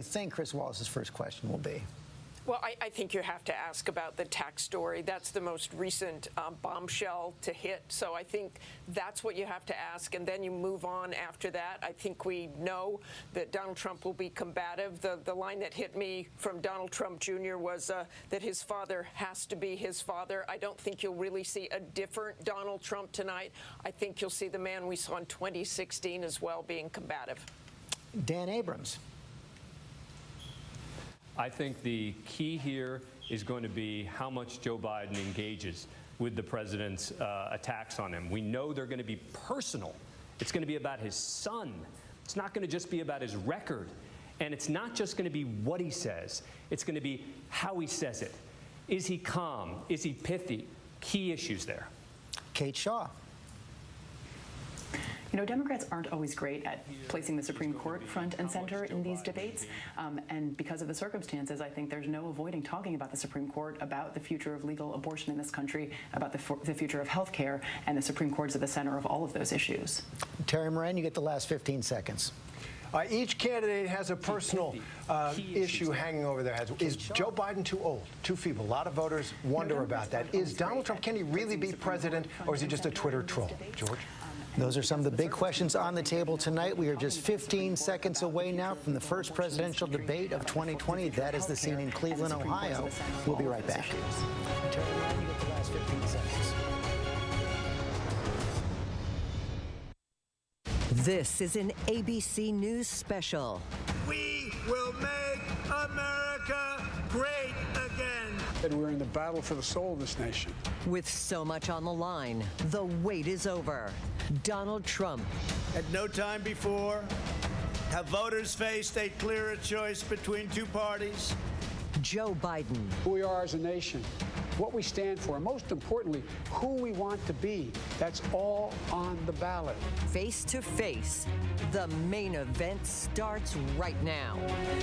I think Chris Wallace's first question will be. Well, I think you have to ask about the tax story. That's the most recent bombshell to hit. So I think that's what you have to ask, and then you move on after that. I think we know that Donald Trump will be combative. The line that hit me from Donald Trump Jr. was that his father has to be his father. I don't think you'll really see a different Donald Trump tonight. I think you'll see the man we saw in 2016 as well being combative. Dan Abrams. I think the key here is going to be how much Joe Biden engages with the president's attacks on him. We know they're going to be personal. It's going to be about his son. It's not going to just be about his record. And it's not just going to be what he says. It's going to be how he says it. Is he calm? Is he pithy? Key issues there. Kate Shaw. You know, Democrats aren't always great at placing the Supreme Court front and center in these debates. And because of the circumstances, I think there's no avoiding talking about the Supreme Court, about the future of legal abortion in this country, about the future of health care, and the Supreme Court's at the center of all of those issues. Terry Moran, you get the last 15 seconds. Each candidate has a personal issue hanging over their heads. Is Joe Biden too old, too feeble? A lot of voters wonder about that. Is Donald Trump, can he really be president, or is he just a Twitter troll? George? Those are some of the big questions on the table tonight. We are just 15 seconds away now from the first presidential debate of 2020. That is the scene in Cleveland, Ohio. We'll be right back. Terry, you get the last 15 seconds. This is an ABC News special. We will make America great again. And we're in the battle for the soul of this nation. With so much on the line, the wait is over. Donald Trump. At no time before have voters faced a clearer choice between two parties. Joe Biden. Who we are as a nation, what we stand for, and most importantly, who we want to be. That's all on the ballot. Face to face. The main event starts right now.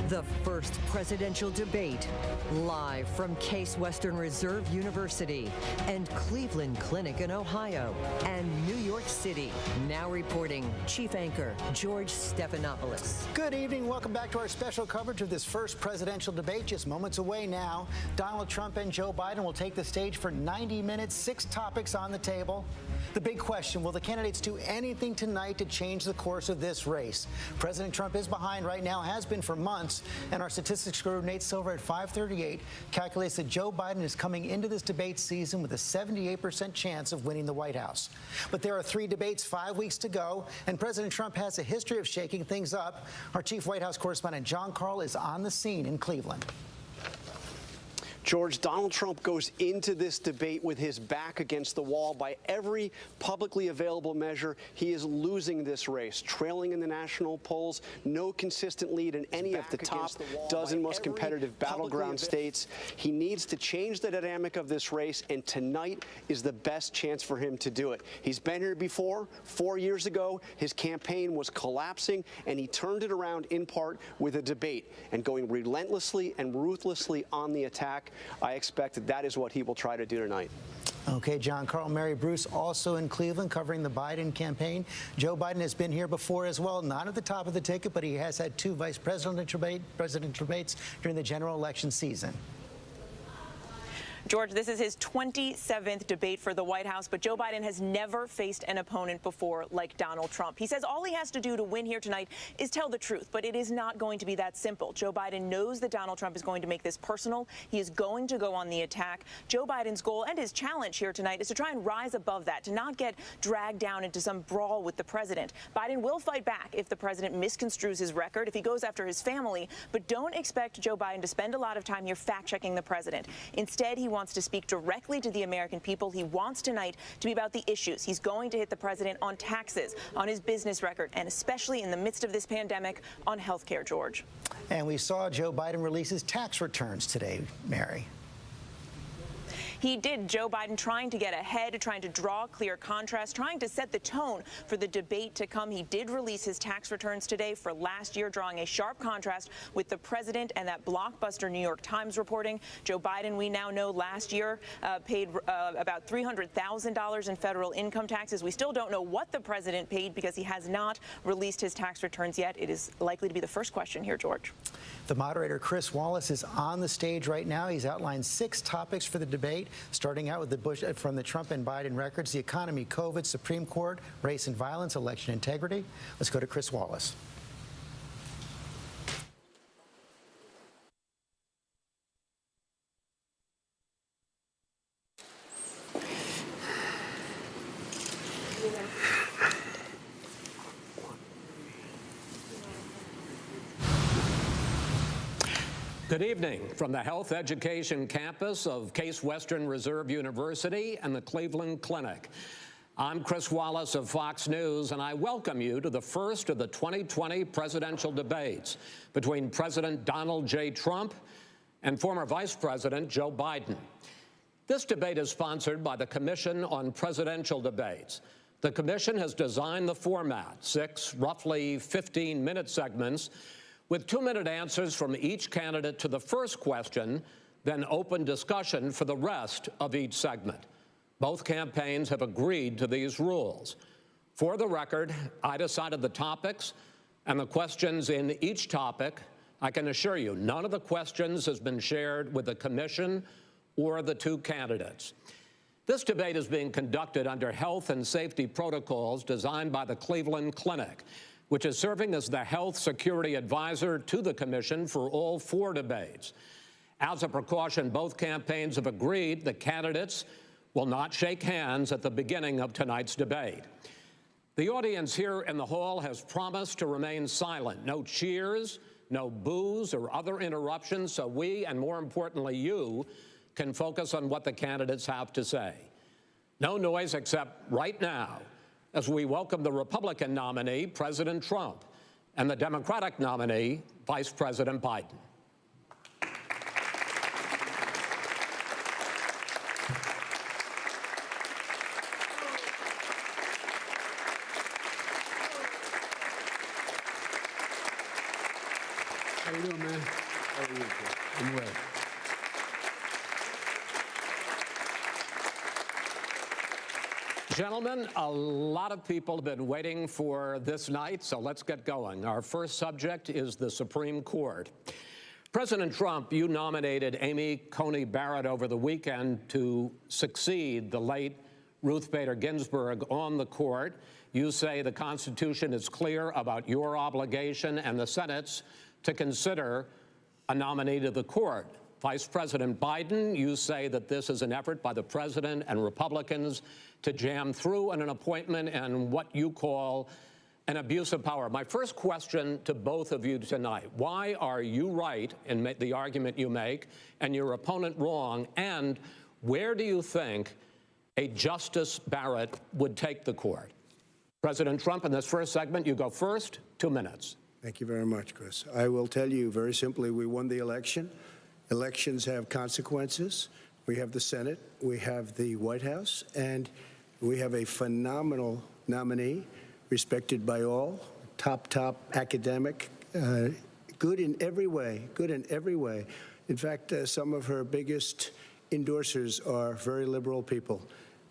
The first presidential debate, live from Case Western Reserve University and Cleveland Clinic in Ohio and New York City. Now reporting, Chief Anchor George Stephanopoulos. Good evening. Welcome back to our special coverage of this first presidential debate. Just moments away now. Donald Trump and Joe Biden will take the stage for 90 minutes, 6 topics on the table. The big question, will the candidates do anything tonight to change the course of this race? President Trump is behind right now, has been for months, and our statistics guru Nate Silver at 538 calculates that Joe Biden is coming into this debate season with a 78% chance of winning the White House. But there are 3 debates, 5 weeks to go, and President Trump has a history of shaking things up. Our chief White House correspondent John Karl is on the scene in Cleveland. George, Donald Trump goes into this debate with his back against the wall. By every publicly available measure, he is losing this race, trailing in the national polls, no consistent lead in any of the top dozen most competitive battleground states. He needs to change the dynamic of this race, and tonight is the best chance for him to do it. He's been here before. 4 years ago, his campaign was collapsing, and he turned it around in part with a debate and going relentlessly and ruthlessly on the attack. I expect that is what he will try to do tonight. Okay, John Karl. Mary Bruce also in Cleveland covering the Biden campaign. Joe Biden has been here before as well, not at the top of the ticket, but he has had 2 vice presidential debates during the general election season. George, this is his 27th debate for the White House, but Joe Biden has never faced an opponent before like Donald Trump. He says all he has to do to win here tonight is tell the truth, but it is not going to be that simple. Joe Biden knows that Donald Trump is going to make this personal. He is going to go on the attack. Joe Biden's goal and his challenge here tonight is to try and rise above that, to not get dragged down into some brawl with the president. Biden will fight back if the president misconstrues his record, if he goes after his family, but don't expect Joe Biden to spend a lot of time here fact-checking the president. Instead, he wants to speak directly to the American people. He wants tonight to be about the issues. He's going to hit the president on taxes, on his business record, and especially in the midst of this pandemic, on health care, George. And we saw Joe Biden release his tax returns today, Mary. He did. Joe Biden trying to get ahead, trying to draw a clear contrast, trying to set the tone for the debate to come. He did release his tax returns today for last year, drawing a sharp contrast with the president and that blockbuster New York Times reporting. Joe Biden, we now know, last year paid about $300,000 in federal income taxes. We still don't know what the president paid because he has not released his tax returns yet. It is likely to be the first question here, George. The moderator, Chris Wallace, is on the stage right now. He's outlined 6 topics for the debate, starting out with from the Trump and Biden records: the economy, COVID, Supreme Court, race and violence, election integrity. Let's go to Chris Wallace. Good evening from the Health Education campus of Case Western Reserve University and the Cleveland Clinic. I'm Chris Wallace of Fox News, and I welcome you to the first of the 2020 presidential debates between President Donald J. Trump and former Vice President Joe Biden. This debate is sponsored by the Commission on Presidential Debates. The commission has designed the format, 6 roughly 15-minute segments, with 2-minute answers from each candidate to the first question, then open discussion for the rest of each segment. Both campaigns have agreed to these rules. For the record, I decided the topics and the questions in each topic. I can assure you, none of the questions has been shared with the commission or the 2 candidates. This debate is being conducted under health and safety protocols designed by the Cleveland Clinic, which is serving as the health security advisor to the commission for all 4 debates. As a precaution, both campaigns have agreed the candidates will not shake hands at the beginning of tonight's debate. The audience here in the hall has promised to remain silent. No cheers, no boos or other interruptions, so we, and more importantly you, can focus on what the candidates have to say. No noise except right now, as we welcome the Republican nominee, President Trump, and the Democratic nominee, Vice President Biden. How you doing, man? How are you? I'm well. Gentlemen, a lot of people have been waiting for this night, so let's get going. Our first subject is the Supreme Court. President Trump, you nominated Amy Coney Barrett over the weekend to succeed the late Ruth Bader Ginsburg on the court. You say the Constitution is clear about your obligation and the Senate's to consider a nominee to the court. Vice President Biden, you say that this is an effort by the president and Republicans to jam through an appointment and what you call an abuse of power. My first question to both of you tonight: why are you right in the argument you make and your opponent wrong? And where do you think a Justice Barrett would take the court? President Trump, in this first segment, you go first. 2 minutes. Thank you very much, Chris. I will tell you very simply, we won the election. Elections have consequences. We have the Senate, we have the White House, and we have a phenomenal nominee, respected by all, top academic, good in every way, good in every way. In fact, some of her biggest endorsers are very liberal people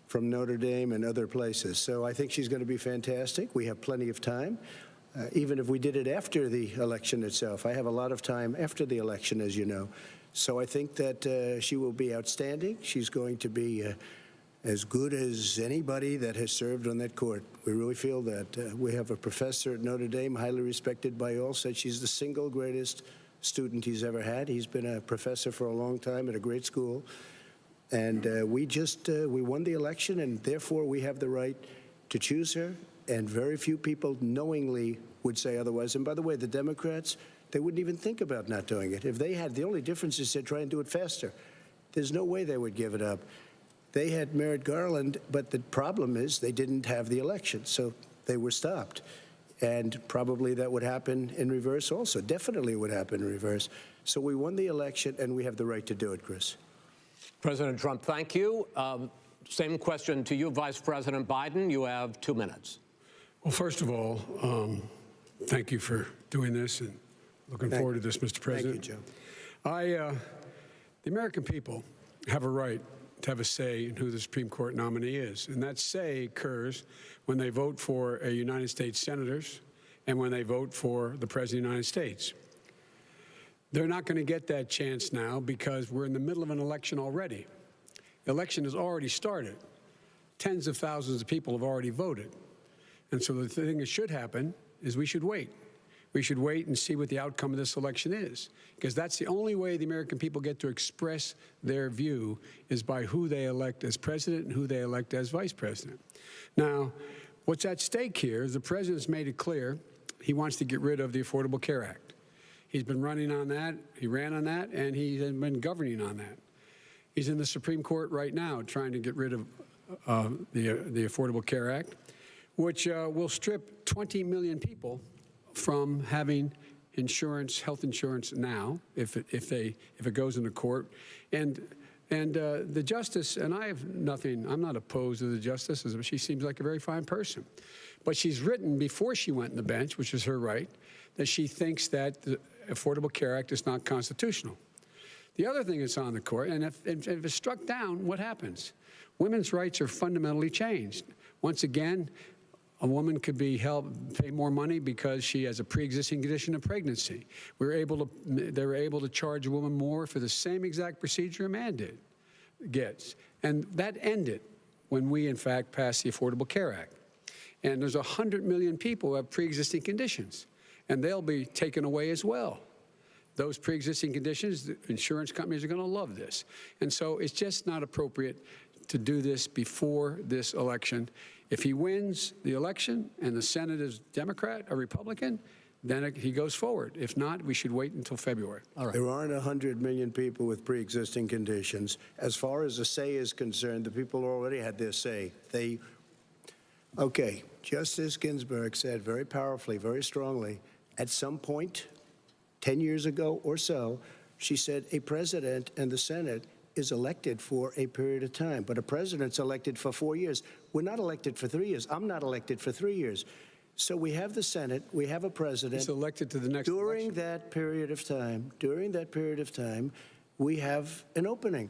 from Notre Dame and other places. So I think she's going to be fantastic. We have plenty of time. Even if we did it after the election itself. I have a lot of time after the election, as you know. So I think that she will be outstanding. She's going to be as good as anybody that has served on that court. We really feel that. We have a professor at Notre Dame, highly respected by all, said she's the single greatest student he's ever had. He's been a professor for a long time at a great school. And we won the election, and therefore we have the right to choose her. And very few people knowingly would say otherwise. And by the way, the Democrats, they wouldn't even think about not doing it. If they had, the only difference is they'd try and do it faster. There's no way they would give it up. They had Merrick Garland, but the problem is they didn't have the election, so they were stopped. And probably that would happen in reverse also. Definitely would happen in reverse. So we won the election, and we have the right to do it, Chris. President Trump, thank you. Same question to you, Vice President Biden. You have 2 minutes. Well, first of all, thank you for doing this and looking forward to this, Mr. President. Thank you, Joe. The American people have a right to have a say in who the Supreme Court nominee is, and that say occurs when they vote for a United States senators and when they vote for the President of the United States. They're not going to get that chance now because we're in the middle of an election already. The election has already started. Tens of thousands of people have already voted. And so the thing that should happen is we should wait. We should wait and see what the outcome of this election is, because that's the only way the American people get to express their view is by who they elect as president and who they elect as vice president. Now, what's at stake here is the president's made it clear he wants to get rid of the Affordable Care Act. He's been running on that, he ran on that, and he's been governing on that. He's in the Supreme Court right now trying to get rid of the Affordable Care Act, which will strip 20 million people from having insurance, health insurance now, if it goes into court, and the justice, and I have nothing. I'm not opposed to the justice. She seems like a very fine person, but she's written before she went on the bench, which is her right, that she thinks that the Affordable Care Act is not constitutional. The other thing that's on the court, and if it's struck down, what happens? Women's rights are fundamentally changed. Once again, a woman could be pay more money because she has a pre-existing condition of pregnancy. They were able to charge a woman more for the same exact procedure a man gets. And that ended when we, in fact, passed the Affordable Care Act. And there's 100 million people who have pre-existing conditions, and they'll be taken away as well. Those pre-existing conditions, the insurance companies are going to love this. And so it's just not appropriate to do this before this election. If he wins the election and the Senate is Democrat or Republican, then he goes forward. If not, we should wait until February. All right. There aren't 100 million people with pre-existing conditions. As far as the say is concerned, the people already had their say. Okay, Justice Ginsburg said very powerfully, very strongly, at some point, 10 years ago or so, she said a president and the Senate is elected for a period of time, but a president's elected for 4 years. We're not elected for 3 years. I'm not elected for 3 years. So we have the Senate, we have a president. He's elected to the next election. During that period of time, we have an opening.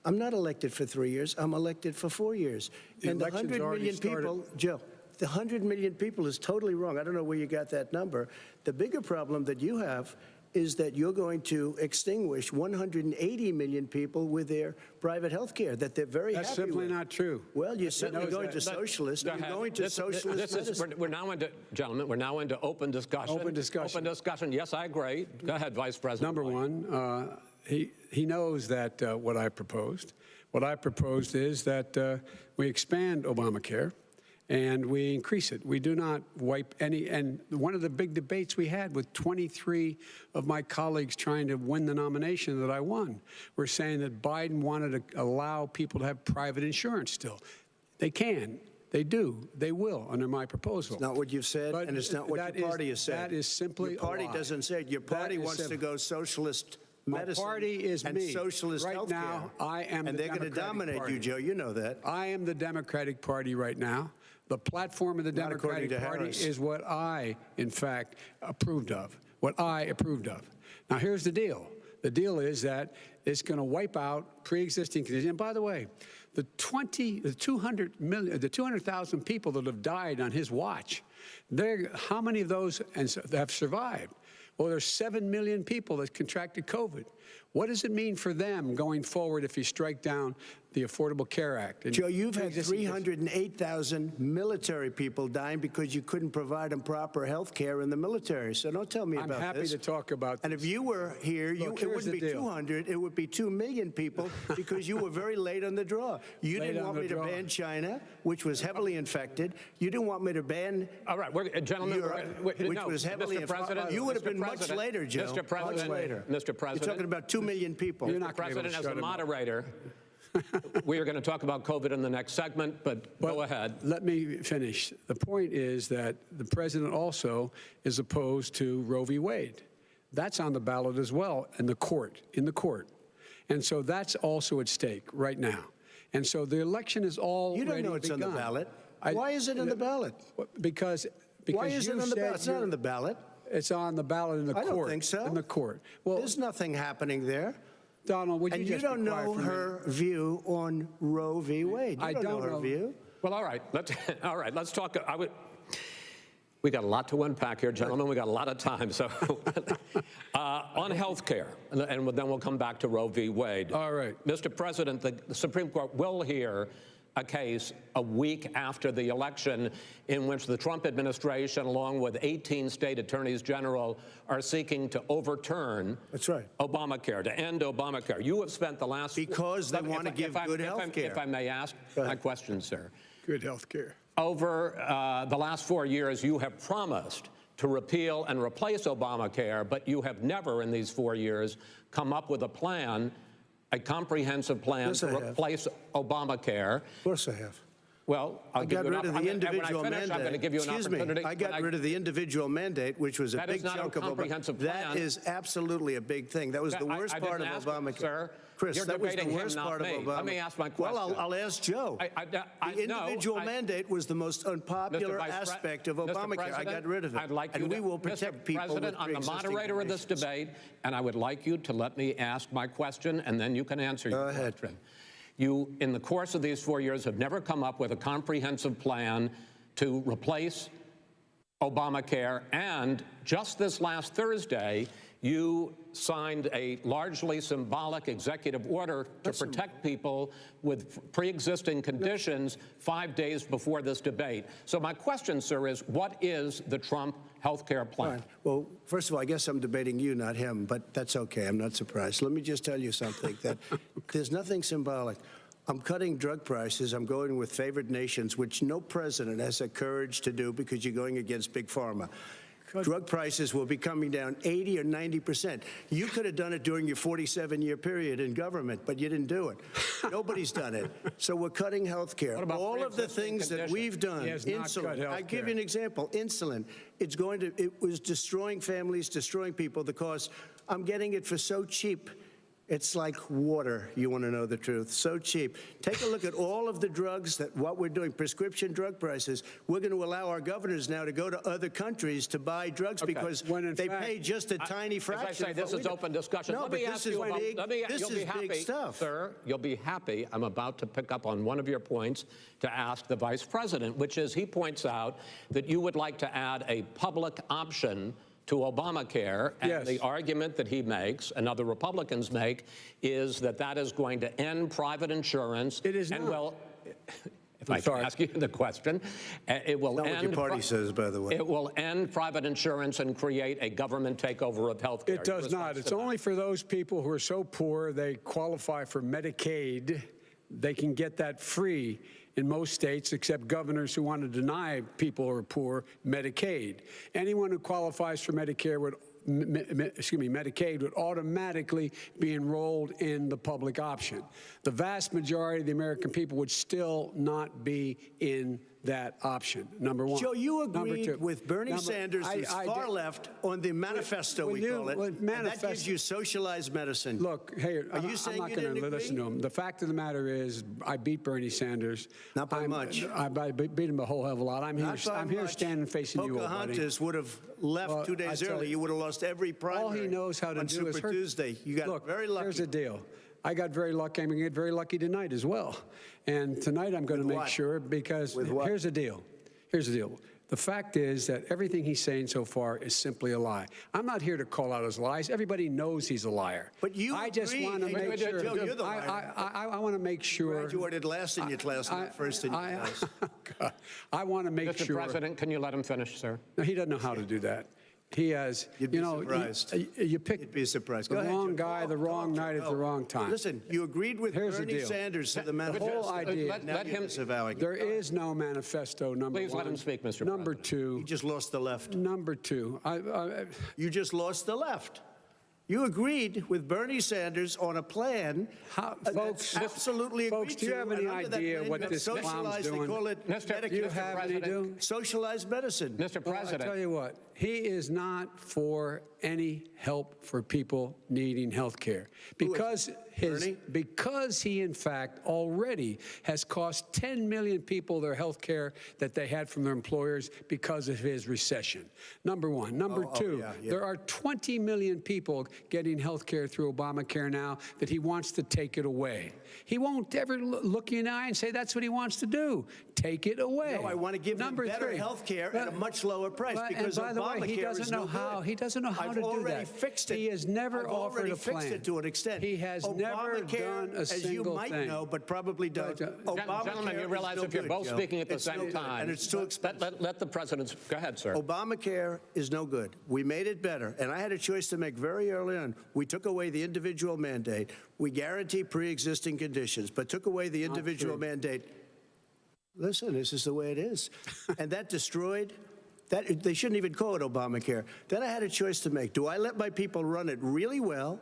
I'm not elected for 3 years. I'm elected for 4 years. And the 100 million people, Joe, the 100 million people is totally wrong. I don't know where you got that number. The bigger problem that you have is that you're going to extinguish 180 million people with their private health care that they're very happy with. That's simply not true. Well, you're certainly going to socialist. You're going to socialist medicine. We're now into, gentlemen, we're now into open discussion. Open discussion. Open discussion. Yes, I agree. Go ahead, Vice President. Number one, he knows that what I proposed. What I proposed is that we expand Obamacare and we increase it. We do not wipe any. And one of the big debates we had with 23 of my colleagues trying to win the nomination that I won, were saying that Biden wanted to allow people to have private insurance still. They can. They do. They will under my proposal. It's not what you've said, But and it's not what your party has said. That is simply your party a lie. doesn't say it. Your party wants to go socialist medicine. My party is and me. socialist right healthcare. now, I am and the they're going to Democratic dominate Party. you, Joe. You know that. I am the Democratic Party right now. The platform of the Not according Democratic to Party Harris. is what I, in fact, approved of. What I approved of. Now, here's the deal. The deal is that it's going to wipe out pre-existing conditions. And by the way, the 200,000 people that have died on his watch, how many of those have survived? Well, there's 7 million people that contracted COVID. What does it mean for them going forward if you strike down the Affordable Care Act? Joe, you've had 308,000 military people dying because you couldn't provide them proper health care in the military. So don't tell me about this. I'm happy to talk about this. And if you were here, Look, it wouldn't be 200, it would be 2 million people because you were very late on the draw. You didn't want me to ban China, which was heavily infected. You didn't want me to ban All right, gentlemen, Europe, which was heavily Mr. President, You would have been much President, later, Joe. Mr. President, much later. Mr. President. You're talking about 2 million people. You're not Mr. President, as a him up. moderator, we are going to talk about COVID in the next segment, but go ahead. Let me finish. The point is that the president also is opposed to Roe v. Wade. That's on the ballot as well in the court. And so that's also at stake right now. And so the election is already You don't know it's begun. on the ballot. Why is it on the ballot? Because Why is you it on the said ballot? It's not on the ballot. It's on the ballot in the court. I don't think so. In the court. Well, There's nothing happening there. Donald, would you And just you don't be quiet know for a minute? her view on Roe v. Wade. You I don't know don't her know. view. Well, all right. Let's talk. We got a lot to unpack here, gentlemen. We got a lot of time. So on health care, and then we'll come back to Roe v. Wade. All right. Mr. President, the Supreme Court will hear a case a week after the election in which the Trump administration, along with 18 state attorneys general, are seeking to overturn Obamacare, to end Obamacare. You have spent the last... Because they want to give good health care. If I may ask my question, sir. Good health care. Over the last 4 years, you have promised to repeal and replace Obamacare, but you have never in these 4 years come up with a plan, a comprehensive plan to replace Obamacare. Of course I have. Well, I got rid of the individual mandate. I'm going to give you an opportunity. I got rid of the individual mandate, which was a big chunk of Obamacare. That is absolutely a big thing. That was the worst part of Obamacare. Sir, Chris, that was the worst part of Obamacare. Let me ask my question. Well, I'll ask Joe. The individual mandate was the most unpopular aspect of Obamacare. I got rid of it. And we will protect people with President, I'm the moderator of this debate, and I would like you to let me ask my question, and then you can answer your question. You, in the course of these 4 years, have never come up with a comprehensive plan to replace Obamacare, and just this last Thursday, you signed a largely symbolic executive order to protect people with pre-existing conditions 5 days before this debate. So my question, sir, is what is the Trump health care plan? Fine. Well, first of all, I guess I'm debating you, not him, but that's okay. I'm not surprised. Let me just tell you something, that there's nothing symbolic. I'm cutting drug prices. I'm going with favored nations, which no president has the courage to do because you're going against Big Pharma. Drug prices will be coming down 80 or 90%. You could have done it during your 47-year period in government, but you didn't do it. Nobody's done it. So we're cutting health care. All of the things that we've done, insulin. I give you an example. Insulin. It was destroying families, destroying people. The cost. I'm getting it for so cheap. It's like water, you want to know the truth. So cheap. Take a look at all of the drugs what we're doing, prescription drug prices. We're going to allow our governors now to go to other countries to buy drugs because they pay just a tiny fraction. As I say, this is open discussion. No, Let but me this ask is you about, big. This is big stuff. Sir, you'll be happy. I'm about to pick up on one of your points to ask the Vice President, which is he points out that you would like to add a public option to Obamacare, and the argument that he makes and other Republicans make is that that is going to end private insurance. It is and not. Well, if I can ask you the question, it will Not end. what your party says, by the way. It will end private insurance and create a government takeover of health care. It does not. It's only for those people who are so poor they qualify for Medicaid. They can get that free in most states, except governors who want to deny people who are poor Medicaid. Anyone who qualifies for Medicare would Medicaid would automatically be enrolled in the public option. The vast majority of the American people would still not be in that option, number one. Joe, you agreed with Bernie Sanders, who's far left, on the manifesto, we call it, and that gives you socialized medicine. Look, hey, Are you saying I'm not you going didn't to listen to him. The fact of the matter is, I beat Bernie Sanders. Not by much. I beat him a whole hell of a lot. I'm here standing facing you, old buddy. Pocahontas would have left 2 days early. You would have lost every primary. All he knows how to on do is Super Tuesday. You got very lucky. Here's the deal. I got very lucky. I'm going to get very lucky tonight as well. And tonight I'm going to make sure, because here's the deal. Here's the deal. The fact is that everything he's saying so far is simply a lie. I'm not here to call out his lies. Everybody knows he's a liar. But you I just want to make sure. Joe, you're the liar. I want to make sure. Graduated last in your class, not first in your class. I want to make sure. Mr. President, can you let him finish, sir? No, he doesn't know how to do that. He has, You'd be surprised. You picked You'd be surprised. the wrong guy, the wrong night at the wrong time. Listen, you agreed with Here's the Bernie deal. Sanders to the The manifesto. whole idea. Let him. There is no manifesto, number one. Please let him speak, Mr. Number President. two. You just lost the left. Number two. You just lost the left. You agreed with Bernie Sanders on a plan. Folks, absolutely agreed folks, do you to, have any and under that idea plan, what you have this clown's socialized, doing? They call it Mr. Medicare. Do you have any do? Socialized medicine. Mr. Well, I President. tell you what, He is not for any help for people needing health care because he, in fact, already has cost 10 million people their health care that they had from their employers because of his recession. Number one. Number two, there are 20 million people getting health care through Obamacare now that he wants to take it away. He won't ever look you in the eye and say that's what he wants to do. Take it away. No, I want to give them better health care at a much lower price because by the way, he doesn't know how. He doesn't know how to do that. I've already fixed it. He has never offered a plan. Fixed it to an extent. He has never done a as you single might thing. know, but probably don't. Gentlemen, you realize if you're both speaking at the same time, and it's too expensive. Let the president go ahead, sir. Obamacare is no good. We made it better, and I had a choice to make very early on. We took away the individual mandate. We guarantee pre-existing conditions, but took away the individual mandate. Listen, this is the way it is. And that destroyed, they shouldn't even call it Obamacare. Then I had a choice to make. Do I let my people run it really well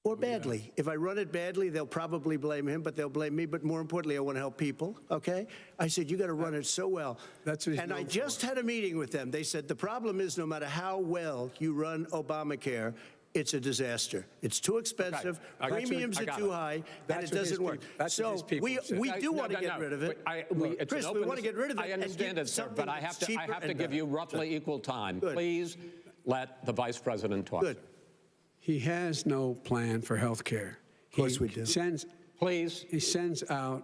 or badly? If I run it badly, they'll probably blame him, but they'll blame me. But more importantly, I want to help people, okay? I said, you got to run it so well. That's what he's and I known just for. had a meeting with them. They said, the problem is no matter how well you run Obamacare, it's a disaster. It's too expensive. Premiums are too high, and it doesn't work. So we do want to get rid of it. Chris, we want to get rid of it. I understand it, sir, but I have to give you roughly equal time. Good. Please let the vice president talk. Good. He has no plan for health care. Of course we do. He sends out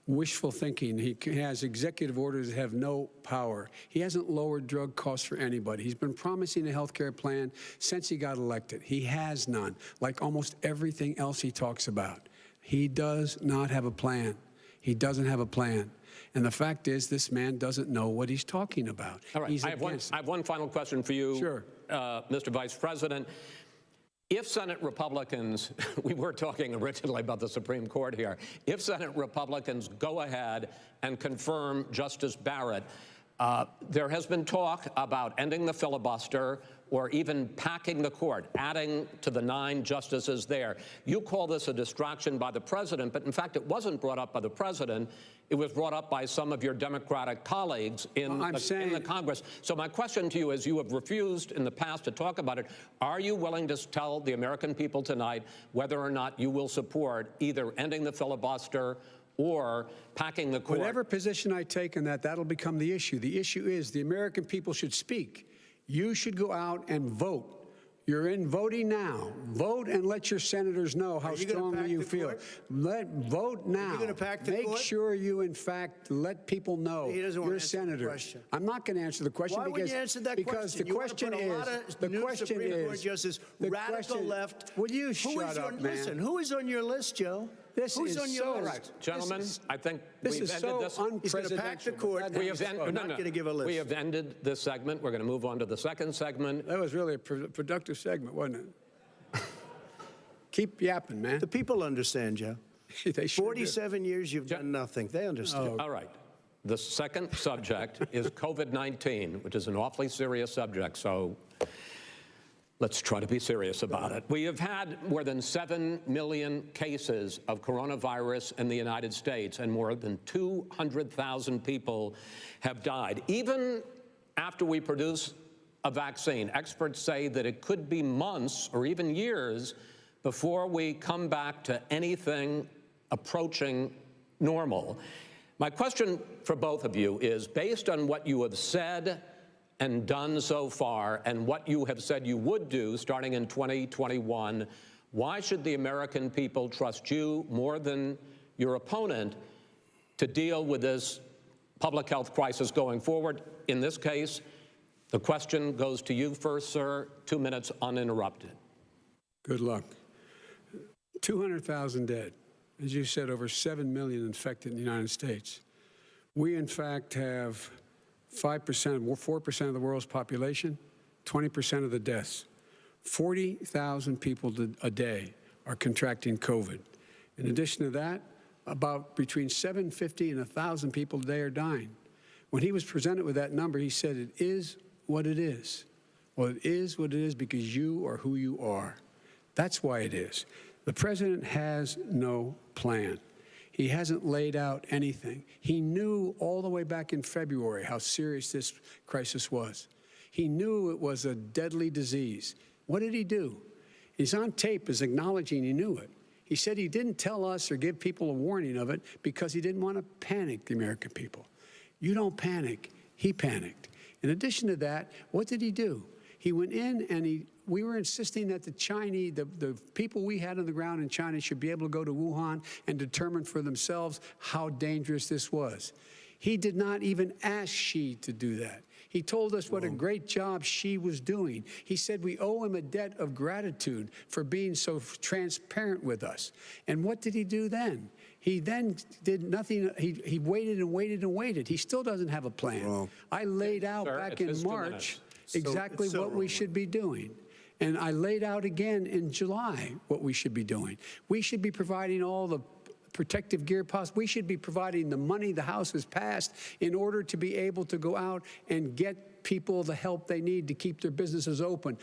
wishful thinking. He has executive orders that have no power. He hasn't lowered drug costs for anybody. He's been promising a health care plan since he got elected. He has none, like almost everything else he talks about. He does not have a plan. He doesn't have a plan. And the fact is, this man doesn't know what he's talking about. All right. I have one final question for you, sure. Mr. Vice President. If Senate Republicans, we were talking originally about the Supreme Court here, if Senate Republicans go ahead and confirm Justice Barrett, there has been talk about ending the filibuster or even packing the court, adding to the 9 justices there. You call this a distraction by the president, but in fact it wasn't brought up by the president. It was brought up by some of your Democratic colleagues in the Congress. So my question to you is, you have refused in the past to talk about it. Are you willing to tell the American people tonight whether or not you will support either ending the filibuster or packing the court? Whatever position I take on that, that'll become the issue. The issue is the American people should speak. You should go out and vote. You're in voting now. Vote and let your senators know how strongly you feel. Vote now. Are you going to pack the court? Make sure you, in fact, let people know you're a senator. I'm not going to answer the question. Why wouldn't you answer that question? The question is, radical left. Will you shut up, man? Listen, who is on your list, Joe? Who's on your list? Right. Gentlemen, I think this we've is ended so this. He's going to pack the court. I'm not going to give a list. We have ended this segment. We're going to move on to the second segment. That was really a productive segment, wasn't it? Keep yapping, man. The people understand, Joe. They sure 47 years, you've done nothing. They understand. All right. The second subject is COVID-19, which is an awfully serious subject. So let's try to be serious about it. We have had more than 7 million cases of coronavirus in the United States, and more than 200,000 people have died. Even after we produce a vaccine, experts say that it could be months or even years before we come back to anything approaching normal. My question for both of you is, based on what you have said and done so far, and what you have said you would do starting in 2021, why should the American people trust you more than your opponent to deal with this public health crisis going forward? In this case, the question goes to you first, sir. 2 minutes uninterrupted. Good luck. 200,000 dead. As you said, over 7 million infected in the United States. We, in fact, have 4% of the world's population, 20% of the deaths. 40,000 people a day are contracting COVID. In addition to that, about between 750 and 1,000 people a day are dying. When he was presented with that number, he said, it is what it is. Well, it is what it is because you are who you are. That's why it is. The president has no plan. He hasn't laid out anything. He knew all the way back in February how serious this crisis was. He knew it was a deadly disease. What did he do? He's on tape as acknowledging he knew it. He said he didn't tell us or give people a warning of it because he didn't want to panic the American people. You don't panic. He panicked. In addition to that, what did he do? He went in and we were insisting that the people we had on the ground in China should be able to go to Wuhan and determine for themselves how dangerous this was. He did not even ask Xi to do that. He told us what a great job Xi was doing. He said we owe him a debt of gratitude for being so transparent with us. And what did he do then? He then did nothing. He waited and waited and waited. He still doesn't have a plan. I laid out back in March exactly what we should be doing. And I laid out again in July what we should be doing. We should be providing all the protective gear possible. We should be providing the money the House has passed in order to be able to go out and get people the help they need to keep their businesses open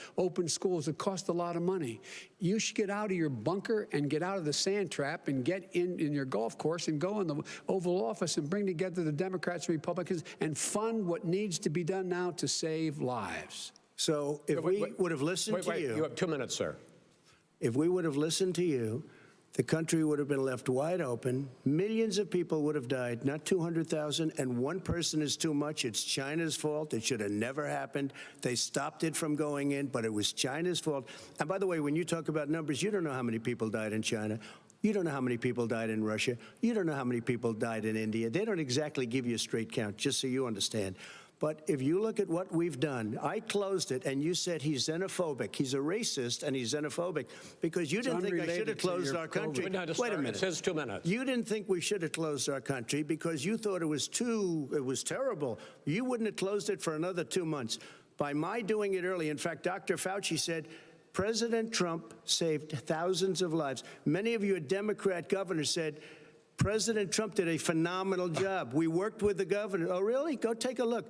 schools. It costs a lot of money. You should get out of your bunker and get out of the sand trap and get in your golf course and go in the Oval Office and bring together the Democrats and Republicans and fund what needs to be done now to save lives. So if we would have listened to you. You have 2 minutes, sir. If we would have listened to you, the country would have been left wide open. Millions of people would have died, not 200,000, and one person is too much. It's China's fault. It should have never happened. They stopped it from going in, but it was China's fault. And by the way, when you talk about numbers, you don't know how many people died in China. You don't know how many people died in Russia. You don't know how many people died in India. They don't exactly give you a straight count, just so you understand. But if you look at what we've done, I closed it, and you said he's xenophobic. He's a racist, and he's xenophobic because you didn't think I should have closed our country. Wait a minute. It says 2 minutes. You didn't think we should have closed our country because you thought it was terrible. You wouldn't have closed it for another 2 months. By my doing it early, in fact, Dr. Fauci said, President Trump saved thousands of lives. Many of you Democrat governors said, President Trump did a phenomenal job. We worked with the governor. Oh, really? Go take a look.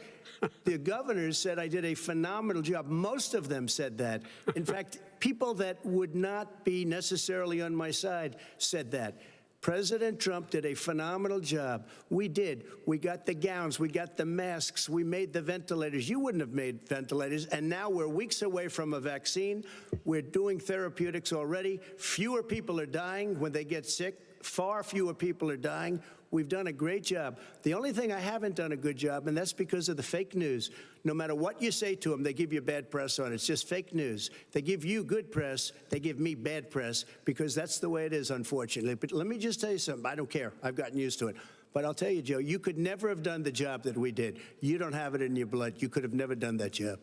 The governors said I did a phenomenal job. Most of them said that. In fact, people that would not be necessarily on my side said that. President Trump did a phenomenal job. We did. We got the gowns. We got the masks. We made the ventilators. You wouldn't have made ventilators. And now we're weeks away from a vaccine. We're doing therapeutics already. Fewer people are dying when they get sick. Far fewer people are dying. We've done a great job. The only thing I haven't done a good job, and that's because of the fake news. No matter what you say to them, they give you bad press on it. It's just fake news. They give you good press. They give me bad press because that's the way it is, unfortunately. But let me just tell you something. I don't care. I've gotten used to it. But I'll tell you, Joe, you could never have done the job that we did. You don't have it in your blood. You could have never done that job.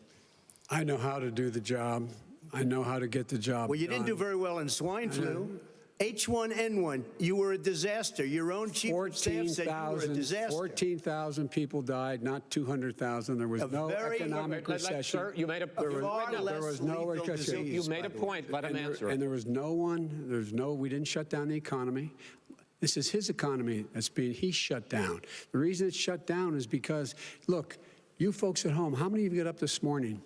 I know how to do the job. I know how to get the job Well, you didn't do very well in swine flu. H1N1, you were a disaster. Your own chief of staff said you were a disaster. 14,000 people died, not 200,000. There was no economic recession. Sir, you made a there was no recession. You made a point. Let him answer it. And there was we didn't shut down the economy. This is his economy he's shut down. The reason it's shut down is because, look, you folks at home, how many of you got up this morning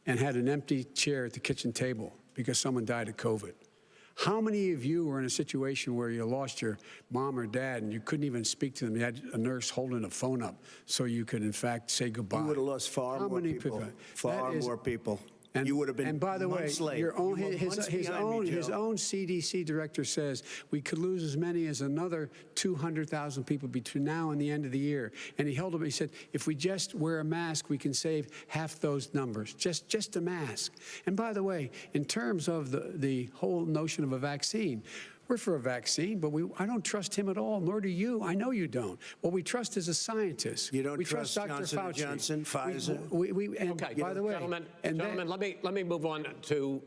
and had an empty chair at the kitchen table because someone died of COVID? How many of you were in a situation where you lost your mom or dad and you couldn't even speak to them? You had a nurse holding a phone up so you could, in fact, say goodbye. You would have lost far more people. Far more people. You would have been And by the way, months late. his own CDC director says we could lose as many as another 200,000 people between now and the end of the year. And he held up. He said, if we just wear a mask, we can save half those numbers. Just a mask. And by the way, in terms of the whole notion of a vaccine, we're for a vaccine, but I don't trust him at all, nor do you. I know you don't. What we trust is a scientist. You don't we trust Dr. Johnson Fauci. Johnson, Pfizer? Okay, by the way, gentlemen, let me move on to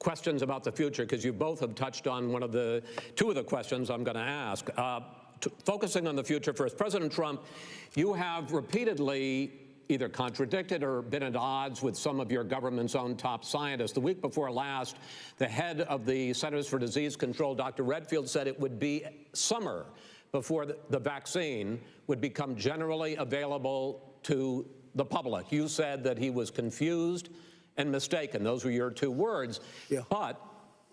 questions about the future, because you both have touched on two of the questions I'm going to ask. Focusing on the future first, President Trump, you have repeatedly either contradicted or been at odds with some of your government's own top scientists. The week before last, the head of the Centers for Disease Control, Dr. Redfield, said it would be summer before the vaccine would become generally available to the public. You said that he was confused and mistaken. Those were your two words. Yeah. But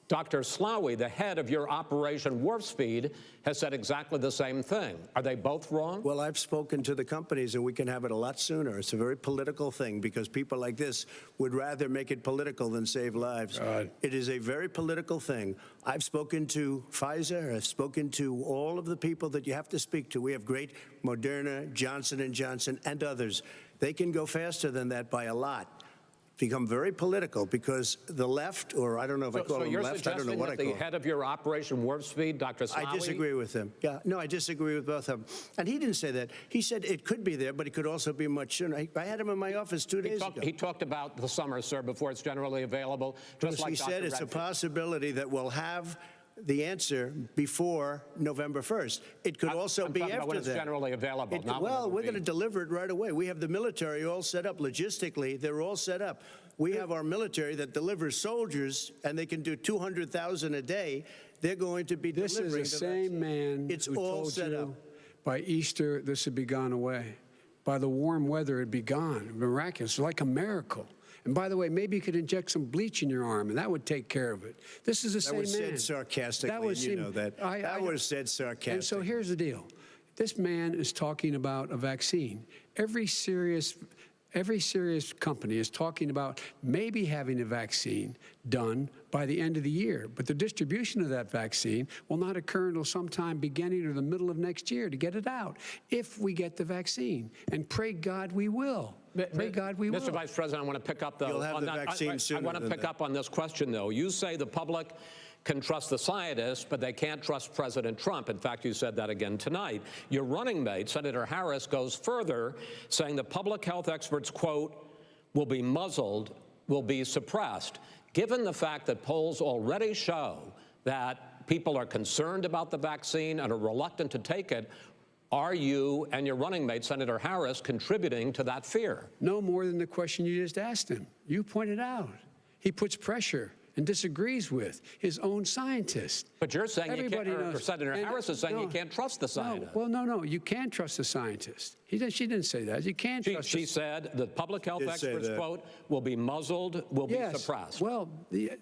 Dr. Slaoui, the head of your Operation Warp Speed, has said exactly the same thing. Are they both wrong? Well, I've spoken to the companies, and we can have it a lot sooner. It's a very political thing because people like this would rather make it political than save lives. It is a very political thing. I've spoken to Pfizer. I've spoken to all of the people that you have to speak to. We have great Moderna, Johnson & Johnson, and others. They can go faster than that by a lot. Become very political because the left, or I don't know if I call them left, I don't know what I call them. The head of your Operation Warp Speed, Dr. Slaoui? I disagree with him. Yeah, no, I disagree with both of them. And he didn't say that. He said it could be there, but it could also be much sooner. I had him in my office 2 days ago. He talked about the summer, sir, before it's generally available. Just like he said Dr. it's a Redfield. possibility that we'll have the answer before November 1st. It could also be after that. When it's generally available. Well, we're going to deliver it right away. We have the military all set up. Logistically, they're all set up. We have our military that delivers soldiers, and they can do 200,000 a day. They're going to be delivering. This is the same man who told you by Easter this would be gone away. By the warm weather, it'd be gone. Miraculous, like a miracle. And by the way, maybe you could inject some bleach in your arm, and that would take care of it. This is the same man. That was said sarcastically, and you know that. That was said sarcastically. And so here's the deal. This man is talking about a vaccine. Every serious company is talking about maybe having a vaccine done by the end of the year. But the distribution of that vaccine will not occur until sometime beginning or the middle of next year to get it out, if we get the vaccine. And pray God we will. Pray God we will. Mr. Vice President, I want to pick up You'll have the vaccine sooner. I want to pick up on this question, though. You say the public can trust the scientists, but they can't trust President Trump. In fact, you said that again tonight. Your running mate, Senator Harris, goes further, saying the public health experts, quote, will be muzzled, will be suppressed. Given the fact that polls already show that people are concerned about the vaccine and are reluctant to take it, are you and your running mate, Senator Harris, contributing to that fear? No more than the question you just asked him. You pointed out. He puts pressure and disagrees with his own scientists. But you're saying Senator Harris is saying you can't trust the scientists. Well, no, you can trust the scientists. She didn't say that. You can't trust. She said the public health experts, quote, will be muzzled, will be suppressed. Well,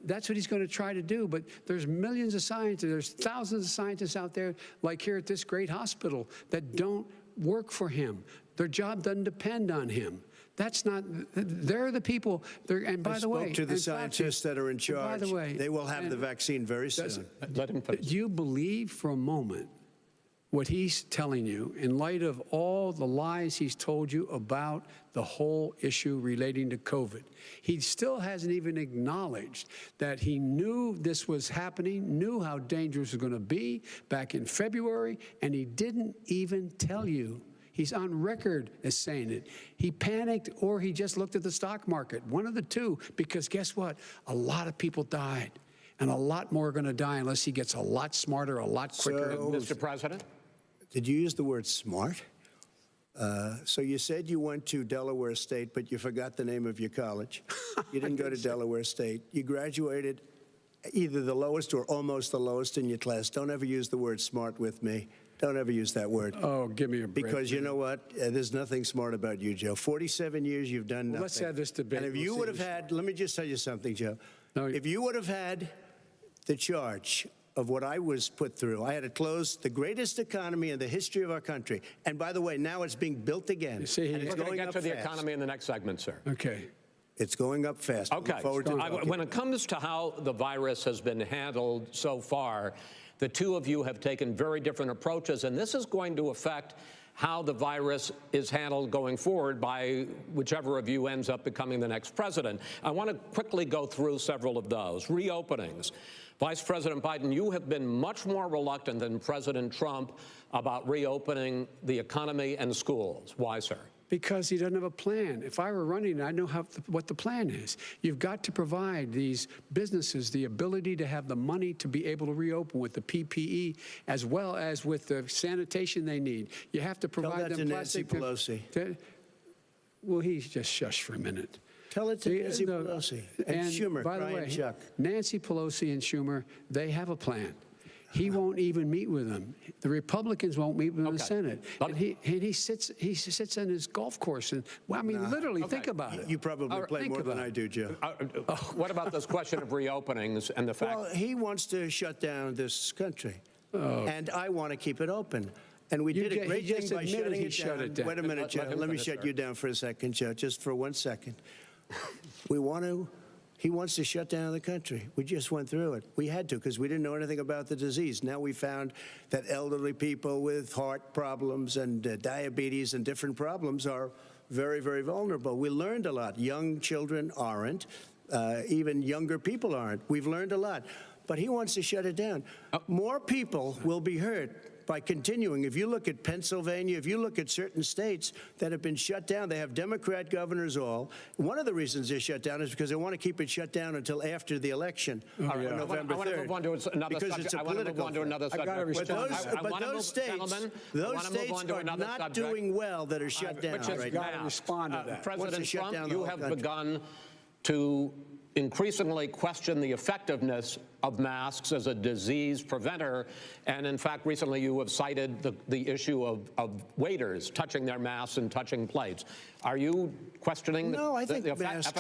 that's what he's going to try to do. But there's millions of scientists, there's thousands of scientists out there, like here at this great hospital, that don't work for him. Their job doesn't depend on him. That's not, they're the people, and by the way. I spoke to the scientists that are in charge. By the way. They will have the vaccine very soon. Let him finish. Do you believe for a moment what he's telling you in light of all the lies he's told you about the whole issue relating to COVID? He still hasn't even acknowledged that he knew this was happening, knew how dangerous it was going to be back in February, and he didn't even tell you. He's on record as saying it. He panicked or he just looked at the stock market, one of the two, because guess what? A lot of people died, and a lot more are going to die unless he gets a lot smarter, a lot quicker. Mr. President? Did you use the word smart? So you said you went to Delaware State, but you forgot the name of your college. You didn't go to Delaware State. You graduated either the lowest or almost the lowest in your class. Don't ever use the word smart with me. Don't ever use that word. Oh, give me a break. Because you know what? There's nothing smart about you, Joe. 47 years, you've done nothing. Let's have this debate. And if you would have had, let me just tell you something, Joe. No, if you would have had the charge of what I was put through, I had to close the greatest economy in the history of our country. And by the way, now it's being built again. See, and it's We're going to going get up to the fast. economy in the next segment, sir. Okay. It's going up fast. Okay. When it comes to how the virus has been handled so far, the two of you have taken very different approaches, and this is going to affect how the virus is handled going forward by whichever of you ends up becoming the next president. I want to quickly go through several of those. Reopenings. Vice President Biden, you have been much more reluctant than President Trump about reopening the economy and schools. Why, sir? Because he doesn't have a plan. If I were running, I know what the plan is. You've got to provide these businesses the ability to have the money to be able to reopen with the PPE as well as with the sanitation they need. You have to provide them Nancy plastic. Pelosi. Well, he's just shush for a minute. Tell it to Nancy Pelosi and Schumer. By the way, Chuck. Nancy Pelosi and Schumer, they have a plan. He won't even meet with them. The Republicans won't meet with him in the Senate. And he sits in his golf course. And, well, I mean, literally, think about it. You probably play more than I do, Joe. What about this question of reopenings and the fact? Well, he wants to shut down this country, and I want to keep it open. And we did a great thing by shutting it down. Wait a minute, Joe. Let me shut you down for a second, Joe, just for 1 second. He wants to shut down the country. We just went through it. We had to because we didn't know anything about the disease. Now we found that elderly people with heart problems and diabetes and different problems are very, very vulnerable. We learned a lot. Young children aren't. Even younger people aren't. We've learned a lot. But he wants to shut it down. More people will be hurt by continuing. If you look at Pennsylvania, if you look at certain states that have been shut down, they have Democrat governors all. One of the reasons they're shut down is because they want to keep it shut down until after the election on November 3rd. I want to move on to another because subject. it's a I want to move political on to another subject. But those states are not doing well that are shut down right now. Respond to that. President Trump, you have begun to increasingly question the effectiveness of masks as a disease preventer. And in fact, recently you have cited the issue of waiters touching their masks and touching plates. Are you questioning the efficacy of masks?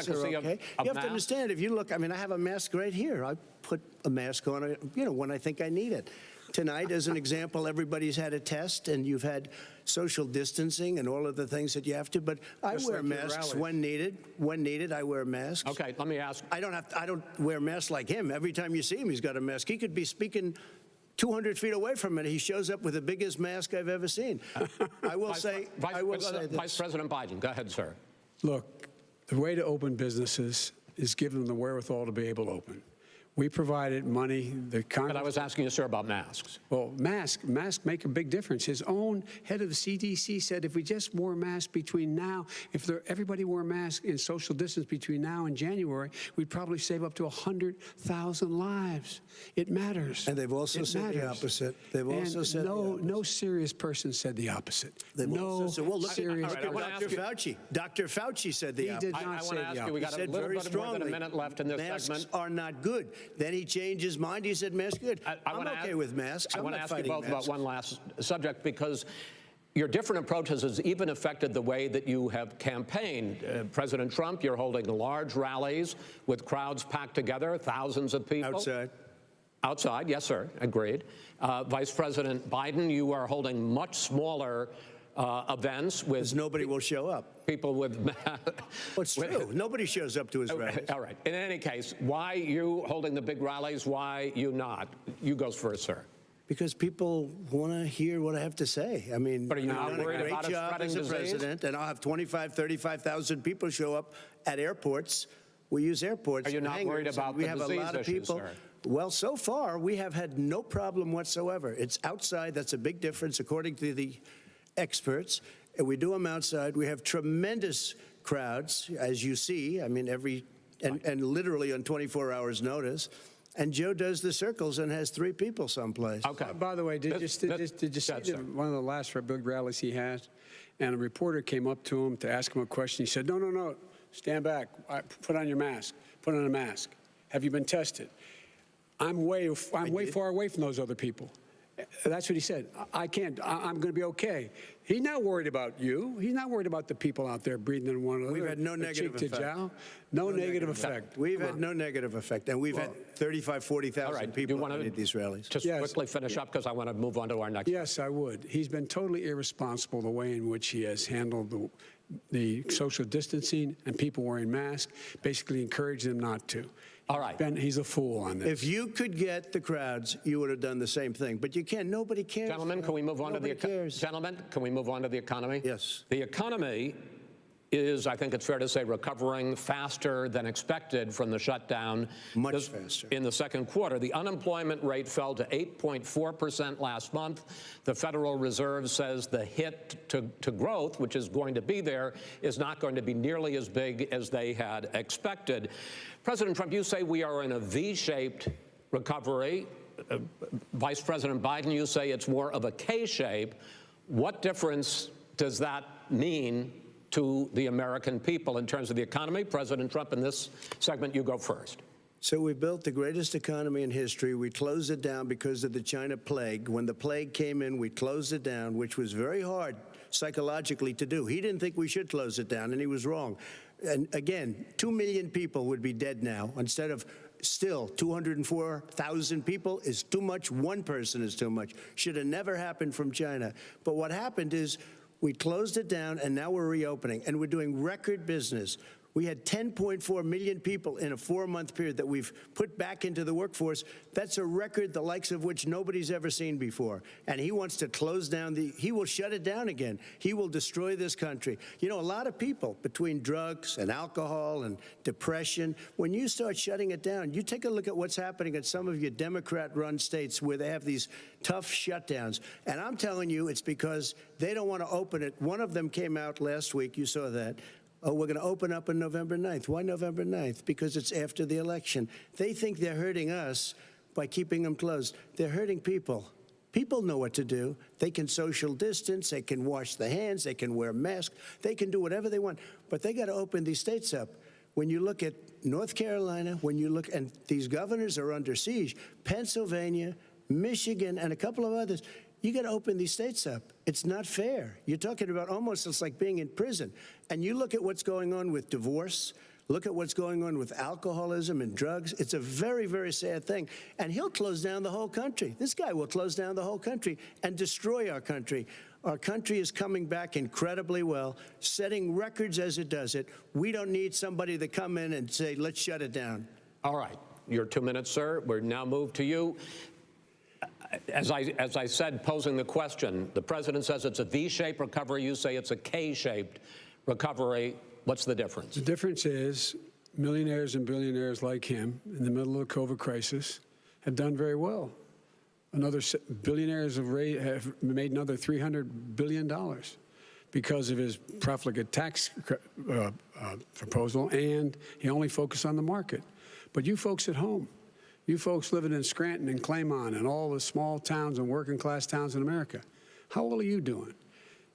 You have to understand, if you look, I mean, I have a mask right here. I put a mask on, when I think I need it. Tonight, as an example, everybody's had a test, and you've had social distancing and all of the things that you have to. But I wear masks when needed. When needed, I wear masks. Okay, let me ask. I don't wear masks like him. Every time you see him, he's got a mask. He could be speaking 200 feet away from it. He shows up with the biggest mask I've ever seen. I will say this. Vice President Biden, go ahead, sir. Look, the way to open businesses is give them the wherewithal to be able to open. We provided money. But I was asking you, sir, about masks. Well, masks make a big difference. His own head of the CDC said if we just wore masks between now, if everybody wore masks in social distance between now and January, we'd probably save up to 100,000 lives. It matters. And they've also said the opposite. They've also said no serious person said the opposite. Well, look serious at Dr. Fauci. Dr. Fauci said the opposite. He did not say the opposite. We got a little bit more than a minute left in this segment. Masks are not good. Then he changed his mind. He said masks good. I'm okay with masks. I want to ask you both about one last subject, because your different approaches has even affected the way that you have campaigned. President Trump, you're holding large rallies with crowds packed together, thousands of people. Outside, yes, sir, agreed. Vice President Biden, you are holding much smaller events with... Because nobody will show up. People with... What's true? Nobody shows up to his rallies. All right. In any case, why you holding the big rallies? Why you not? You go first, sir. Because people want to hear what I have to say. I mean, but are you not worried about it spreading as a president, and I'll have 35,000 people show up at airports. We use airports. Are you not worried about the disease issues, sir? We have a lot of people. Well, so far, we have had no problem whatsoever. It's outside. That's a big difference, according to the experts. And we do them outside. We have tremendous crowds, as you see. I mean, and literally on 24 hours notice. And Joe does the circles and has 3 people someplace. Okay. By the way, did you see one of the last big rallies he had? And a reporter came up to him to ask him a question. He said, no, stand back. Put on your mask. Put on a mask. Have you been tested? I'm way far away from those other people. That's what he said. I can't. I'm going to be okay. He's not worried about you. He's not worried about the people out there breathing in one another. We've had no negative effect. No negative effect. We've had no negative effect. And we've had 35,000, 40,000 people at these rallies. Just quickly finish up, because I want to move on to our next. Yes, I would. He's been totally irresponsible the way in which he has handled the social distancing and people wearing masks, basically encouraging them not to. All right. He's a fool on this. If you could get the crowds, you would have done the same thing. But you can't. Nobody cares. Gentlemen, can we move on to the economy? Yes. The economy is, I think it's fair to say, recovering faster than expected from the shutdown. Much faster. In the second quarter, the unemployment rate fell to 8.4% last month. The Federal Reserve says the hit to growth, which is going to be there, is not going to be nearly as big as they had expected. President Trump, you say we are in a V-shaped recovery. Vice President Biden, you say it's more of a K-shape. What difference does that mean to the American people in terms of the economy? President Trump, in this segment, you go first. So we built the greatest economy in history. We closed it down because of the China plague. When the plague came in, we closed it down, which was very hard psychologically to do. He didn't think we should close it down, and he was wrong. And again, 2 million people would be dead now instead of still 204,000 people is too much. One person is too much. Should have never happened from China. But what happened is we closed it down, and now we're reopening, and we're doing record business. We had 10.4 million people in a 4-month period that we've put back into the workforce. That's a record the likes of which nobody's ever seen before. And he wants to close down he will shut it down again. He will destroy this country. You know, a lot of people, between drugs and alcohol and depression, when you start shutting it down, you take a look at what's happening in some of your Democrat-run states where they have these tough shutdowns. And I'm telling you, it's because they don't want to open it. One of them came out last week. You saw that. Oh, we're going to open up on November 9th. Why November 9th? Because it's after the election. They think they're hurting us by keeping them closed. They're hurting people. People know what to do. They can social distance. They can wash their hands. They can wear masks. They can do whatever they want. But they got to open these states up. When you look at North Carolina, when you look, and these governors are under siege, Pennsylvania, Michigan, and a couple of others, you got to open these states up. It's not fair. You're talking about almost it's like being in prison. And you look at what's going on with divorce, look at what's going on with alcoholism and drugs. It's a very, very sad thing. And he'll close down the whole country. This guy will close down the whole country and destroy our country. Our country is coming back incredibly well, setting records as it does it. We don't need somebody to come in and say, let's shut it down. All right. Your 2 minutes, sir. We're now moved to you. As I said, posing the question, the president says it's a V-shaped recovery. You say it's a K-shaped recovery. What's the difference? The difference is millionaires and billionaires like him in the middle of the COVID crisis have done very well. Billionaires have made another $300 billion because of his profligate tax proposal, and he only focused on the market. But you folks at home, you folks living in Scranton and Claymont and all the small towns and working class towns in America, how well are you doing?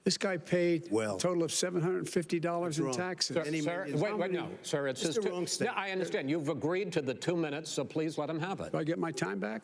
This guy paid a total of $750 in taxes. Sir, wait, no, sir, it's just the wrong statement. I understand. You've agreed to the 2 minutes, so please let him have it. Do I get my time back?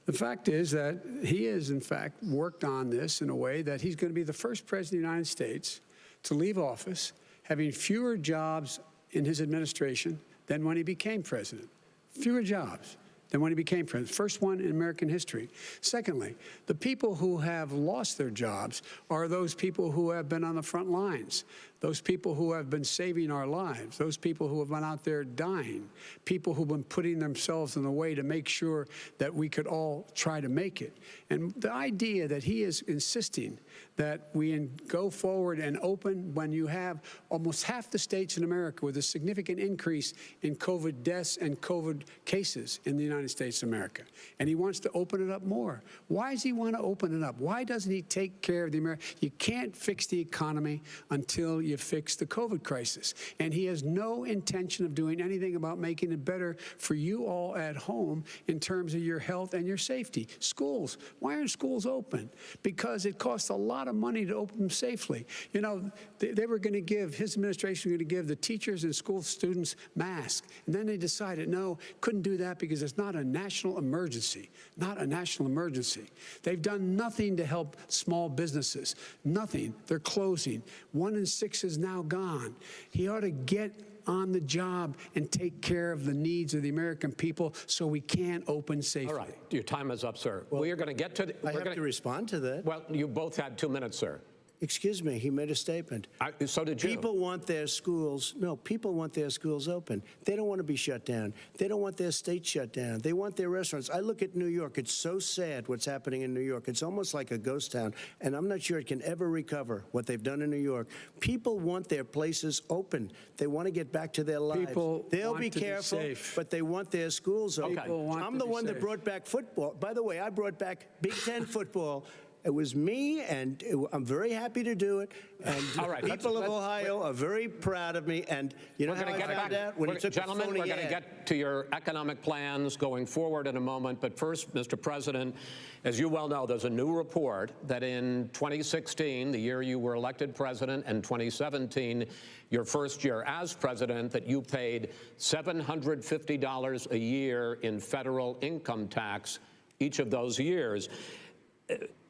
The fact is that he has, in fact, worked on this in a way that he's going to be the first president of the United States to leave office having fewer jobs in his administration than when he became president. Fewer jobs than when he became president. First one in American history. Secondly, the people who have lost their jobs are those people who have been on the front lines, those people who have been saving our lives, those people who have been out there dying, people who've been putting themselves in the way to make sure that we could all try to make it. And the idea that he is insisting that we go forward and open when you have almost half the states in America with a significant increase in COVID deaths and COVID cases in the United States of America. And he wants to open it up more. Why does he want to open it up? Why doesn't he take care of the American? You can't fix the economy until you fix the COVID crisis. And he has no intention of doing anything about making it better for you all at home in terms of your health and your safety. Schools. Why aren't schools open? Because it costs a lot of money to open them safely. You know, they were going to give, his administration was going to give the teachers and school students masks. And then they decided, no, couldn't do that because it's not a national emergency. Not a national emergency. They've done nothing to help small businesses. Nothing. They're closing. 1 in 6 is now gone. He ought to get on the job and take care of the needs of the American people so we can open safely. All right. Your time is up, sir. Well, we are going to get to... I have to respond to that. Well, you both had 2 minutes, sir. Excuse me, he made a statement. So did you. People want their schools, people want their schools open. They don't want to be shut down. They don't want their state shut down. They want their restaurants. I look at New York. It's so sad what's happening in New York. It's almost like a ghost town, and I'm not sure it can ever recover what they've done in New York. People want their places open. They want to get back to their lives. They'll be careful, but they want their schools open. Okay. I'm the one that brought back football. By the way, I brought back Big Ten football It was me, and I'm very happy to do it. And All right, people of Ohio are very proud of me. And you know how I found out? When he took Gentlemen, a phony we're going to ad. get to your economic plans going forward in a moment. But first, Mr. President, as you well know, there's a new report that in 2016, the year you were elected president, and 2017, your first year as president, that you paid $750 a year in federal income tax each of those years.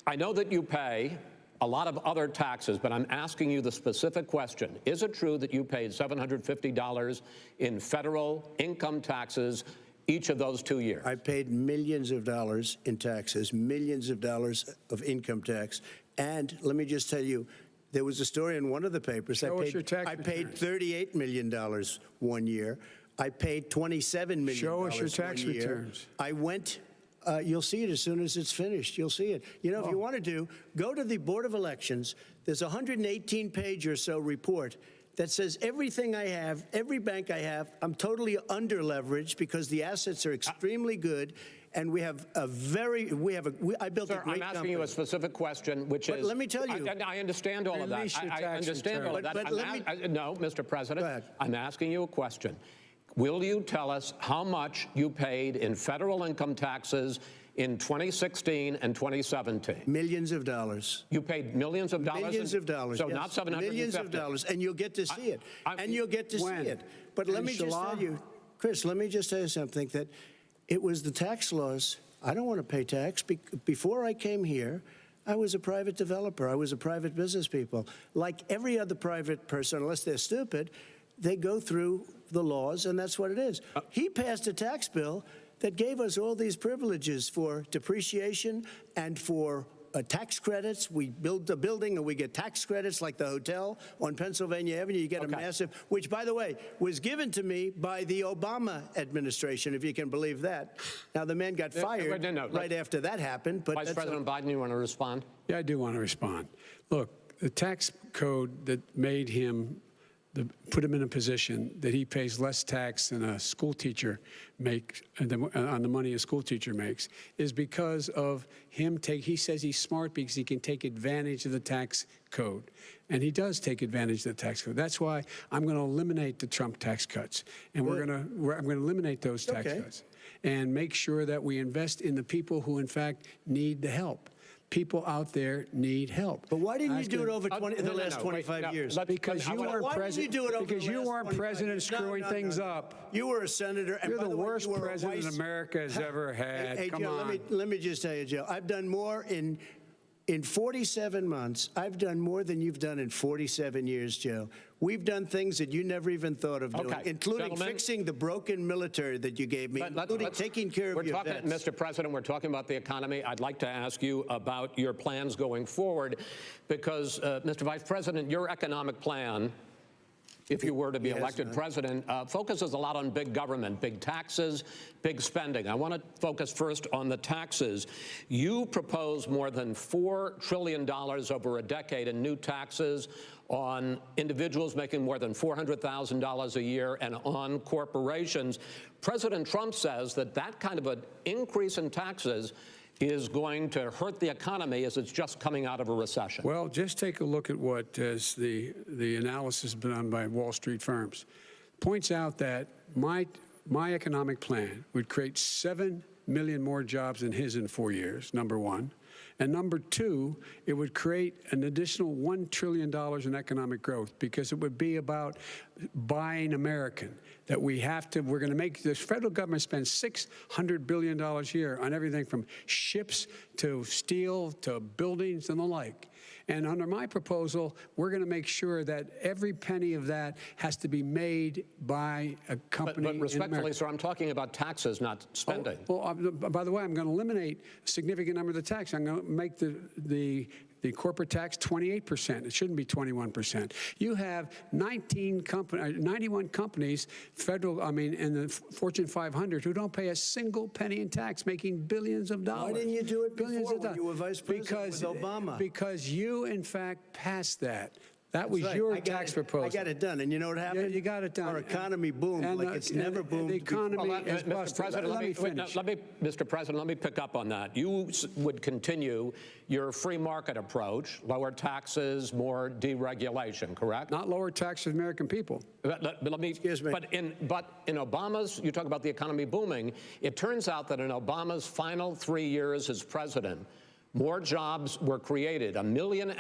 I know that you pay a lot of other taxes, but I'm asking you the specific question. Is it true that you paid $750 in federal income taxes each of those 2 years? I paid millions of dollars in taxes, millions of dollars of income tax. And let me just tell you, there was a story in one of the papers. Show us your tax I paid returns. $38 million 1 year. I paid $27 million Show us your tax 1 year. returns. I went. You'll see it as soon as it's finished. You'll see it. You know, if you want to go to the Board of Elections. There's a 118-page or so report that says everything I have, every bank I have, I'm totally under-leveraged because the assets are extremely good, and I built Sir, a great I'm asking company. you a specific question, which But is... let me tell you. I understand all of that. Release your I tax understand all of that. returns. No, Mr. President, Go ahead. I'm asking you a question. Will you tell us how much you paid in federal income taxes in 2016 and 2017? Millions of dollars. You paid millions of dollars? Millions of dollars. So yes. not 750? Millions of dollars, and you'll get to see it. And you'll get to see When? it. But let me just tell you, Chris, let me just tell you something, that it was the tax laws. I don't want to pay tax. Before I came here, I was a private developer. I was a private business people. Like every other private person, unless they're stupid, they go through the laws, and that's what it is. He passed a tax bill that gave us all these privileges for depreciation and for tax credits. We build a building and we get tax credits, like the hotel on Pennsylvania Avenue. You get a massive, which, by the way, was given to me by the Obama administration, if you can believe that. Now, the man got fired right after that happened. But Vice President Biden, you want to respond? Yeah, I do want to respond. Look, the tax code that made him, put him in a position that he pays less tax than a school teacher makes, on the money a school teacher makes, is because of him he says he's smart because he can take advantage of the tax code. And he does take advantage of the tax code. That's why I'm going to eliminate the Trump tax cuts. And I'm going to eliminate those tax cuts and make sure that we invest in the people who, in fact, need the help. People out there need help. But why didn't you do it over the last 25 years? Because you weren't president. Because you weren't president screwing things up. You were a senator. And You're by the way, worst you were a president America has ever had. Hey, Come Joe, on. let me just tell you, Joe. I've done more in 47 months. I've done more than you've done in 47 years, Joe. We've done things that you never even thought of doing, including fixing the broken military that you gave me, including taking care of your vets. Mr. President, we're talking about the economy. I'd like to ask you about your plans going forward, because, Mr. Vice President, your economic plan, if you were to be elected president, focuses a lot on big government, big taxes, big spending. I want to focus first on the taxes. You propose more than $4 trillion over a decade in new taxes on individuals making more than $400,000 a year and on corporations. President Trump says that that kind of an increase in taxes is going to hurt the economy as it's just coming out of a recession. Well, just take a look at what the analysis done by Wall Street firms. Points out that my economic plan would create 7 million more jobs than his in 4 years, number one. And number two, it would create an additional $1 trillion in economic growth, because it would be about buying American. That we're going to make, the federal government spends $600 billion a year on everything from ships to steel to buildings and the like. And under my proposal, we're going to make sure that every penny of that has to be made by a company. But respectfully, sir, I'm talking about taxes, not spending. By the way, I'm going to eliminate a significant number of the tax. I'm going to make the corporate tax 28%. It shouldn't be 21%. You have 91 companies, in the Fortune 500, who don't pay a single penny in tax, making billions of dollars. Why didn't you do it Billions before of when you were vice president with Obama? Because you, in fact, passed that. That was That's right. your I got tax it. proposal. I got it done. And you know what happened? Yeah, you got it done. Our economy boomed And, like it's never boomed. The economy is Mr. busted. President, Let me finish. Mr. President, let me pick up on that. You would continue your free market approach, lower taxes, more deregulation, correct? Not lower taxes for the American people. But let me. Excuse me. But in Obama's, you talk about the economy booming. It turns out that in Obama's final 3 years as president, more jobs were created, 1.5 million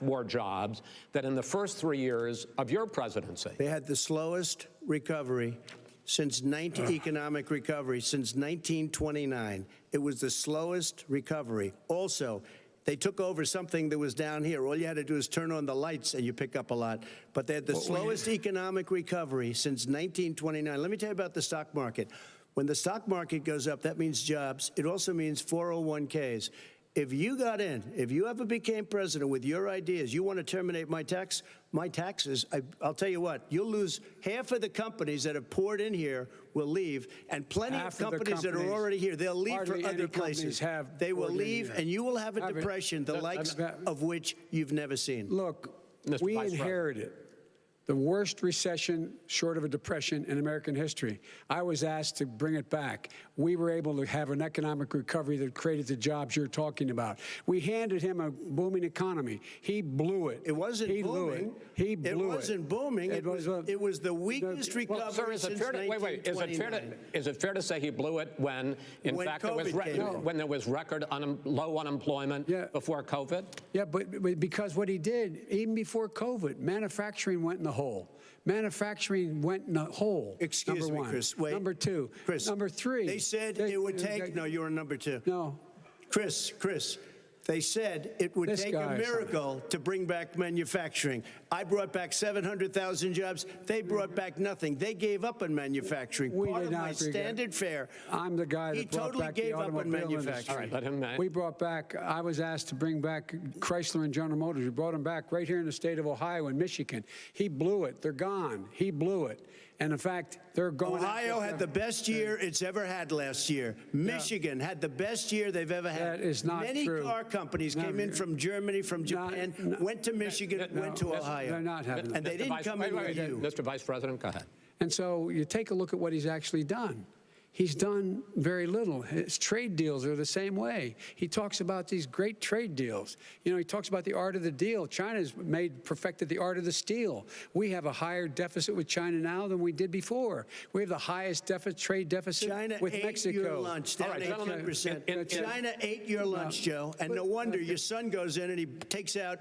more jobs than in the first 3 years of your presidency. They had the slowest recovery since economic recovery since 1929. It was the slowest recovery. Also, they took over something that was down here. All you had to do is turn on the lights and you pick up a lot. But they had the slowest economic recovery since 1929. Let me tell you about the stock market. When the stock market goes up, that means jobs. It also means 401ks. If you got in, if you ever became president with your ideas, you want to terminate my taxes, I'll tell you what, you'll lose half of the companies that have poured in here will leave, and plenty of companies that are already here, they'll leave for other places. They will leave, and you will have a depression, the likes of which you've never seen. Look, Mr. we Vice President. inherited the worst recession short of a depression in American history. I was asked to bring it back. We were able to have an economic recovery that created the jobs you're talking about. We handed him a booming economy. He blew it. It wasn't booming. He blew it. It wasn't booming. It was the weakest recovery Well, sir, since 1929. Is it fair to say he blew it when, in fact, when there was record low unemployment before COVID? Yeah, but because what he did, even before COVID, manufacturing went in the hole. Manufacturing went in the hole. Excuse me, one. Chris. Wait. Number two. Chris. Number three. They said it would take. No, you were number two. No. Chris. They said it would take a miracle to bring back manufacturing. I brought back 700,000 jobs. They brought back nothing. They gave up on manufacturing. Part of my standard fare. I'm the guy that brought back the automobile industry. All right, let him. We brought back, I was asked to bring back Chrysler and General Motors. We brought them back right here in the state of Ohio and Michigan. He blew it. They're gone. He blew it. And in fact, they're going. Ohio had the best year it's ever had last year. Michigan had the best year they've ever had. That is not Many true. car companies came in from Germany, from Japan, went to Michigan, went to Ohio. They're not having that. And they didn't come in with you. Mr. Vice President, go ahead. And so you take a look at what he's actually done. He's done very little. His trade deals are the same way. He talks about these great trade deals. You know, he talks about the art of the deal. China's perfected the art of the steal. We have a higher deficit with China now than we did before. We have the highest trade deficit with Mexico. China ate your lunch, down 18%. China ate your lunch, Joe, and no wonder your son goes in and he takes out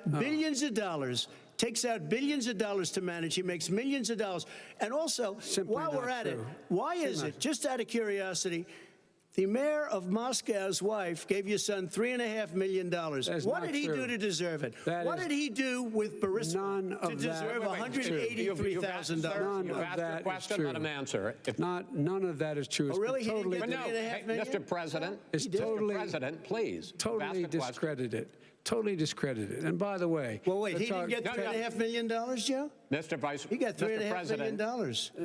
billions of dollars. Takes out billions of dollars to manage. He makes millions of dollars. And also, while we're at it, why is it, just out of curiosity, the mayor of Moscow's wife gave your son $3.5 million. What did he do to deserve it? What did he do with Burisma to deserve $183,000? You've asked a question, let him answer. None of that is true. Oh, really? He didn't But get no, $3.5 million? Mr. President, Mr. President, please. Totally discredited. Totally discredited. And by the way, well, wait, he didn't get $3.5 million, Joe? Mr. Vice, he got $3.5 million.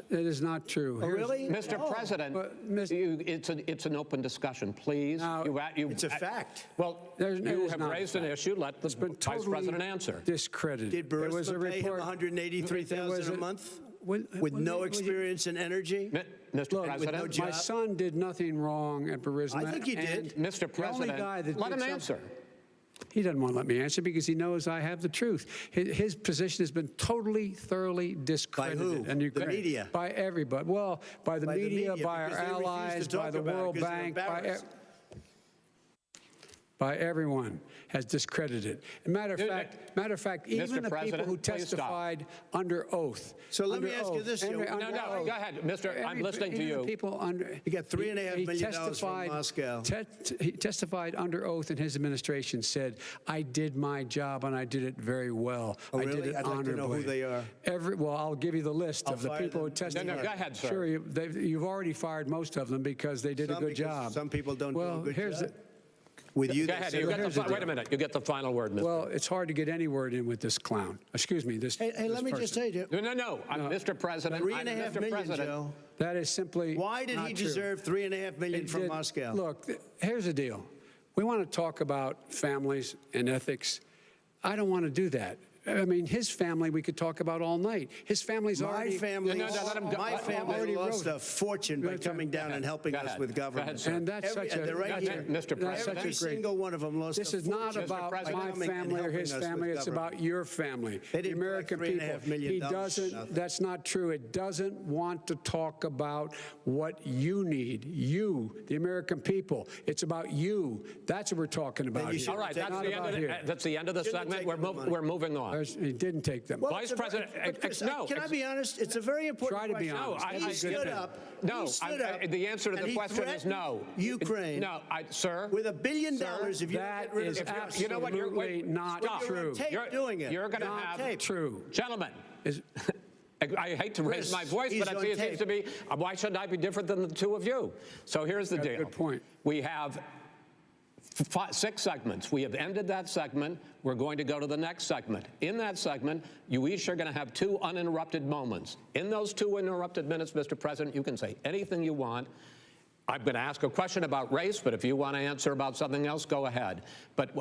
It is not true. Oh, really? Mr. President, it's an open discussion, please. It's a fact. Well, you have raised an issue. Let the Vice President answer. Discredited. Did Burisma pay him $183,000 a month with no experience in energy? Mr. President, my son did nothing wrong at Burisma. I think he did. Mr. President, let him answer. He doesn't want to let me answer because he knows I have the truth. His position has been totally, thoroughly discredited. By who? And the media? By everybody. Well, by the media, by our allies, by the World Bank, by everyone has discredited. Matter of fact, even the people who testified under oath. So let me ask you this, Joe. No, go ahead, Mr. I'm listening to you. He got $3.5 million from Moscow. He testified under oath in his administration, said, I did my job and I did it very well. Oh, I really? did it I'd honorably. like to know who they are. Well, I'll give you the list of the people who testified. No, go ahead, sir. Sure, you've already fired most of them because they did a good job. Some people don't do a good job. With you, go ahead. Wait a minute. You get the final word, Mr. Well, it's hard to get any word in with this clown. Excuse me. This. Hey, let me just say to you. No. I'm Mr. President. $3.5 million, Joe. That is simply. Why did he deserve $3.5 million from Moscow? Look, here's the deal. We want to talk about families and ethics. I don't want to do that. I mean, his family we could talk about all night. His family's My already... family, already lost wrote a fortune by coming down and helping us with government. And that's such a... they're right here. Mr. President. Every single one of them lost This a is not fortune about by my coming and family or helping his us with family. It's government. about your family, They the didn't American collect people. $3.5 million He for doesn't... nothing. That's not true. It doesn't want to talk about what you need. You, the American people. It's about you. That's what we're talking about you here. should All right, Not that's the end of the Shouldn't segment. take the money. We're moving on. He didn't take them. Well, Vice it's a very- President, but Chris, no, can I be honest? It's a very important Try to be question. honest. No, He stood up. No, He stood up, the answer to and the he question is no. threatened Ukraine. No, sir. With $1 billion, if you That get rid is of absolutely you know what, not stop. true. You're on tape doing it. You're going to Not have tape. True. Gentlemen. I hate to raise Chris, my voice, he's but on it seems tape. to be, why shouldn't I be different than the two of you? So here's the deal. Good point. We have 6 segments. We have ended that segment. We're going to go to the next segment. In that segment, you each are going to have 2 uninterrupted moments. In those 2 uninterrupted minutes, Mr. President, you can say anything you want. I'm going to ask a question about race, but if you want to answer about something else, go ahead. But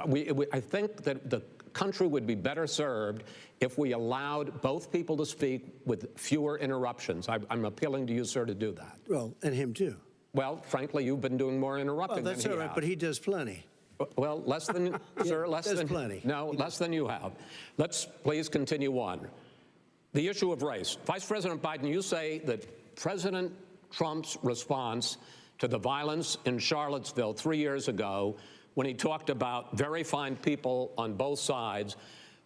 I think that the country would be better served if we allowed both people to speak with fewer interruptions. I'm appealing to you, sir, to do that. Well, and him too. Well, frankly, you've been doing more interrupting Well, that's than all he right, has. but he does plenty. Well, less than, sir, less does than... plenty. No, less than you have. Let's please continue on. The issue of race. Vice President Biden, you say that President Trump's response to the violence in Charlottesville 3 years ago, when he talked about very fine people on both sides,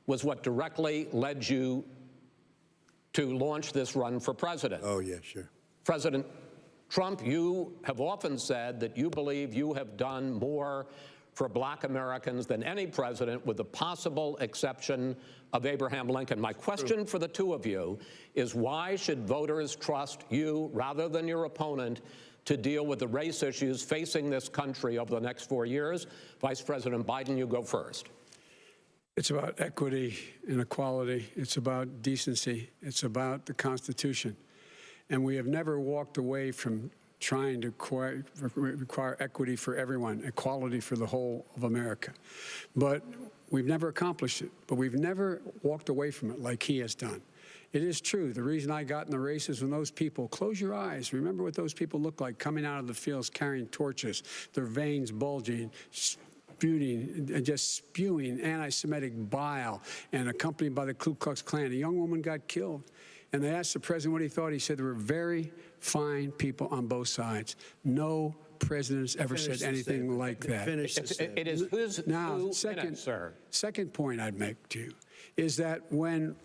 was what directly led you to launch this run for president. Oh, yeah, sure. President Trump, you have often said that you believe you have done more for black Americans than any president, with the possible exception of Abraham Lincoln. My question for the two of you is, why should voters trust you rather than your opponent to deal with the race issues facing this country over the next 4 years? Vice President Biden, you go first. It's about equity and equality. It's about decency. It's about the Constitution. And we have never walked away from trying to require equity for everyone, equality for the whole of America. But we've never accomplished it. But we've never walked away from it like he has done. It is true. The reason I got in the race is when those people, close your eyes, remember what those people look like coming out of the fields carrying torches, their veins bulging, just spewing anti-Semitic bile, and accompanied by the Ku Klux Klan. A young woman got killed. And they asked the president what he thought. He said there were very fine people on both sides. No president has ever said anything like that. It is who's now, second point I'd make to you is that when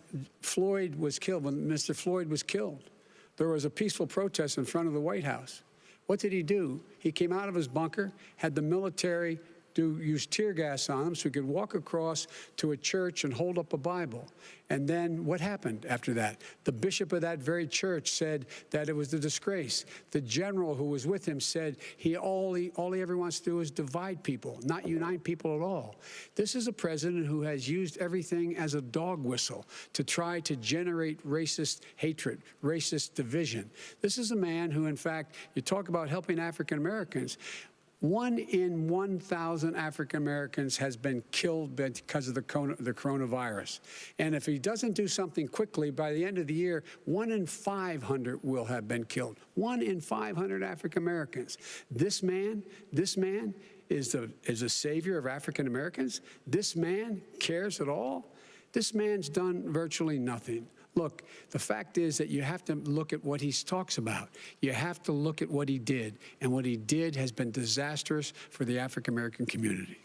Floyd was killed, when Mr. Floyd was killed, there was a peaceful protest in front of the White House. What did he do? He came out of his bunker, had the military use tear gas on him so he could walk across to a church and hold up a Bible. And then what happened after that? The bishop of that very church said that it was a disgrace. The general who was with him said all he ever wants to do is divide people, not unite people at all. This is a president who has used everything as a dog whistle to try to generate racist hatred, racist division. This is a man who, in fact, you talk about helping African Americans. 1 in 1,000 African Americans has been killed because of the coronavirus. And if he doesn't do something quickly, by the end of the year, 1 in 500 will have been killed. 1 in 500 African Americans. This man is a savior of African Americans. This man cares at all. This man's done virtually nothing. Look, the fact is that you have to look at what he talks about. You have to look at what he did. And what he did has been disastrous for the African-American community.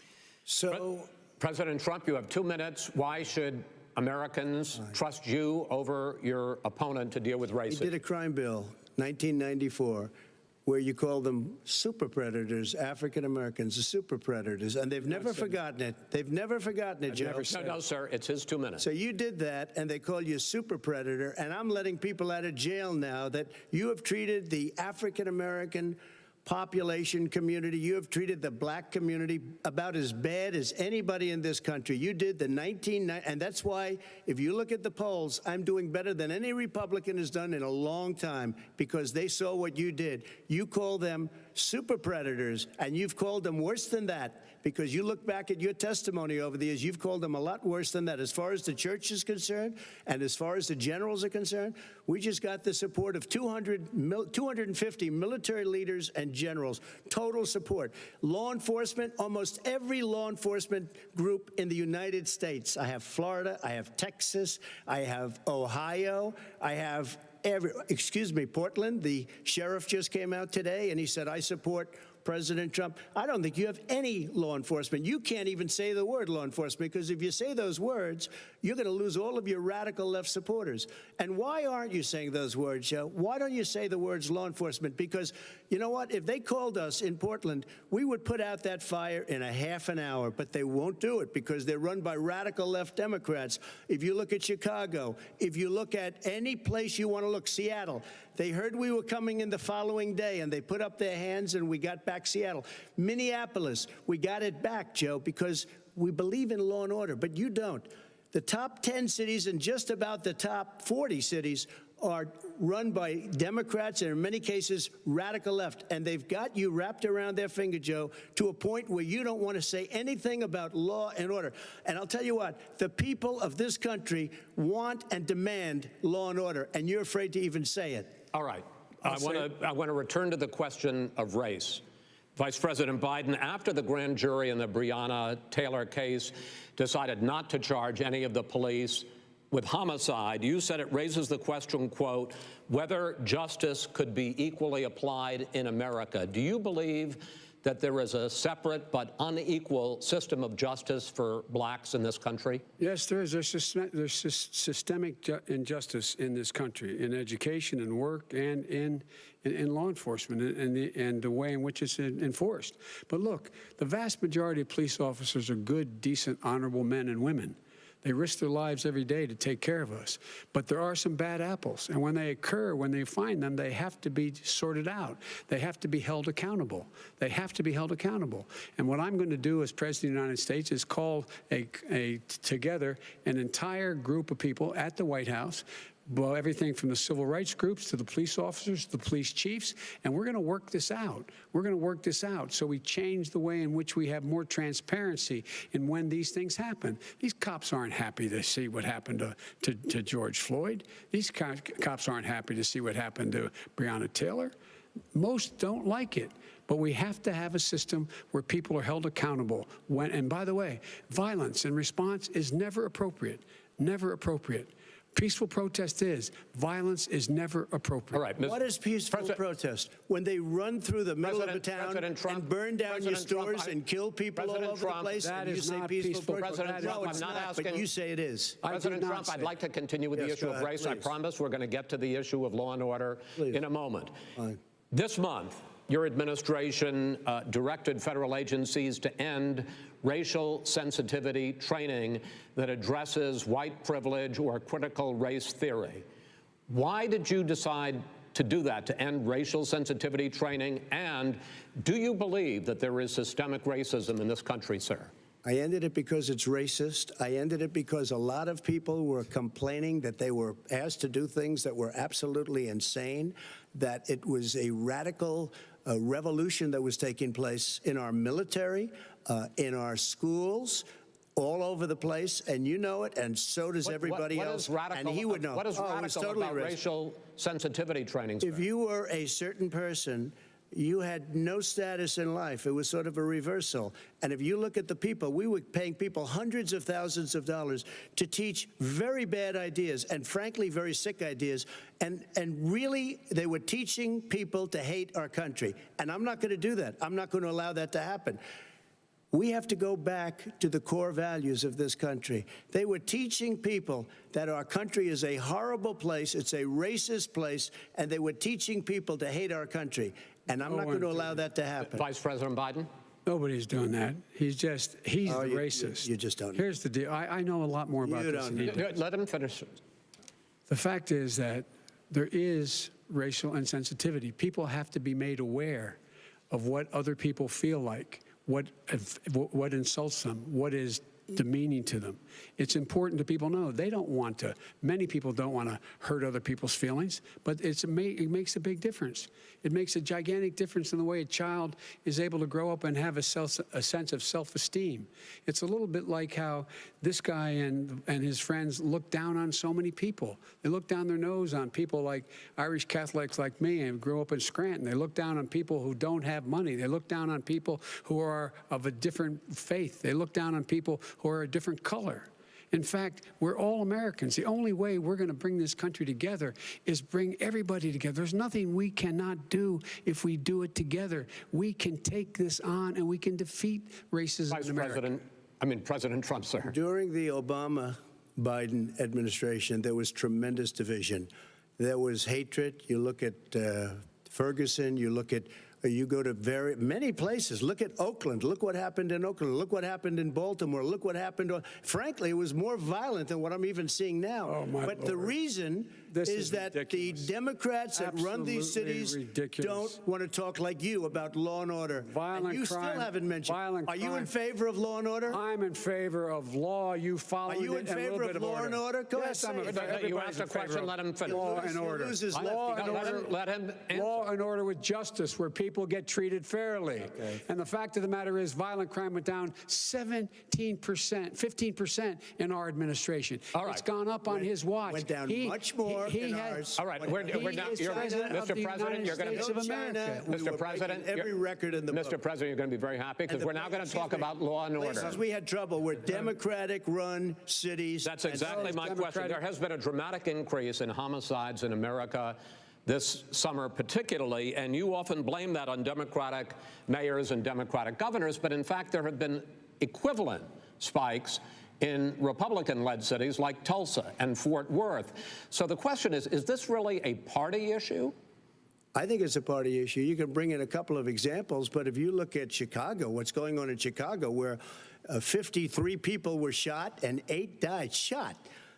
So, President Trump, you have 2 minutes. Why should Americans trust you over your opponent to deal with racism? he did a crime bill, 1994, where you call them super predators, African Americans, the super predators, and they've never forgotten it. They've never forgotten it, Joe. No, sir, it's his 2 minutes. So you did that, and they call you a super predator, and I'm letting people out of jail now that you have treated the African American population community, you have treated the black community about as bad as anybody in this country. You did the and that's why, if you look at the polls, I'm doing better than any Republican has done in a long time, because they saw what you did. You call them super predators, and you've called them worse than that, because you look back at your testimony over the years, you've called them a lot worse than that. As far as the church is concerned, and as far as the generals are concerned, we just got the support of 250 military leaders and generals, total support. Law enforcement, almost every law enforcement group in the United States. I have Florida, I have Texas, I have Ohio, I have Portland. The sheriff just came out today and he said, I support President Trump. I don't think you have any law enforcement. You can't even say the word law enforcement, because if you say those words, you're going to lose all of your radical left supporters. And why aren't you saying those words, Joe? Why don't you say the words law enforcement? Because you know what? If they called us in Portland, we would put out that fire in a half an hour, but they won't do it because they're run by radical left Democrats. If you look at Chicago, if you look at any place you want to look, Seattle, they heard we were coming in the following day, and they put up their hands, and we got back Seattle. Minneapolis, we got it back, Joe, because we believe in law and order, but you don't. The top 10 cities and just about the top 40 cities are run by Democrats and in many cases radical left, and they've got you wrapped around their finger, Joe, to a point where you don't want to say anything about law and order. And I'll tell you what, the people of this country want and demand law and order, and you're afraid to even say it. All right. I want to return to the question of race. Vice President Biden, after the grand jury in the Breonna Taylor case decided not to charge any of the police with homicide, you said it raises the question, quote, whether justice could be equally applied in America. Do you believe that there is a separate but unequal system of justice for blacks in this country? Yes, there is. There's systemic injustice in this country, in education and work and in law enforcement and the way in which it's enforced. But look, the vast majority of police officers are good, decent, honorable men and women. They risk their lives every day to take care of us. But there are some bad apples. And when they occur, when they find them, they have to be sorted out. They have to be held accountable. They have to be held accountable. And what I'm going to do as President of the United States is call together an entire group of people at the White House, well, everything from the civil rights groups to the police officers, to the police chiefs, and we're going to work this out. We're going to work this out so we change the way in which we have more transparency in when these things happen. These cops aren't happy to see what happened to George Floyd. These cops aren't happy to see what happened to Breonna Taylor. Most don't like it. But we have to have a system where people are held accountable. And by the way, violence in response is never appropriate. Never appropriate. Peaceful protest is. Violence is never appropriate. All right, what is peaceful protest? When they run through the middle of a town and burn down your stores and kill people all over the place, and you say peaceful protest? President Trump, No, it's I'm not not, asking. but you say it is. President Trump, I'd like to continue with the issue of race. I promise we're going to get to the issue of law and order in a moment. This month, your administration directed federal agencies to end racial sensitivity training that addresses white privilege or critical race theory. Why did you decide to do that, to end racial sensitivity training? And do you believe that there is systemic racism in this country, sir? I ended it because it's racist. I ended it because a lot of people were complaining that they were asked to do things that were absolutely insane, that it was a radical revolution that was taking place in our military, in our schools, all over the place, and you know it, and so does everybody else. Radical, and he would know. What is radical totally about racial sensitivity training, sir? If you were a certain person, you had no status in life. It was sort of a reversal. And if you look at the people, we were paying people hundreds of thousands of dollars to teach very bad ideas and, frankly, very sick ideas. And really, they were teaching people to hate our country. And I'm not going to do that. I'm not going to allow that to happen. We have to go back to the core values of this country. They were teaching people that our country is a horrible place, it's a racist place, and they were teaching people to hate our country. And I'm not going to allow that to happen. Vice President Biden? Nobody's doing that. He's the racist. You just don't know. Here's the deal. I know a lot more about this than he does. Let him finish. The fact is that there is racial insensitivity. People have to be made aware of what other people feel like, what insults them, what is demeaning to them. It's important that people know they don't want to. Many people don't want to hurt other people's feelings, but it makes a big difference. It makes a gigantic difference in the way a child is able to grow up and have a sense of self-esteem. It's a little bit like how this guy and his friends look down on so many people. They look down their nose on people like Irish Catholics like me and grew up in Scranton. They look down on people who don't have money. They look down on people who are of a different faith. They look down on people who are a different color. In fact, we're all Americans. The only way we're going to bring this country together is bring everybody together. There's nothing we cannot do if we do it together. We can take this on and we can defeat racism in America. President Trump, sir. During the Obama-Biden administration, there was tremendous division. There was hatred. You look at Ferguson, you go to many places. Look at Oakland. Look what happened in Oakland. Look what happened in Baltimore. Look what happened. Frankly, it was more violent than what I'm even seeing now. Oh, my but Lord. The reason is that ridiculous. the Democrats that run these cities don't want to talk like you about law and order. Violent and you crime, still haven't mentioned. Violent Are you crime. in favor of law and order? I'm in favor of law. You follow it. Are you in favor of law and order? Go yes, ahead. I'm Say it. You asked a question, let him finish. Law and order. Law and order. Let him answer. Law and order with justice, where people get treated fairly. Okay. And the fact of the matter is, violent crime went down 15% in our administration. All right. It's gone up on his watch. Went down much more in ours. All right, we're now. Mr. President, you're going to be Mr. President, every record in the book. Mr. President, you're going to be very happy because we're now going to talk about law and order. Places we had trouble were Democratic-run cities. That's exactly my question. There has been a dramatic increase in homicides in America this summer particularly, and you often blame that on Democratic mayors and Democratic governors, but in fact there have been equivalent spikes in Republican-led cities like Tulsa and Fort Worth. So the question is this really a party issue? I think it's a party issue. You can bring in a couple of examples, but if you look at Chicago, what's going on in Chicago, where 53 people were shot and 8 died, shot.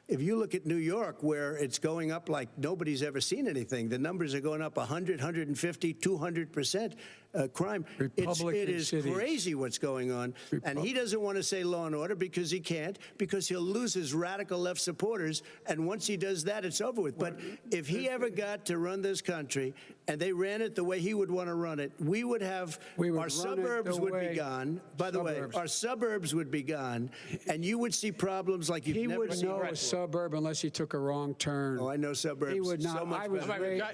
If you look at New York, where it's going up like nobody's ever seen anything, the numbers are going up 100, 150, 200%. Crime. It is crazy what's going on. And he doesn't want to say law and order because he can't, because he'll lose his radical left supporters. And once he does that, it's over with. But if he ever got to run this country and they ran it the way he would want to run it, we would have our suburbs would be gone. By the way, our suburbs would be gone, and you would see problems like you've never seen. He wouldn't know a suburb unless he took a wrong turn. Oh, I know suburbs. He would not. So much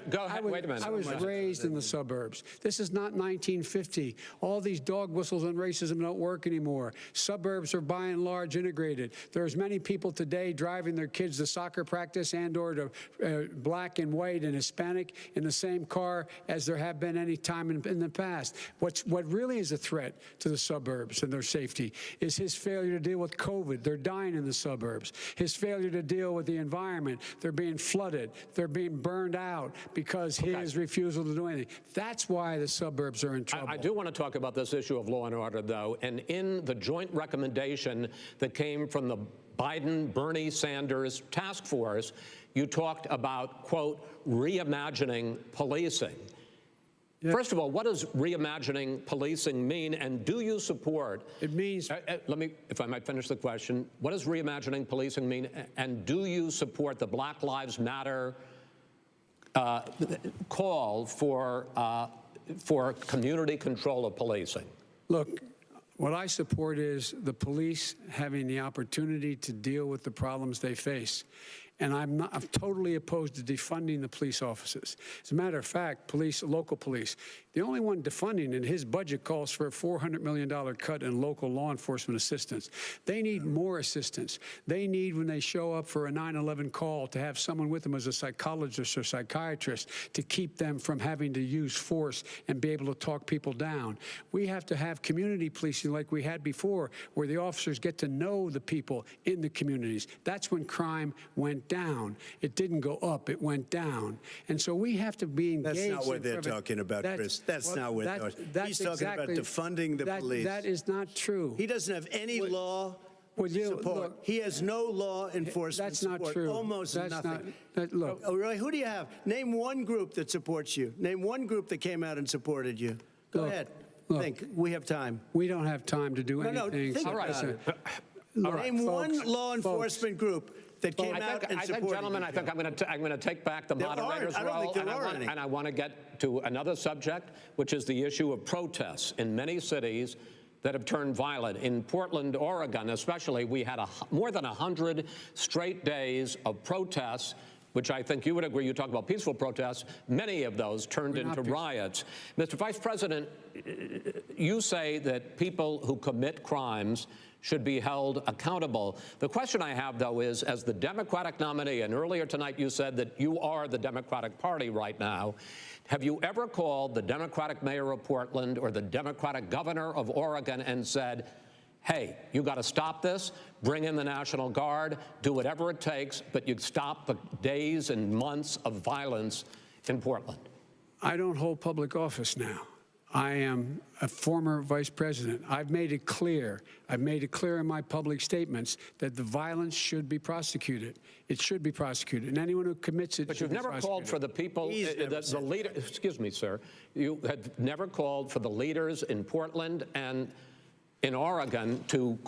Go ahead. Wait a minute. I was raised in the suburbs. This is not 1950. All these dog whistles on racism don't work anymore. Suburbs are by and large integrated. There's many people today driving their kids to soccer practice and or to black and white and Hispanic in the same car as there have been any time in the past. What really is a threat to the suburbs and their safety is his failure to deal with COVID. They're dying in the suburbs. His failure to deal with the environment. They're being flooded. They're being burned out because his refusal to do anything. That's why the suburbs are in trouble. I do want to talk about this issue of law and order, though. And in the joint recommendation that came from the Biden-Bernie Sanders task force, you talked about, quote, reimagining policing. Yeah. First of all, what does reimagining policing mean, and do you support? It means. Let me, if I might finish the question. What does reimagining policing mean, and do you support the Black Lives Matter call for community control of policing? Look, what I support is the police having the opportunity to deal with the problems they face. And I'm totally opposed to defunding the police offices. As a matter of fact, local police, the only one defunding it, his budget calls for a $400 million cut in local law enforcement assistance. They need more assistance. They need, when they show up for a 9/11 call, to have someone with them as a psychologist or psychiatrist to keep them from having to use force and be able to talk people down. We have to have community policing like we had before, where the officers get to know the people in the communities. That's when crime went down. It didn't go up, it went down. And so we have to be engaged. That's not what they're talking about, Chris. That's not what they're talking about. He's talking about defunding the police. That is not true. He doesn't have any law support. Look, he has no law enforcement That's not support. true. Almost that's nothing. Look. Oh, really? Who do you have? Name one group that supports you. Name one group that came out and supported you. Go ahead. Look, think. We have time. We don't have time to do anything. No, think All right. Name one law enforcement group that came out and supported gentlemen, you, I think I'm going to take back the moderator's I don't role, think there are any. and I want to get to another subject, which is the issue of protests in many cities that have turned violent. In Portland, Oregon, especially, we had more than 100 straight days of protests, which I think you would agree. You talk about peaceful protests. Many of those turned into riots. Mr. Vice President, you say that people who commit crimes should be held accountable. The question I have, though, is, as the Democratic nominee, and earlier tonight you said that you are the Democratic Party right now, have you ever called the Democratic mayor of Portland or the Democratic governor of Oregon and said, hey, you got to stop this, bring in the National Guard, do whatever it takes, but you stop the days and months of violence in Portland? I don't hold public office now. I am a former vice president. I've made it clear. I've made it clear in my public statements that the violence should be prosecuted. It should be prosecuted, and anyone who commits it. But you've never called for the people, the leader. Excuse me, sir. You had never called for the leaders in Portland and in Oregon to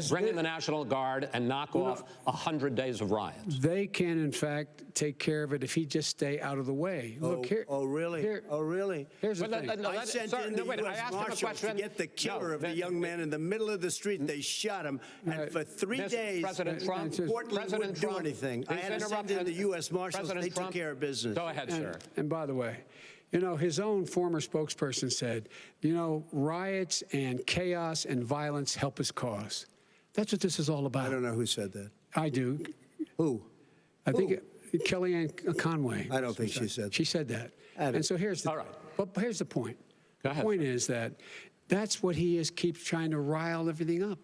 bring in the National Guard and knock off 100 days of riots. They can, in fact, take care of it if he just stay out of the way. Look here. Oh, really? Here, oh, really? Here's the thing. I sent in the U.S. Marshals to get the killer of the young man in the middle of the street. They shot him, and for 3 days, President Trump, Portland wouldn't do anything. I had to send in the U.S. Marshals. They took care of business. Go ahead, sir. And by the way, you know, his own former spokesperson said, you know, riots and chaos and violence help his cause. That's what this is all about. I don't know who said that. I do. Who? I think Kellyanne Conway. I don't think she said that. She said that. And so here's the, but here's the point. The point is that that's what he keeps trying to rile everything up.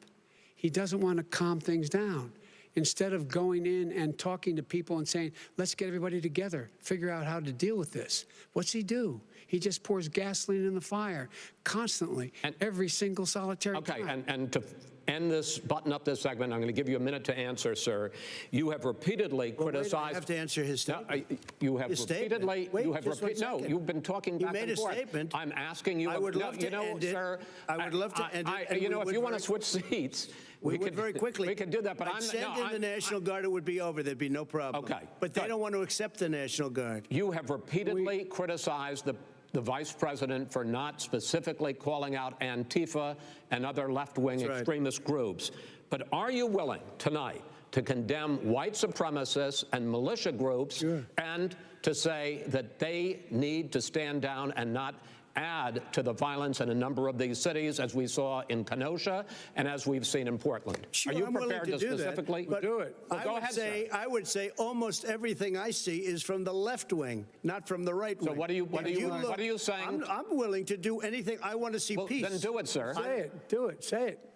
He doesn't want to calm things down. Instead of going in and talking to people and saying, let's get everybody together, figure out how to deal with this. What's he do? He just pours gasoline in the fire constantly, every single solitary time. And to end this, button up this segment, I'm going to give you a minute to answer, sir. You have repeatedly criticized. I have to answer his statement. You have repeatedly. Wait, you have no, you've been talking back and forth. You made a statement. I'm asking you. I would love to end it. Sir, I would love to end it. You know, if you want to switch seats, we could very quickly. We could do that, but I'd send in the National Guard, it would be over. There'd be no problem. Okay. But they don't want to accept the National Guard. You have repeatedly criticized the vice president for not specifically calling out Antifa and other left-wing extremist groups. But are you willing tonight to condemn white supremacists and militia groups and to say that they need to stand down and not add to the violence in a number of these cities, as we saw in Kenosha and as we've seen in Portland? Sure, are you I'm prepared willing to do specifically that, but do it? Well, go ahead, sir. I would say almost everything I see is from the left wing, not from the right wing. So what are you saying? I'm willing to do anything. I want to see peace. Then do it, sir. Say it. Do it. Say it.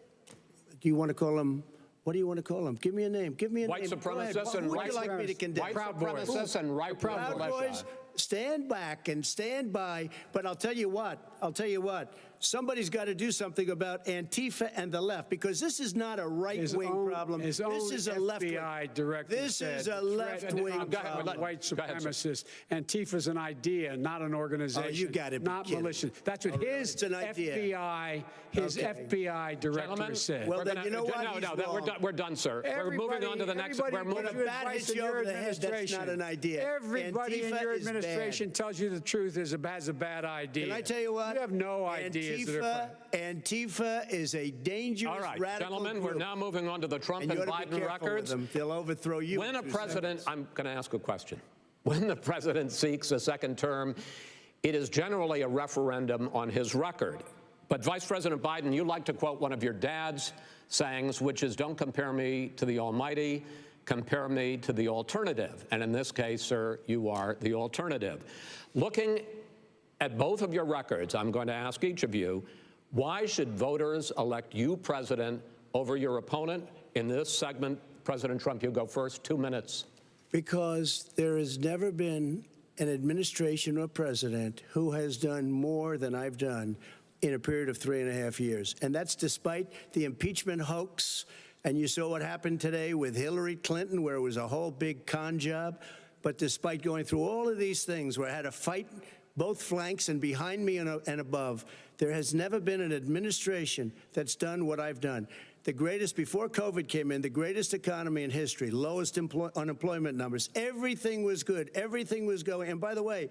Do you want to call him? What do you want to call him? Give me a name. Give me a white name. Supremacists and who would you like me to condemn? White supremacists and right Proud Boys. Stand back and stand by. But I'll tell you what. Somebody's got to do something about Antifa and the left, because this is not a right-wing problem. This is a left-wing. FBI director This is a left-wing problem. White supremacists. Antifa's an idea, not an organization. Oh, you got to be not kidding. militia. That's what his FBI, FBI director said. Well, then you know what? No, we're done, sir. We're moving on to the next. We're moving. When a bat hits you over the head, that's not an idea. Everybody in your administration tells you the truth has a bad idea. Can I tell you what? You have no idea. Antifa is a dangerous, radical gentlemen, group. we're now moving on to the Trump and Biden records. They'll overthrow you. When a president, I'm going to ask a question. When the president seeks a second term, it is generally a referendum on his record. But Vice President Biden, you like to quote one of your dad's sayings, which is, don't compare me to the almighty, compare me to the alternative. And in this case, sir, you are the alternative. Looking at both of your records, I'm going to ask each of you, why should voters elect you president over your opponent? In this segment, President Trump, you go first, 2 minutes. Because there has never been an administration or president who has done more than I've done in a period of 3.5 years. And that's despite the impeachment hoax. And you saw what happened today with Hillary Clinton, where it was a whole big con job. But despite going through all of these things, where I had to fight both flanks and behind me and above, there has never been an administration that's done what I've done. the greatest, before COVID came in, the greatest economy in history, lowest unemployment numbers. Everything was good. Everything was going. And by the way,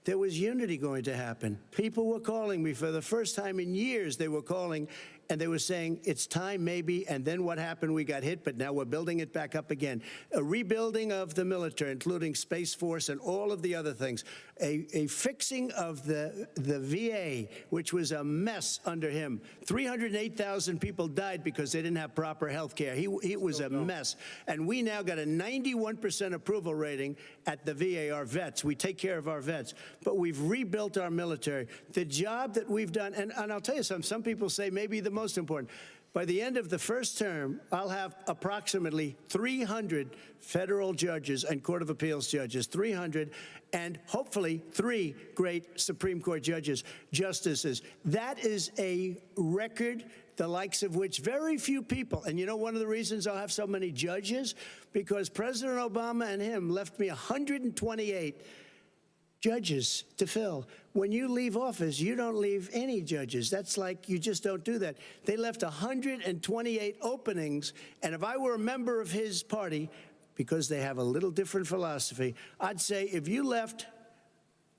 there was unity going to happen. People were calling me for the first time in years. They were calling and they were saying, it's time maybe. And then what happened? We got hit, but now we're building it back up again. A rebuilding of the military, including Space Force and all of the other things. A fixing of the VA, which was a mess under him. 308,000 people died because they didn't have proper health care. He was a mess. And we now got a 91% approval rating at the VA, our vets. We take care of our vets. But we've rebuilt our military. The job that we've done, and I'll tell you something, some people say maybe the most important. By the end of the first term, I'll have approximately 300 federal judges and Court of Appeals judges, 300, and hopefully 3 great Supreme Court justices. That is a record, the likes of which very few people, and you know one of the reasons I'll have so many judges? Because President Obama and him left me 128 judges to fill. When you leave office, you don't leave any judges. That's like, you just don't do that. They left 128 openings, and if I were a member of his party, because they have a little different philosophy, I'd say if you left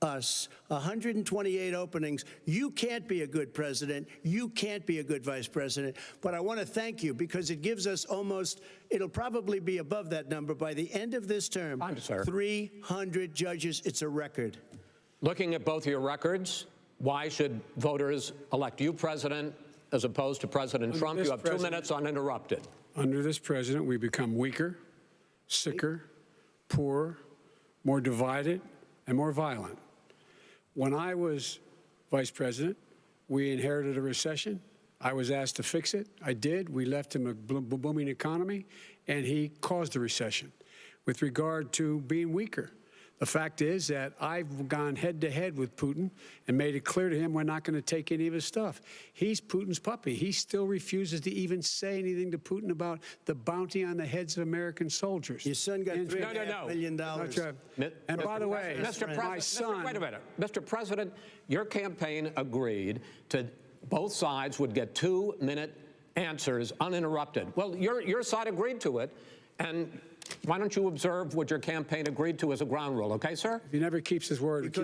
us 128 openings, you can't be a good president, you can't be a good vice president. But I want to thank you because it gives us almost, it'll probably be above that number by the end of this term. 300 judges, it's a record. Looking at both your records, why should voters elect you president as opposed to President Trump? You have 2 minutes uninterrupted. Under this president, we become weaker, sicker, poorer, more divided, and more violent. When I was vice president, we inherited a recession. I was asked to fix it. I did. We left him a booming economy, and he caused the recession. With regard to being weaker, the fact is that I've gone head-to-head with Putin and made it clear to him we're not going to take any of his stuff. He's Putin's puppy. He still refuses to even say anything to Putin about the bounty on the heads of American soldiers. Your son got $3.5 million. And by the way, my son... Wait a minute. Mr. President, your campaign agreed to both sides would get 2-minute answers uninterrupted. Well, your side agreed to it, and why don't you observe what your campaign agreed to as a ground rule, okay, sir? He never keeps his word.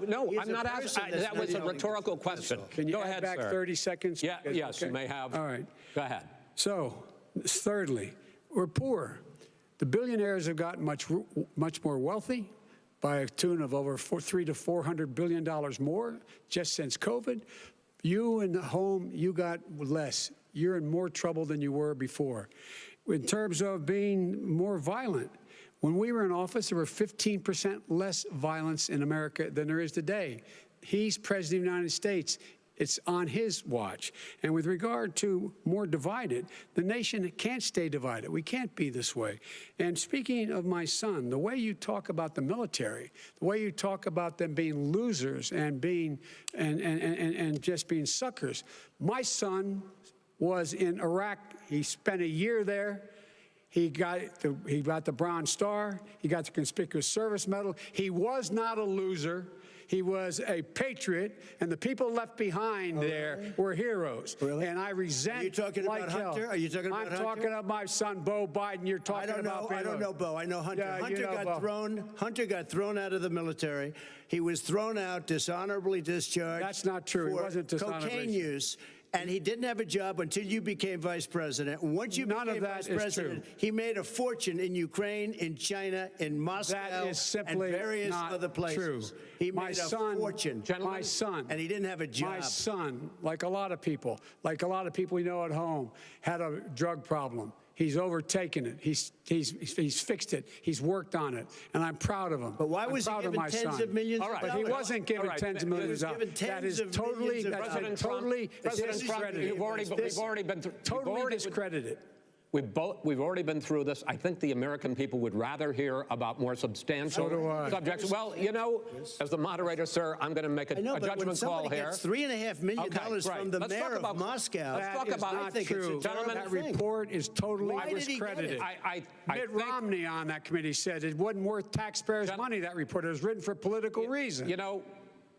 No, I'm not asking. That was a rhetorical question. Can you go add ahead, back sir. 30 seconds? Yeah, yes, you may have. All right. Go ahead. So, thirdly, we're poor. The billionaires have gotten much more wealthy by a tune of over $300 to $400 billion more just since COVID. You in the home, you got less. You're in more trouble than you were before. In terms of being more violent, when we were in office, there were 15% less violence in America than there is today. He's president of the United States. It's on his watch. And with regard to more divided, the nation can't stay divided. We can't be this way. And speaking of my son, the way you talk about the military, the way you talk about them being losers and being and just being suckers, my son was in Iraq. He spent a year there. He got the Bronze Star. He got the Conspicuous Service Medal. He was not a loser. He was a patriot, and the people left behind there were heroes. Really? And I resent. Are you talking about Hunter? Are you talking about Hunter? I'm talking about my son, Beau Biden. You're talking about. I don't know Beau. I know Hunter. Yeah, Hunter got thrown out of the military. He was thrown out, dishonorably discharged. That's not true. He wasn't dishonorably. Cocaine use. And he didn't have a job until you became vice president. Once you became vice president, he made a fortune in Ukraine, in China, in Moscow, and various other places. True. He made a fortune. My son. And he didn't have a job. My son, like a lot of people we know at home, had a drug problem. He's overtaken it. He's fixed it. He's worked on it, and I'm proud of him. But why was he given tens of millions? All right, but he wasn't given tens of millions of dollars. That is totally, President Trump. We've already been through. Totally discredited. We've already been through this. I think the American people would rather hear about more substantial subjects. Well, you know, as the moderator, sir, I'm going to make a judgment call here. Gets $3.5 million from the mayor of Moscow. Let's talk about not true. Gentlemen, that report is totally discredited. Mitt Romney on that committee said it wasn't worth taxpayers' money, that report. It was written for political reasons. You know,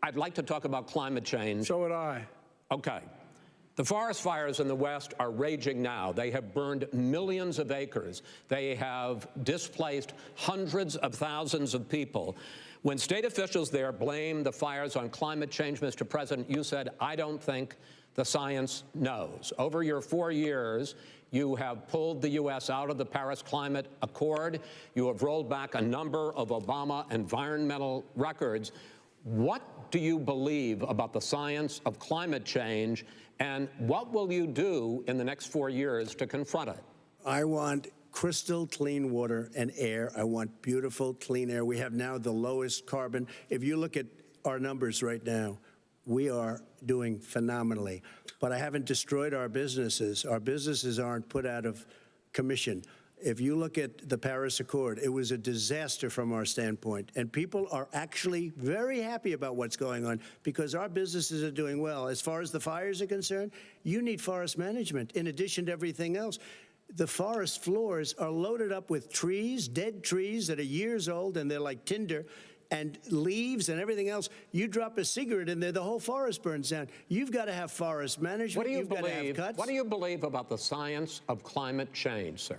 I'd like to talk about climate change. So would I. Okay. The forest fires in the West are raging now. They have burned millions of acres. They have displaced hundreds of thousands of people. When state officials there blame the fires on climate change, Mr. President, you said, I don't think the science knows. Over your 4 years, you have pulled the U.S. out of the Paris Climate Accord. You have rolled back a number of Obama environmental records. What do you believe about the science of climate change, and what will you do in the next 4 years to confront it? I want crystal clean water and air. I want beautiful, clean air. We have now the lowest carbon. If you look at our numbers right now, we are doing phenomenally. But I haven't destroyed our businesses. Our businesses aren't put out of commission. If you look at the Paris Accord, it was a disaster from our standpoint. And people are actually very happy about what's going on because our businesses are doing well. As far as the fires are concerned, you need forest management in addition to everything else. The forest floors are loaded up with trees, dead trees that are years old, and they're like tinder, and leaves and everything else. You drop a cigarette in there, the whole forest burns down. You've got to have forest management. What do you You've got to have believe? cuts. What do you believe about the science of climate change, sir?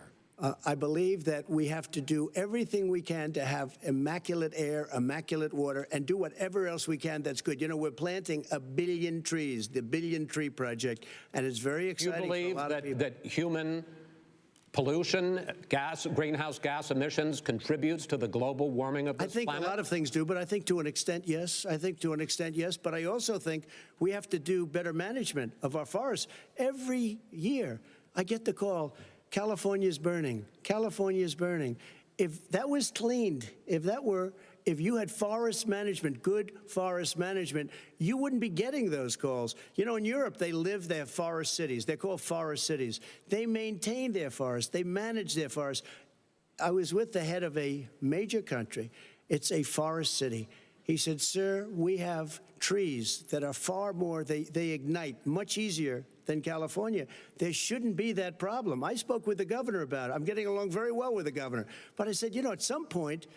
I believe that we have to do everything we can to have immaculate air, immaculate water, and do whatever else we can that's good. You know, we're planting 1 billion trees, the Billion Tree Project, and it's very exciting for a lot of people. That human pollution, greenhouse gas emissions contributes to the global warming of this planet? I think a lot of things do, but I think to an extent, yes. I think to an extent, yes. But I also think we have to do better management of our forests. Every year, I get the call, California's burning. California's burning. If that was cleaned, if you had forest management, good forest management, you wouldn't be getting those calls. You know, in Europe, they have forest cities. They're called forest cities. They maintain their forests. They manage their forests. I was with the head of a major country. It's a forest city. He said, sir, we have trees that are far more, they ignite much easier than California. There shouldn't be that problem. I spoke with the governor about it. I'm getting along very well with the governor. But I said, you know, at some point,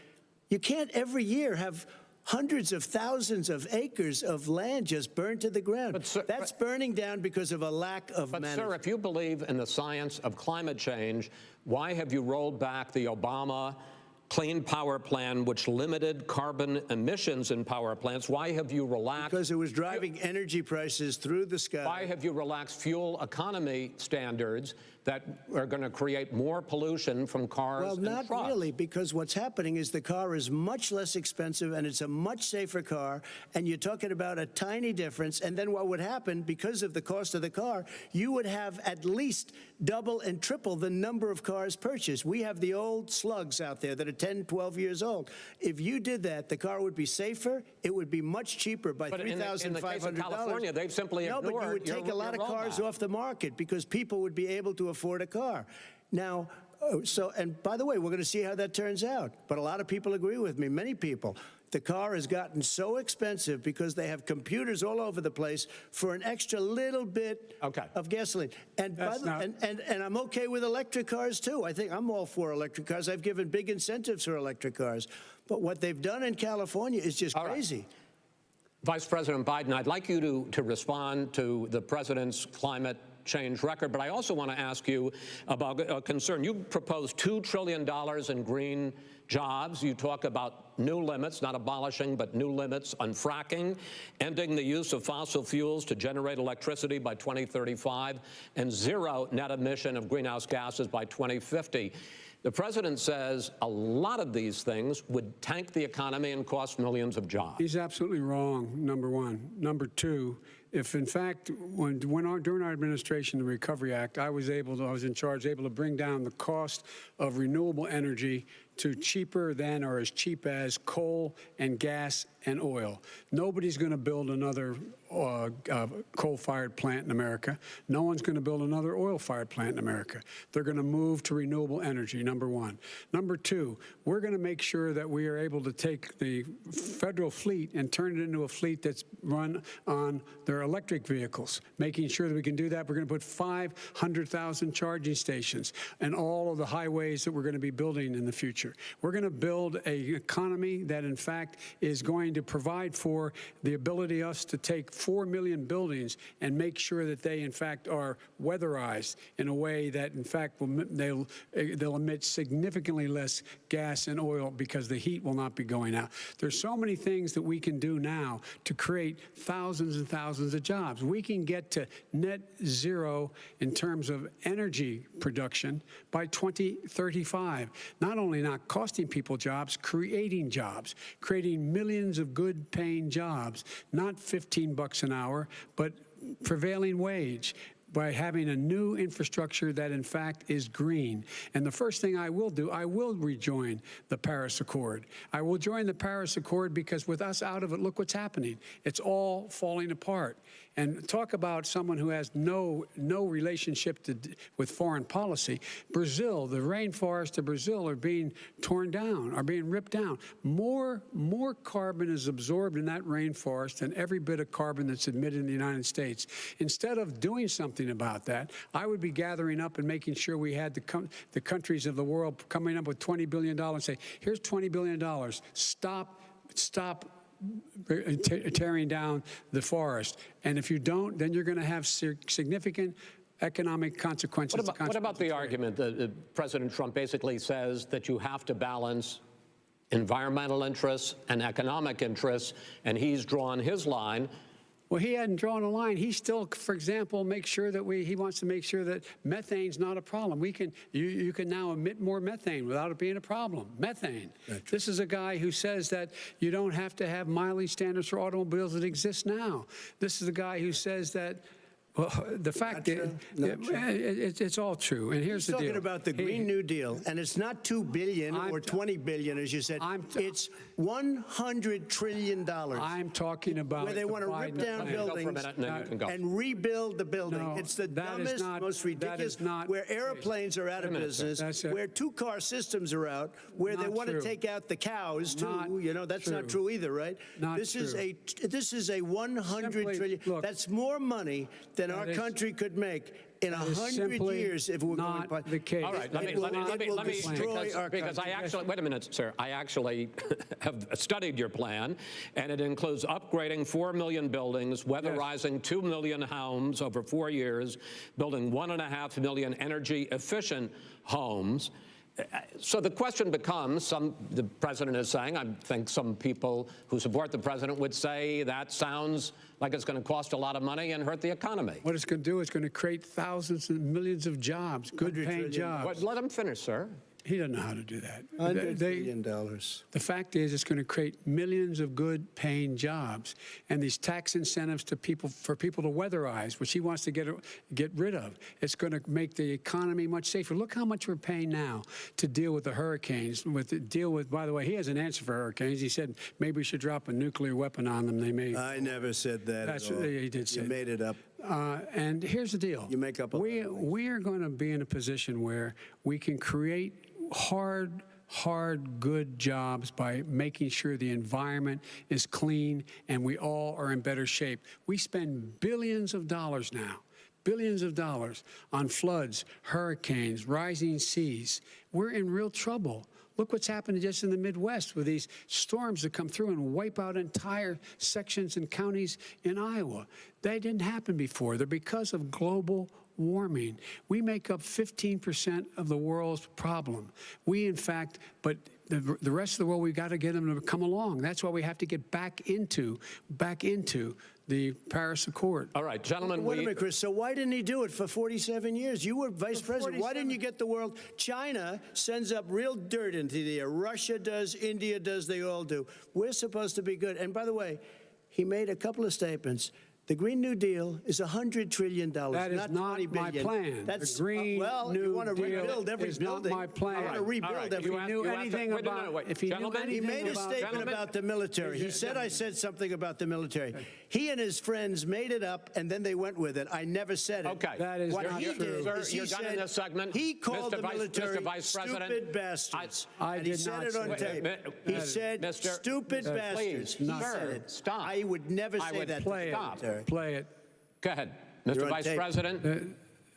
you can't every year have hundreds of thousands of acres of land just burned to the ground. But, sir, that's burning down because of a lack of management. But, sir, if you believe in the science of climate change, why have you rolled back the Obama Clean Power Plan, which limited carbon emissions in power plants? Why have you relaxed? Because it was driving energy prices through the sky. Why have you relaxed fuel economy standards that are going to create more pollution from cars and trucks? Well, not really, because what's happening is the car is much less expensive and it's a much safer car, and you're talking about a tiny difference. And then what would happen, because of the cost of the car, you would have at least double and triple the number of cars purchased. We have the old slugs out there that are 10, 12 years old. If you did that, the car would be safer. It would be much cheaper by $3,500. In the case of California, they've simply ignored No, but you would take a lot of cars off the market because people would be able to afford a car. Now, and by the way, we're going to see how that turns out. But a lot of people agree with me, many people. The car has gotten so expensive because they have computers all over the place for an extra little bit of gasoline. And, and I'm okay with electric cars, too. I think I'm all for electric cars. I've given big incentives for electric cars. But what they've done in California is just crazy. Right. Vice President Biden, I'd like you to respond to the president's climate change record, but I also want to ask you about a concern. You proposed $2 trillion in green jobs. You talk about new limits, not abolishing, but new limits on fracking, ending the use of fossil fuels to generate electricity by 2035, and zero net emission of greenhouse gases by 2050. The president says a lot of these things would tank the economy and cost millions of jobs. He's absolutely wrong, number one. Number two, if in fact, during our administration, the Recovery Act, I was in charge, able to bring down the cost of renewable energy to cheaper than or as cheap as coal and gas and oil. Nobody's going to build another coal-fired plant in America. No one's going to build another oil-fired plant in America. They're going to move to renewable energy, number one. Number two, we're going to make sure that we are able to take the federal fleet and turn it into a fleet that's run on their electric vehicles. Making sure that we can do that, we're going to put 500,000 charging stations and all of the highways that we're going to be building in the future. We're going to build an economy that, in fact, is going to provide for the ability us to take 4 million buildings and make sure that they, in fact, are weatherized in a way that, in fact, they'll emit significantly less gas and oil because the heat will not be going out. There's so many things that we can do now to create thousands and thousands of jobs. We can get to net zero in terms of energy production by 2035. Not only not costing people jobs, creating jobs, creating millions of good-paying jobs, not $15 an hour, but prevailing wage, by having a new infrastructure that, in fact, is green. And the first thing I will do, I will rejoin the Paris Accord. I will join the Paris Accord because with us out of it, look what's happening. It's all falling apart. And talk about someone who has no relationship with foreign policy. Brazil, the rainforests of Brazil are being torn down, are being ripped down. More carbon is absorbed in that rainforest than every bit of carbon that's emitted in the United States. Instead of doing something about that, I would be gathering up and making sure we had the countries of the world coming up with $20 billion and say, here's $20 billion. Stop tearing down the forest. And if you don't, then you're going to have significant economic consequences. What about the argument that President Trump basically says that you have to balance environmental interests and economic interests, and he's drawn his line? Well, he hadn't drawn a line. He still, for example, makes sure that he wants to make sure that methane's not a problem. You can now emit more methane without it being a problem. Methane. This is a guy who says that you don't have to have mileage standards for automobiles that exist now. This is a guy who says that. Well, the fact is, it's all true. And here's the deal. He's talking about the Green New Deal, and it's not $2 billion or $20 billion, as you said. It's $100 trillion. I'm talking about where they want to rip down buildings and rebuild the building. No, it's the dumbest, most ridiculous. Where airplanes are out of business, where two-car systems are out, where they want to take out the cows too. You know, that's not true either, right? This is a $100 trillion. That's more money than our country could make in 100 years if we're going to the case. All right, let me destroy our because I actually wait a minute, sir. I actually have studied your plan, and it includes upgrading 4 million buildings, weatherizing 2 million homes over 4 years, building 1.5 million energy-efficient homes. So the question becomes, the president is saying, I think some people who support the president would say that sounds like it's going to cost a lot of money and hurt the economy. What it's going to do is going to create thousands and millions of jobs, good-paying jobs. Let him finish, sir. He doesn't know how to do that. $100 billion. The fact is, it's going to create millions of good-paying jobs, and these tax incentives for people to weatherize, which he wants to get rid of. It's going to make the economy much safer. Look how much we're paying now to deal with the hurricanes. By the way, he has an answer for hurricanes. He said maybe we should drop a nuclear weapon on them. They may. I never said that. That's what he did say. You made it up. And here's the deal. You make up. We are going to be in a position where we can create hard, good jobs by making sure the environment is clean and we all are in better shape. We spend billions of dollars now, billions of dollars on floods, hurricanes, rising seas. We're in real trouble. Look what's happened just in the Midwest with these storms that come through and wipe out entire sections and counties in Iowa. They didn't happen before. They're because of global warming. We make up 15% of the world's problem. We, in fact, but the rest of the world, we've got to get them to come along. That's why we have to get back into the Paris Accord. All right, gentlemen. Wait a minute, Chris. So why didn't he do it for 47 years? You were vice president. Why didn't you get the world? China sends up real dirt into the air. Russia does. India does. They all do. We're supposed to be good. And by the way, he made a couple of statements. The Green New Deal is $100 trillion. That is not my plan. That's the Green New you want to Deal rebuild every is building. Not my plan. I want to rebuild every. If he knew anything about, he made a statement about the military. He said I said something about the military. He and his friends made it up, and then they went with it. I never said it. Okay, that is what not he true. did is he said, in this segment. He called the military stupid bastards. I and he did said not it on say tape. He said stupid bastards. He said it. Stop. I would never say that. Play it. Stop. Play it. Go ahead, Mr. Vice President.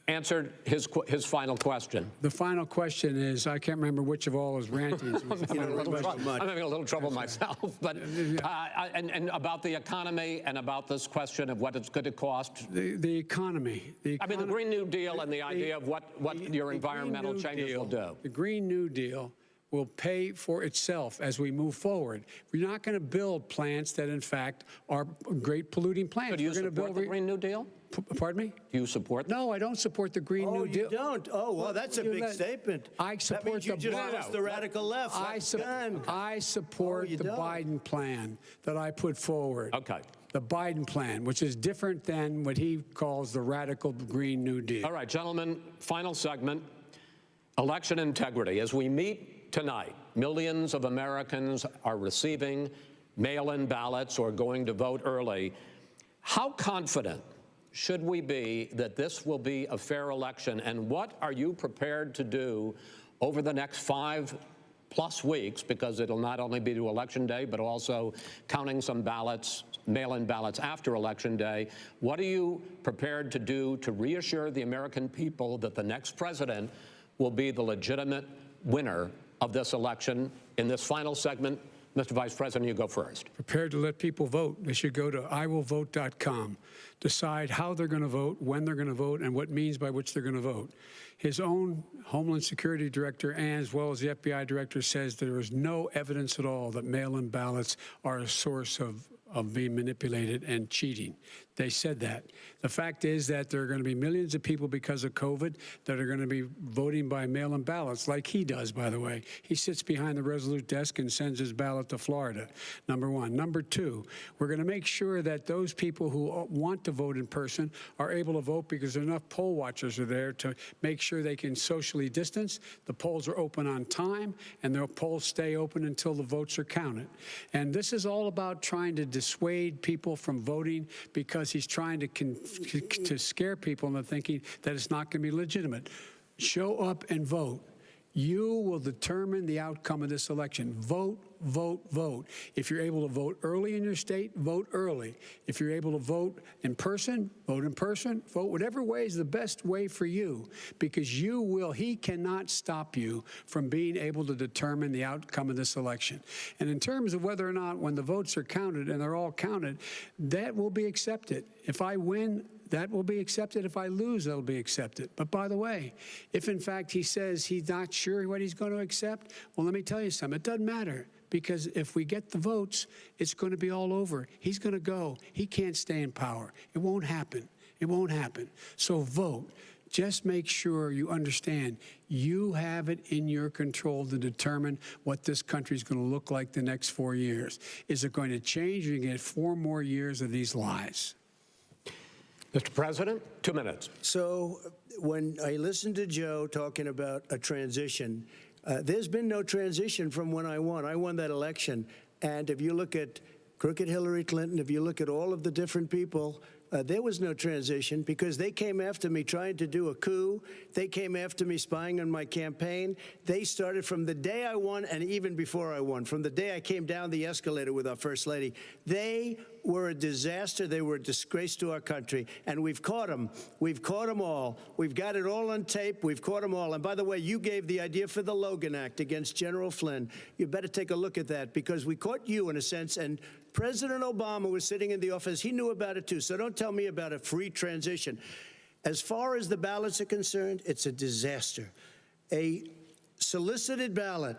answered his final question. The final question is, I can't remember which of all his rantings. I'm having a little trouble myself, but and about the economy and about this question of what it's going to cost. The economy. I mean, the Green New Deal and the idea of what your environmental changes will do. The Green New Deal will pay for itself as we move forward. We're not going to build plants that, in fact, are great polluting plants. So do you support the Green New Deal? Pardon me? Do you support that? No, I don't support the Green New Deal. You don't? Oh, well, that's a big statement. I support that means you just lost the radical left. I support the Biden plan that I put forward. Okay. The Biden plan, which is different than what he calls the radical Green New Deal. All right, gentlemen, final segment, election integrity. As we meet tonight, millions of Americans are receiving mail-in ballots or going to vote early. How confident should we be that this will be a fair election, and what are you prepared to do over the next 5+ weeks, because it'll not only be to Election Day, but also counting some ballots, mail-in ballots after Election Day. What are you prepared to do to reassure the American people that the next president will be the legitimate winner of this election? In this final segment, Mr. Vice President, you go first. Prepared to let people vote. They should go to iwillvote.com, decide how they're going to vote, when they're going to vote, and what means by which they're going to vote. His own Homeland Security director, and as well as the FBI director, says there is no evidence at all that mail-in ballots are a source of being manipulated and cheating. They said that. The fact is that there are going to be millions of people because of COVID that are going to be voting by mail-in ballots, like he does, by the way. He sits behind the Resolute desk and sends his ballot to Florida, number one. Number two, we're going to make sure that those people who want to vote in person are able to vote because enough poll watchers are there to make sure they can socially distance. The polls are open on time, and the polls stay open until the votes are counted. And this is all about trying to dissuade people from voting because he's trying to scare people into thinking that it's not going to be legitimate. Show up and vote. You will determine the outcome of this election. Vote, vote, vote. If you're able to vote early in your state, vote early. If you're able to vote in person, vote in person. Vote whatever way is the best way for you, because he cannot stop you from being able to determine the outcome of this election. And in terms of whether or not when the votes are counted, and they're all counted, that will be accepted. If I win, that will be accepted. If I lose, that'll be accepted. But by the way, if in fact he says he's not sure what he's going to accept, well, let me tell you something. It doesn't matter, because if we get the votes, it's going to be all over. He's going to go. He can't stay in power. It won't happen. It won't happen. So vote. Just make sure you understand you have it in your control to determine what this country is going to look like the next 4 years. Is it going to change, or you get 4 more years of these lies? Mr. President, 2 minutes. So when I listened to Joe talking about a transition, there's been no transition from when I won. I won that election. And if you look at crooked Hillary Clinton, if you look at all of the different people, there was no transition, because they came after me trying to do a coup. They came after me spying on my campaign. They started from the day I won, and even before I won, from the day I came down the escalator with our First Lady. They were a disaster. They were a disgrace to our country. And we've caught them. We've caught them all. We've got it all on tape. We've caught them all. And by the way, you gave the idea for the Logan Act against General Flynn. You better take a look at that, because we caught you in a sense, and President Obama was sitting in the office. He knew about it too. So don't tell me about a free transition. As far as the ballots are concerned, it's a disaster. A solicited ballot,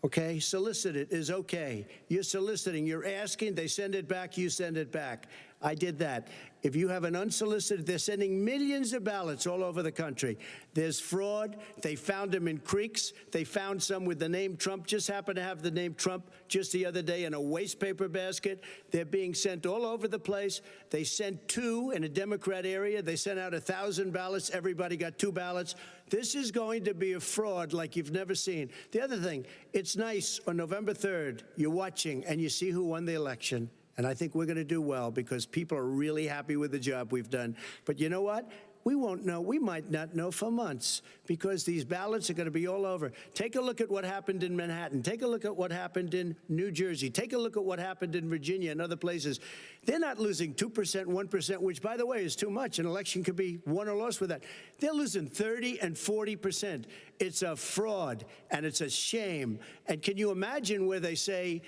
okay, solicited is okay. You're soliciting, you're asking, they send it back, you send it back. I did that. If you have an unsolicited, they're sending millions of ballots all over the country. There's fraud. They found them in creeks. They found some with the name Trump, just happened to have the name Trump just the other day in a waste paper basket. They're being sent all over the place. They sent 2 in a Democrat area. They sent out 1,000 ballots. Everybody got 2 ballots. This is going to be a fraud like you've never seen. The other thing, it's nice on November 3rd, you're watching and you see who won the election. And I think we're going to do well, because people are really happy with the job we've done. But you know what? we won't know. We might not know for months because these ballots are going to be all over. Take a look at what happened in Manhattan. Take a look at what happened in New Jersey. Take a look at what happened in Virginia and other places. They're not losing 2%, 1%, which, by the way, is too much. An election could be won or lost with that. They're losing 30 and 40%. It's a fraud, and it's a shame. And can you imagine where they say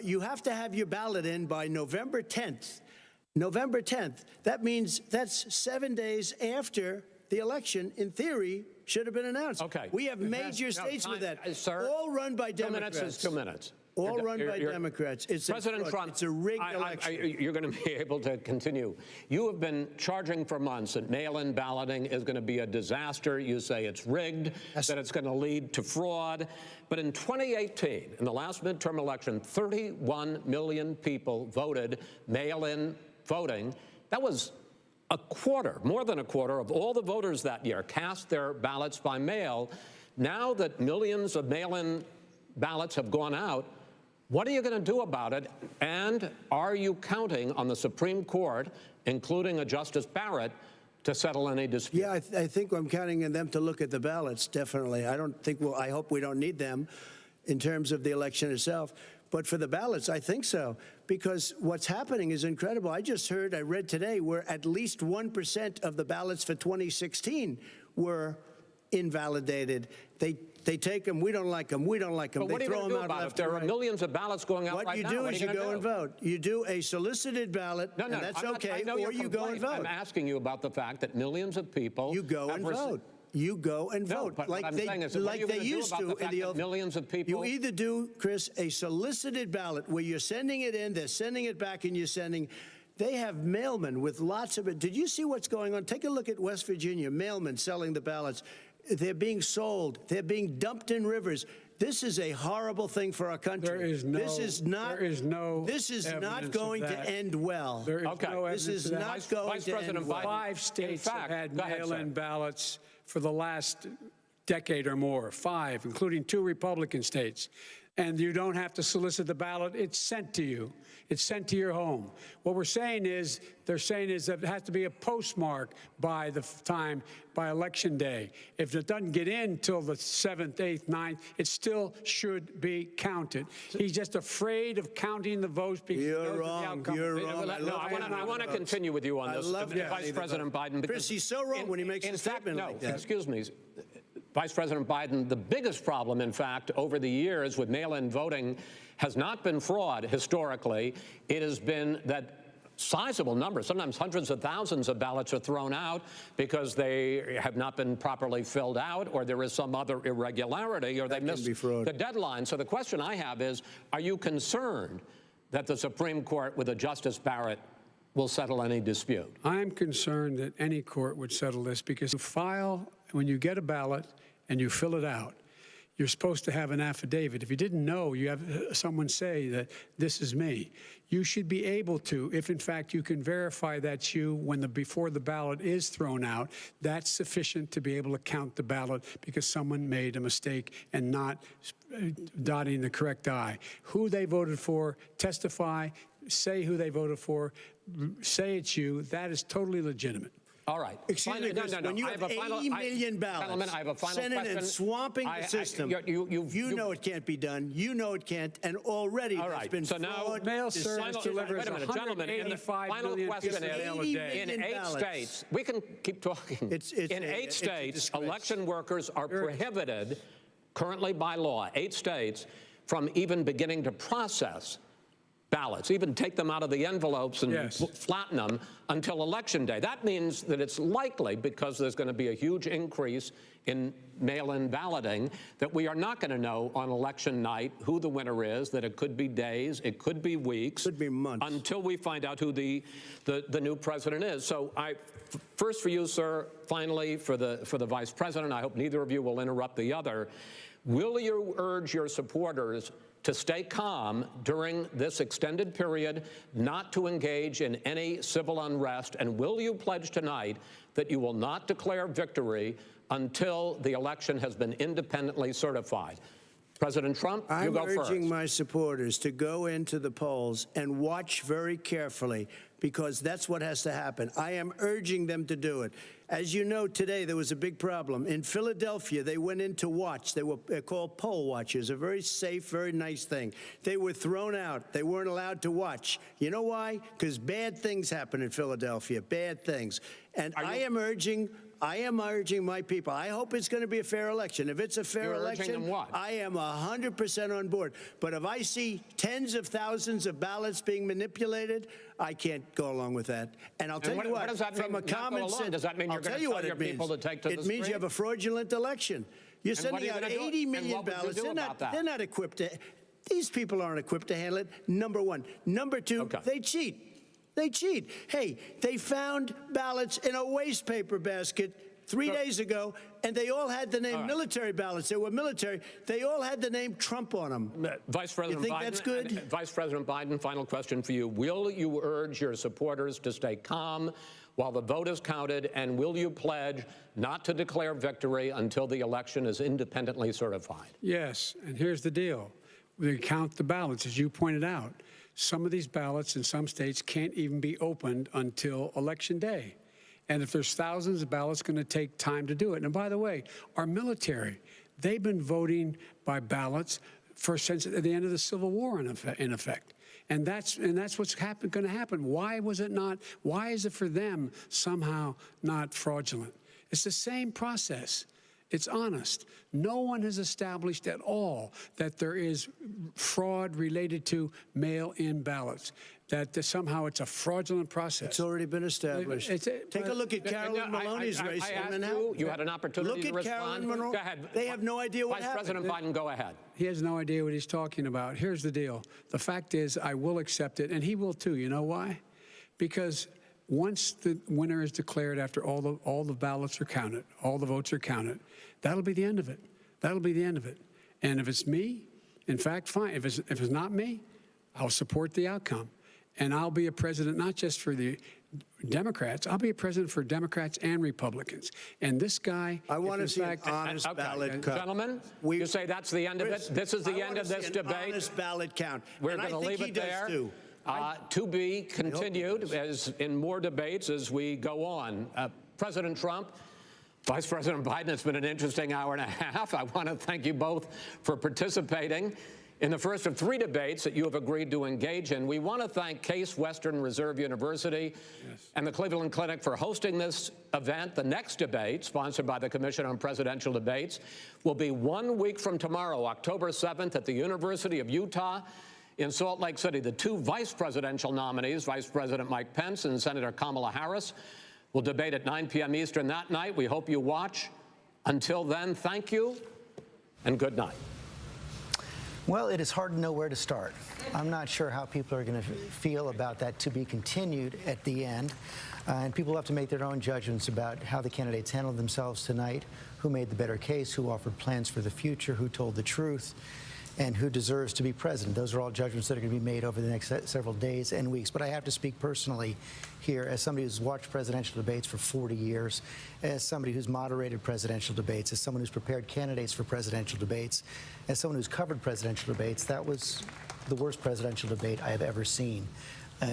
you have to have your ballot in by November 10th? November 10th. That means that's 7 days after the election, in theory, should have been announced. Okay. We have major states with that, sir, all run by Democrats. 2 minutes is 2 minutes. All run by Democrats. It's President a, Trump, it's a rigged election. you're going to be able to continue. You have been charging for months that mail-in balloting is going to be a disaster. You say it's rigged, that it's going to lead to fraud. But in 2018, in the last midterm election, 31 million people voted mail-in voting. That was a quarter, more than a quarter of all the voters that year cast their ballots by mail. Now that millions of mail-in ballots have gone out, what are you going to do about it? And are you counting on the Supreme Court, including a Justice Barrett, to settle any dispute? Yeah, I think I'm counting on them to look at the ballots, definitely. I don't think I hope we don't need them in terms of the election itself. But for the ballots, I think so, because what's happening is incredible. I read today, where at least 1% of the ballots for 2016 were invalidated. They take them. We don't like them. We don't like them. But what are you going to do about it? If there are millions of ballots going out right now, what you do is you go and vote. You do a solicited ballot, and that's okay, or you go and vote. I'm asking you about the fact that millions of people... You go and vote. You go and vote. But what I'm saying is, like they used to in the old... Millions of people... You either do, Chris, a solicited ballot where you're sending it in, they're sending it back, and you're sending... They have mailmen with lots of it. Did you see what's going on? Take a look at West Virginia, mailmen selling the ballots. They're being sold. They're being dumped in rivers. This is a horrible thing for our country. There is no. This is not going to end well. There is no evidence. This is not going to end well. 5 states have had mail-in ballots for the last decade or more. 5, including 2 Republican states. And you don't have to solicit the ballot. It's sent to you. It's sent to your home. What they're saying is that it has to be a postmark by election day. If it doesn't get in till the 7th, 8th, 9th, it still should be counted. He's just afraid of counting the votes because you're wrong. You're wrong. I want to continue with you on this, Vice President Biden. Chris, he's so wrong when he makes a statement like that. Excuse me. Vice President Biden, the biggest problem, in fact, over the years with mail-in voting has not been fraud historically. It has been that sizable numbers, sometimes hundreds of thousands of ballots are thrown out because they have not been properly filled out, or there is some other irregularity, or they missed the deadline. So the question I have is, are you concerned that the Supreme Court with a Justice Barrett will settle any dispute? I'm concerned that any court would settle this because when you get a ballot and you fill it out, you're supposed to have an affidavit. If you didn't know, you have someone say that this is me. You should be able to, if in fact you can verify that's you before the ballot is thrown out, that's sufficient to be able to count the ballot because someone made a mistake and not dotting the correct I. Who they voted for, testify, say who they voted for, say it's you. That is totally legitimate. All right. Excuse me, Chris, when you have 80 million ballots sent in and swamping the system, you know it can't be done. You know it can't, and already there's been so now fraud. Mail service delivers 185 million question is, in 8 states, we can keep talking. In 8 states, election workers are prohibited currently by law, 8 states, from even beginning to process ballots, even take them out of the envelopes and flatten them until Election Day. That means that it's likely, because there's going to be a huge increase in mail-in balloting, that we are not going to know on election night who the winner is, that it could be days, it could be weeks, could be months, until we find out who the new president is. So first for you, sir, finally for the Vice President, I hope neither of you will interrupt the other. Will you urge your supporters to stay calm during this extended period, not to engage in any civil unrest? And will you pledge tonight that you will not declare victory until the election has been independently certified? President Trump, you I'm go first. urging my supporters to go into the polls and watch very carefully, because that's what has to happen. I am urging them to do it. As you know, today there was a big problem. In Philadelphia, they went in to watch. They're called poll watchers, a very safe, very nice thing. They were thrown out. They weren't allowed to watch. You know why? Because bad things happen in Philadelphia, bad things. And I am urging my people. I hope it's going to be a fair election. If it's a fair election, I am 100% on board. But if I see tens of thousands of ballots being manipulated, I can't go along with that. And I'll tell you what, does that mean, from a common sense, does that mean you're going to tell your people to take to the it means you have a fraudulent election. You're sending out 80 million ballots. They're not equipped to. These people aren't equipped to handle it. Number one. Number two, they cheat. They cheat. Hey, they found ballots in a waste paper basket 3 days ago, and they all had the name military ballots. They were military. They all had the name Trump on them. Vice President you think Biden, that's good? Vice President Biden, final question for you. Will you urge your supporters to stay calm while the vote is counted, and will you pledge not to declare victory until the election is independently certified? Yes, and here's the deal. We count the ballots, as you pointed out. Some of these ballots in some states can't even be opened until Election Day. And if there's thousands of ballots, it's going to take time to do it. And by the way, our military, they've been voting by ballots since the end of the Civil War, in effect. And that's what's going to happen. Why is it for them somehow not fraudulent? It's the same process. It's honest. No one has established at all that there is fraud related to mail-in ballots, that somehow it's a fraudulent process. It's already been established. Take a look at Carolyn Maloney's race in Manhattan. You had an opportunity to respond. Look at Carolyn Monroe. Go ahead. They have no idea what happened. Vice President Biden, go ahead. He has no idea what he's talking about. Here's the deal. The fact is, I will accept it, and he will too. You know why? Because once the winner is declared, after all the ballots are counted, all the votes are counted, that'll be the end of it. That'll be the end of it. And if it's me, in fact, fine. If it's not me, I'll support the outcome. And I'll be a president not just for the Democrats. I'll be a president for Democrats and Republicans. And this guy, I want to see an honest ballot count. Gentlemen, you say that's the end of it? This is the end of this debate? Honest ballot count. We're going to leave it there. To be continued as in more debates as we go on. President Trump, Vice President Biden, it's been an interesting hour and a half. I want to thank you both for participating in the first of 3 debates that you have agreed to engage in. We want to thank Case Western Reserve University and the Cleveland Clinic for hosting this event. The next debate, sponsored by the Commission on Presidential Debates, will be 1 week from tomorrow, October 7th, at the University of Utah in Salt Lake City. The 2 vice presidential nominees, Vice President Mike Pence and Senator Kamala Harris, will debate at 9 p.m. Eastern that night. We hope you watch. Until then, thank you and good night. Well, it is hard to know where to start. I'm not sure how people are going to feel about that to be continued at the end. And people have to make their own judgments about how the candidates handled themselves tonight, who made the better case, who offered plans for the future, who told the truth, and who deserves to be president. Those are all judgments that are going to be made over the next several days and weeks. But I have to speak personally here as somebody who's watched presidential debates for 40 years, as somebody who's moderated presidential debates, as someone who's prepared candidates for presidential debates, as someone who's covered presidential debates. That was the worst presidential debate I have ever seen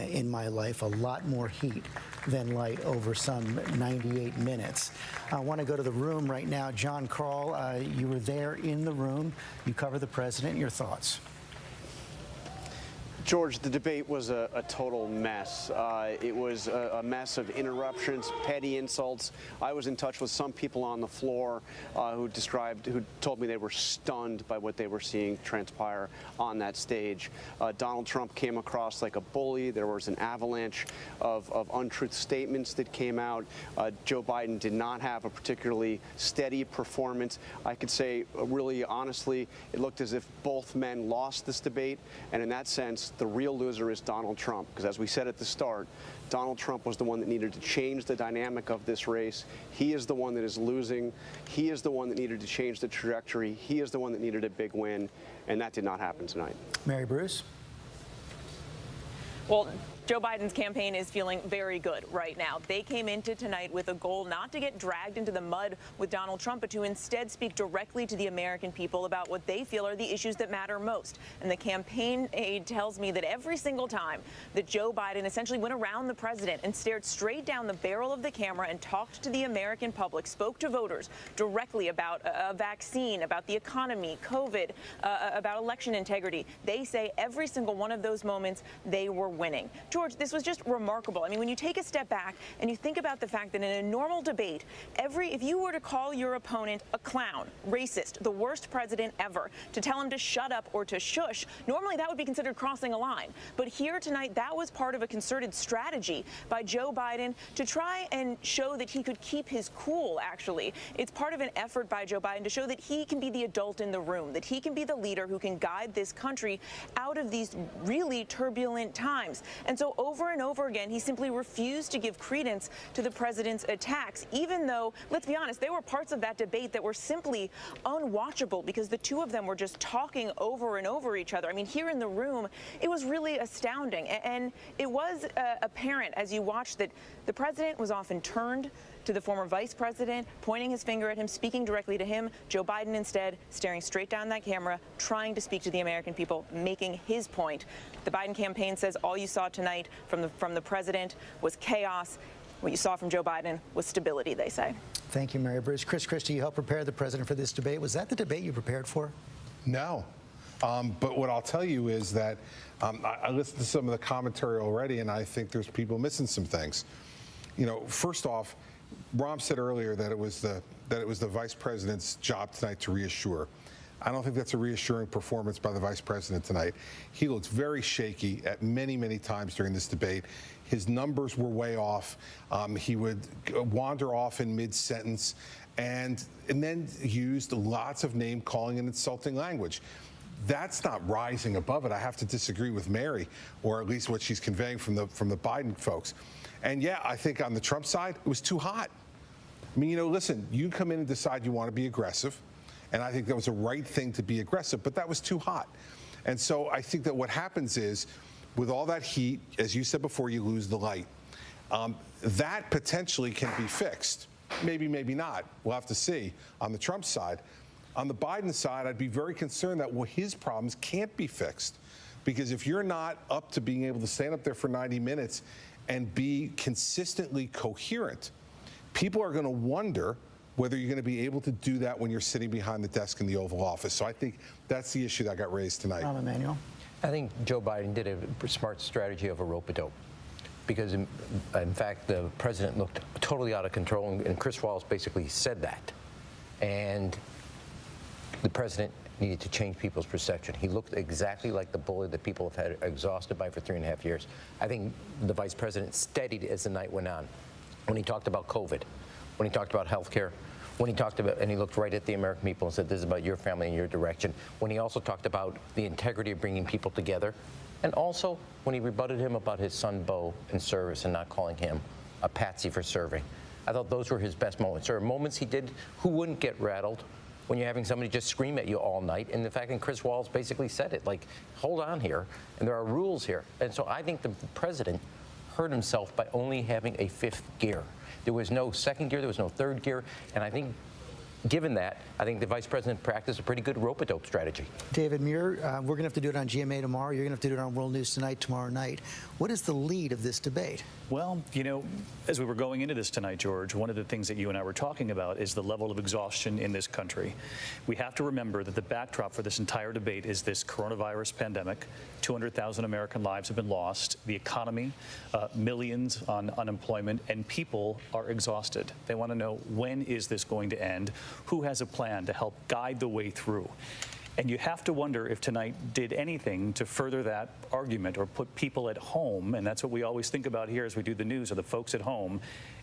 in my life. A lot more heat than light over some 98 minutes. I want to go to the room right now. John Karl, you were there in the room. You cover the president. Your thoughts? George, the debate was a total mess. It was a mess of interruptions, petty insults. I was in touch with some people on the floor who told me they were stunned by what they were seeing transpire on that stage. Donald Trump came across like a bully. There was an avalanche of untruth statements that came out. Joe Biden did not have a particularly steady performance. I could say, really honestly, it looked as if both men lost this debate, and in that sense, the real loser is Donald Trump, because as we said at the start, Donald Trump was the one that needed to change the dynamic of this race. He is the one that is losing. He is the one that needed to change the trajectory. He is the one that needed a big win, and that did not happen tonight. Mary Bruce? Well, Joe Biden's campaign is feeling very good right now. They came into tonight with a goal not to get dragged into the mud with Donald Trump, but to instead speak directly to the American people about what they feel are the issues that matter most. And the campaign aide tells me that every single time that Joe Biden essentially went around the president and stared straight down the barrel of the camera and talked to the American public, spoke to voters directly about a vaccine, about the economy, COVID, about election integrity, they say every single one of those moments they were winning. George, this was just remarkable. I mean, when you take a step back and you think about the fact that in a normal debate, if you were to call your opponent a clown, racist, the worst president ever, to tell him to shut up or to shush, normally that would be considered crossing a line. But here tonight, that was part of a concerted strategy by Joe Biden to try and show that he could keep his cool, actually. It's part of an effort by Joe Biden to show that he can be the adult in the room, that he can be the leader who can guide this country out of these really turbulent times. And so over and over again, he simply refused to give credence to the president's attacks, even though, let's be honest, there were parts of that debate that were simply unwatchable because the two of them were just talking over and over each other. I mean, here in the room, it was really astounding. And it was apparent as you watched that the president was often turned to the former vice president, pointing his finger at him, speaking directly to him. Joe Biden instead staring straight down that camera, trying to speak to the American people, making his point. The Biden campaign says all you saw tonight from the president was chaos. What you saw from Joe Biden was stability, they say. Thank you, Mary Bruce. Chris Christie, you helped prepare the president for this debate. Was that the debate you prepared for? No. But what I'll tell you is that I listened to some of the commentary already, and I think there's people missing some things. You know, first off, Rahm said earlier that it was the vice president's job tonight to reassure. I don't think that's a reassuring performance by the vice president tonight. He looked very shaky at many times during this debate. His numbers were way off. He would wander off in mid-sentence and then used lots of name-calling and insulting language. That's not rising above it. I have to disagree with Mary, or at least what she's conveying from the Biden folks. And yeah, I think on the Trump side, it was too hot. I mean, you know, listen, you come in and decide you want to be aggressive, and I think that was the right thing to be aggressive, but that was too hot. And so I think that what happens is, with all that heat, as you said before, you lose the light. That potentially can be fixed. Maybe, maybe not. We'll have to see on the Trump side. On the Biden side, I'd be very concerned that his problems can't be fixed. Because if you're not up to being able to stand up there for 90 minutes and be consistently coherent, people are going to wonder whether you're going to be able to do that when you're sitting behind the desk in the Oval Office. So I think that's the issue that got raised tonight. Emanuel. I think Joe Biden did a smart strategy of a rope-a-dope. Because, in fact, the president looked totally out of control, and Chris Wallace basically said that. And the president needed to change people's perception. He looked exactly like the bully that people have had exhausted by for 3.5 years. I think the vice president steadied as the night went on. When he talked about COVID, when he talked about health care, when he talked about, and he looked right at the American people and said, this is about your family and your direction. When he also talked about the integrity of bringing people together. And also when he rebutted him about his son, Beau, in service and not calling him a patsy for serving. I thought those were his best moments. There are moments he did who wouldn't get rattled when you're having somebody just scream at you all night. And the fact that Chris Wallace basically said it, like, hold on here, and there are rules here. And so I think the president hurt himself by only having a fifth gear. There was no second gear, there was no third gear, and I think given that, I think the vice president practiced a pretty good rope-a-dope strategy. David Muir, we're going to have to do it on GMA tomorrow. You're going to have to do it on World News Tonight tomorrow night. What is the lead of this debate? Well, you know, as we were going into this tonight, George, one of the things that you and I were talking about is the level of exhaustion in this country. We have to remember that the backdrop for this entire debate is this coronavirus pandemic. 200,000 American lives have been lost. The economy, millions on unemployment, and people are exhausted. They want to know, when is this going to end? Who has a plan to help guide the way through? And you have to wonder if tonight did anything to further that argument or put people at home, and that's what we always think about here as we do the news, are the folks at home.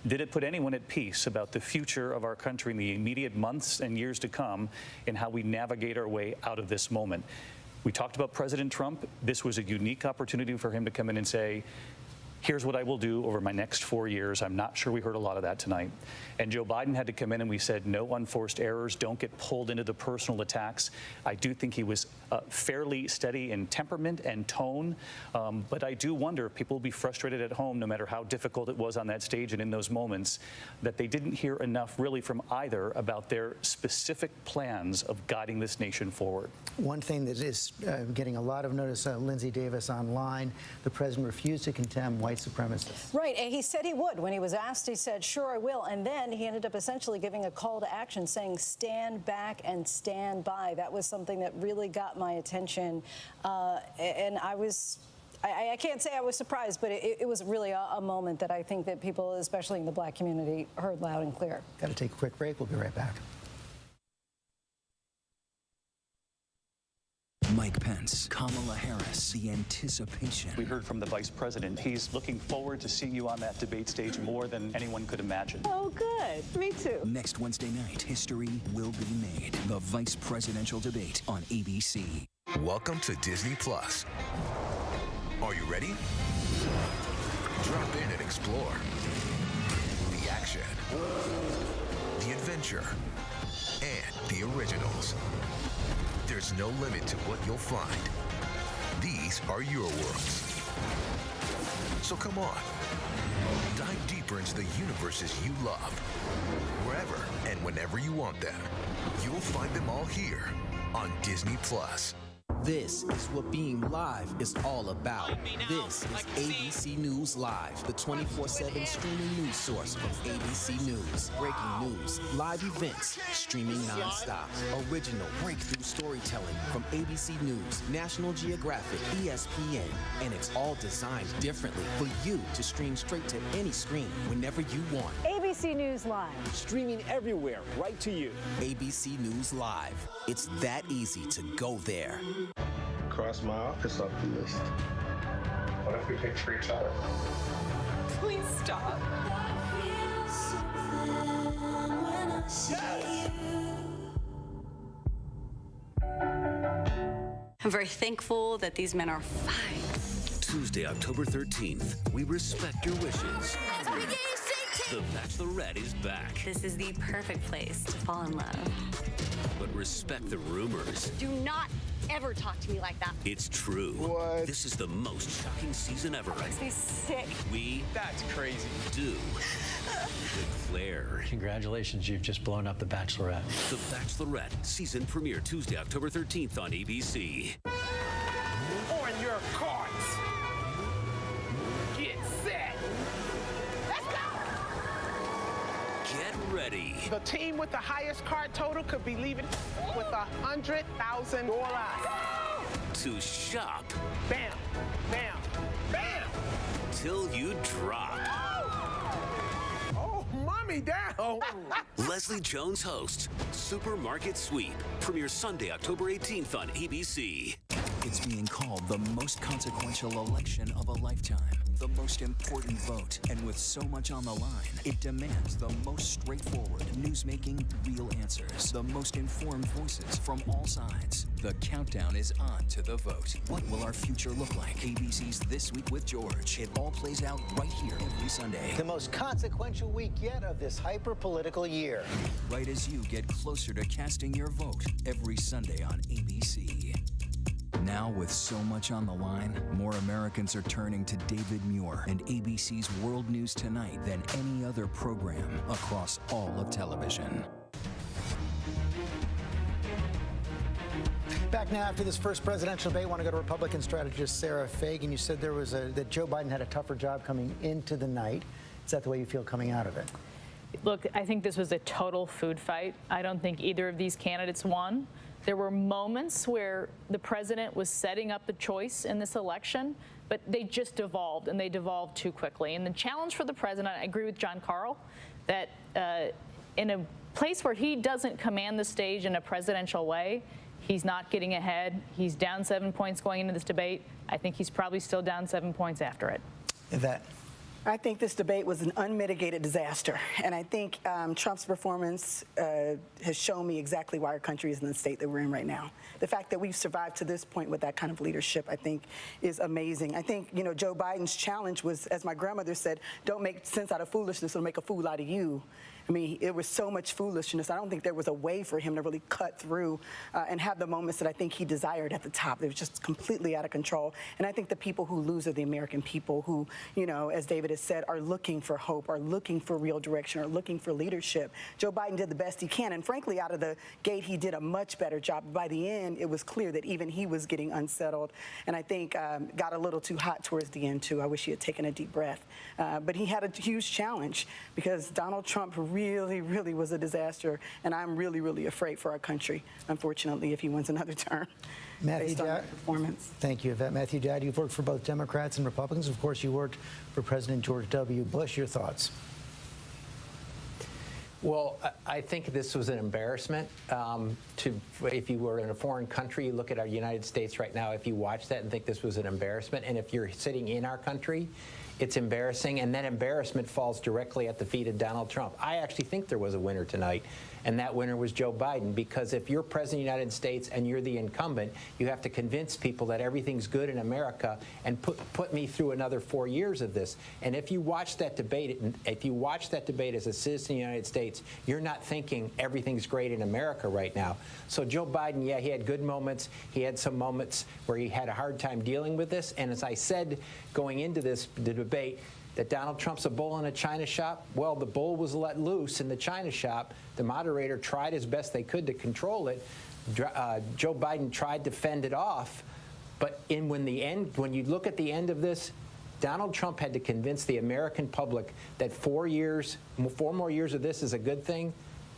Did it put anyone at peace about the future of our country in the immediate months and years to come and how we navigate our way out of this moment? We talked about President Trump. This was a unique opportunity for him to come in and say, here's what I will do over my next 4 years. I'm not sure we heard a lot of that tonight. And Joe Biden had to come in and we said, no unforced errors, don't get pulled into the personal attacks. I do think he was fairly steady in temperament and tone, but I do wonder if people will be frustrated at home, no matter how difficult it was on that stage and in those moments, that they didn't hear enough really from either about their specific plans of guiding this nation forward. One thing that is getting a lot of notice, Lindsay Davis online, the president refused to condemn white supremacists. Right, and he said he would. When he was asked, he said, sure, I will. And then he ended up essentially giving a call to action saying, stand back and stand by. That was something that really got my attention. And I can't say I was surprised, but it was really a moment that I think that people, especially in the black community, heard loud and clear. Got to take a quick break. We'll be right back. Mike Pence, Kamala Harris, the anticipation. We heard from the vice president. He's looking forward to seeing you on that debate stage more than anyone could imagine. Oh, good. Me too. Next Wednesday night, history will be made. The vice presidential debate on ABC. Welcome to Disney Plus. Are you ready? Drop in and explore. The action, the adventure, and the originals. There's no limit to what you'll find. These are your worlds. So come on, dive deeper into the universes you love. Wherever and whenever you want them, you'll find them all here on Disney Plus. This is what being live is all about. This is ABC News Live, the 24/7 streaming news source from ABC News. Breaking news, live events, streaming nonstop. Original breakthrough storytelling from ABC News, National Geographic, ESPN, and it's all designed differently for you to stream straight to any screen whenever you want. ABC News Live. Streaming everywhere, right to you. ABC News Live. It's that easy to go there. Cross my office off the list. What if we pick for each other? Please stop. I'm very thankful that these men are fine. Tuesday, October 13th, we respect your wishes. The Bachelorette is back. This is the perfect place to fall in love. But respect the rumors. Do not ever talk to me like that. It's true. What? This is the most shocking season ever. That makes me sick. That's crazy. Do declare. Congratulations, you've just blown up The Bachelorette. The Bachelorette season premiere Tuesday, October 13th on ABC. On your carts. Get set. Let's go. Get ready. The team with the highest card total could be leaving with $100,000. To shop. Bam, bam, bam. Till you drop. Oh, mommy down. Leslie Jones hosts Supermarket Sweep. Premieres Sunday, October 18th on ABC. It's being called the most consequential election of a lifetime. The most important vote. And with so much on the line, it demands the most straightforward, newsmaking, real answers. The most informed voices from all sides. The countdown is on to the vote. What will our future look like? ABC's This Week with George. It all plays out right here every Sunday. The most consequential week yet of this hyper-political year. Right as you get closer to casting your vote every Sunday on ABC. Now, with so much on the line, more Americans are turning to David Muir and ABC's World News Tonight than any other program across all of television. Back now after this first presidential debate, I want to go to Republican strategist Sarah Fagan. You said that Joe Biden had a tougher job coming into the night. Is that the way you feel coming out of it? Look, I think this was a total food fight. I don't think either of these candidates won. There were moments where the president was setting up the choice in this election, but they just devolved, and they devolved too quickly. And the challenge for the president, I agree with John Karl, that in a place where he doesn't command the stage in a presidential way, he's not getting ahead. He's down 7 points going into this debate. I think he's probably still down 7 points after it. That I think this debate was an unmitigated disaster. And I think Trump's performance has shown me exactly why our country is in the state that we're in right now. The fact that we've survived to this point with that kind of leadership, I think, is amazing. I think, you know, Joe Biden's challenge was, as my grandmother said, don't make sense out of foolishness, it'll make a fool out of you. I mean, it was so much foolishness. I don't think there was a way for him to really cut through and have the moments that I think he desired at the top. It was just completely out of control. And I think the people who lose are the American people who, you know, as David has said, are looking for hope, are looking for real direction, are looking for leadership. Joe Biden did the best he can. And frankly, out of the gate, he did a much better job. By the end, it was clear that even he was getting unsettled. And I think got a little too hot towards the end, too. I wish he had taken a deep breath. But he had a huge challenge because Donald Trump really was a disaster, and I'm really afraid for our country, unfortunately, if he wins another term. Matthew based on that performance. Thank you, Yvette. Matthew Dowd, you've worked for both Democrats and Republicans. Of course, you worked for President George W. Bush. Your thoughts? Well, I think this was an embarrassment. If you were in a foreign country, you look at our United States right now, if you watch that and think this was an embarrassment, and if you're sitting in our country, it's embarrassing, and that embarrassment falls directly at the feet of Donald Trump. I actually think there was a winner tonight, and that winner was Joe Biden, because if you're president of the United States and you're the incumbent, you have to convince people that everything's good in America and put me through another 4 years of this. And if you watch that debate, as a citizen of the United States, you're not thinking everything's great in America right now. So Joe Biden, yeah, he had good moments. He had some moments where he had a hard time dealing with this. And as I said going into the debate, that Donald Trump's a bull in a china shop. Well, the bull was let loose in the china shop. The moderator tried as best they could to control it. Joe Biden tried to fend it off. But when you look at the end of this, Donald Trump had to convince the American public that 4 more years of this is a good thing.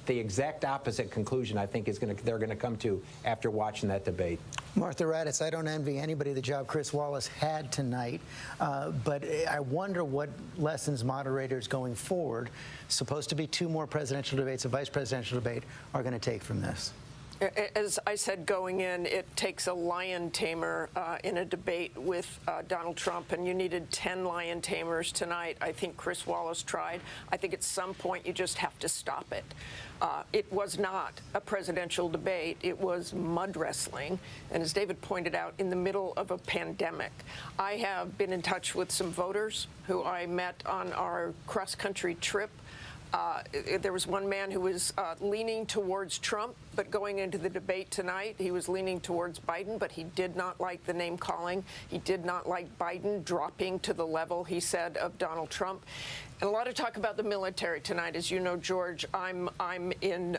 The exact opposite conclusion, I think, they're going to come to after watching that debate. Martha Raddatz, I don't envy anybody the job Chris Wallace had tonight, but I wonder what lessons moderators going forward, supposed to be 2 more presidential debates, a vice presidential debate, are going to take from this. As I said going in, it takes a lion tamer in a debate with Donald Trump, and you needed 10 lion tamers tonight. I think Chris Wallace tried. I think at some point you just have to stop it. It was not a presidential debate. It was mud wrestling. And as David pointed out, in the middle of a pandemic. I have been in touch with some voters who I met on our cross-country trip. There was one man who was leaning towards Trump, but going into the debate tonight, he was leaning towards Biden, but he did not like the name calling. He did not like Biden dropping to the level, he said, of Donald Trump. And a lot of talk about the military tonight. As you know, George, I'm in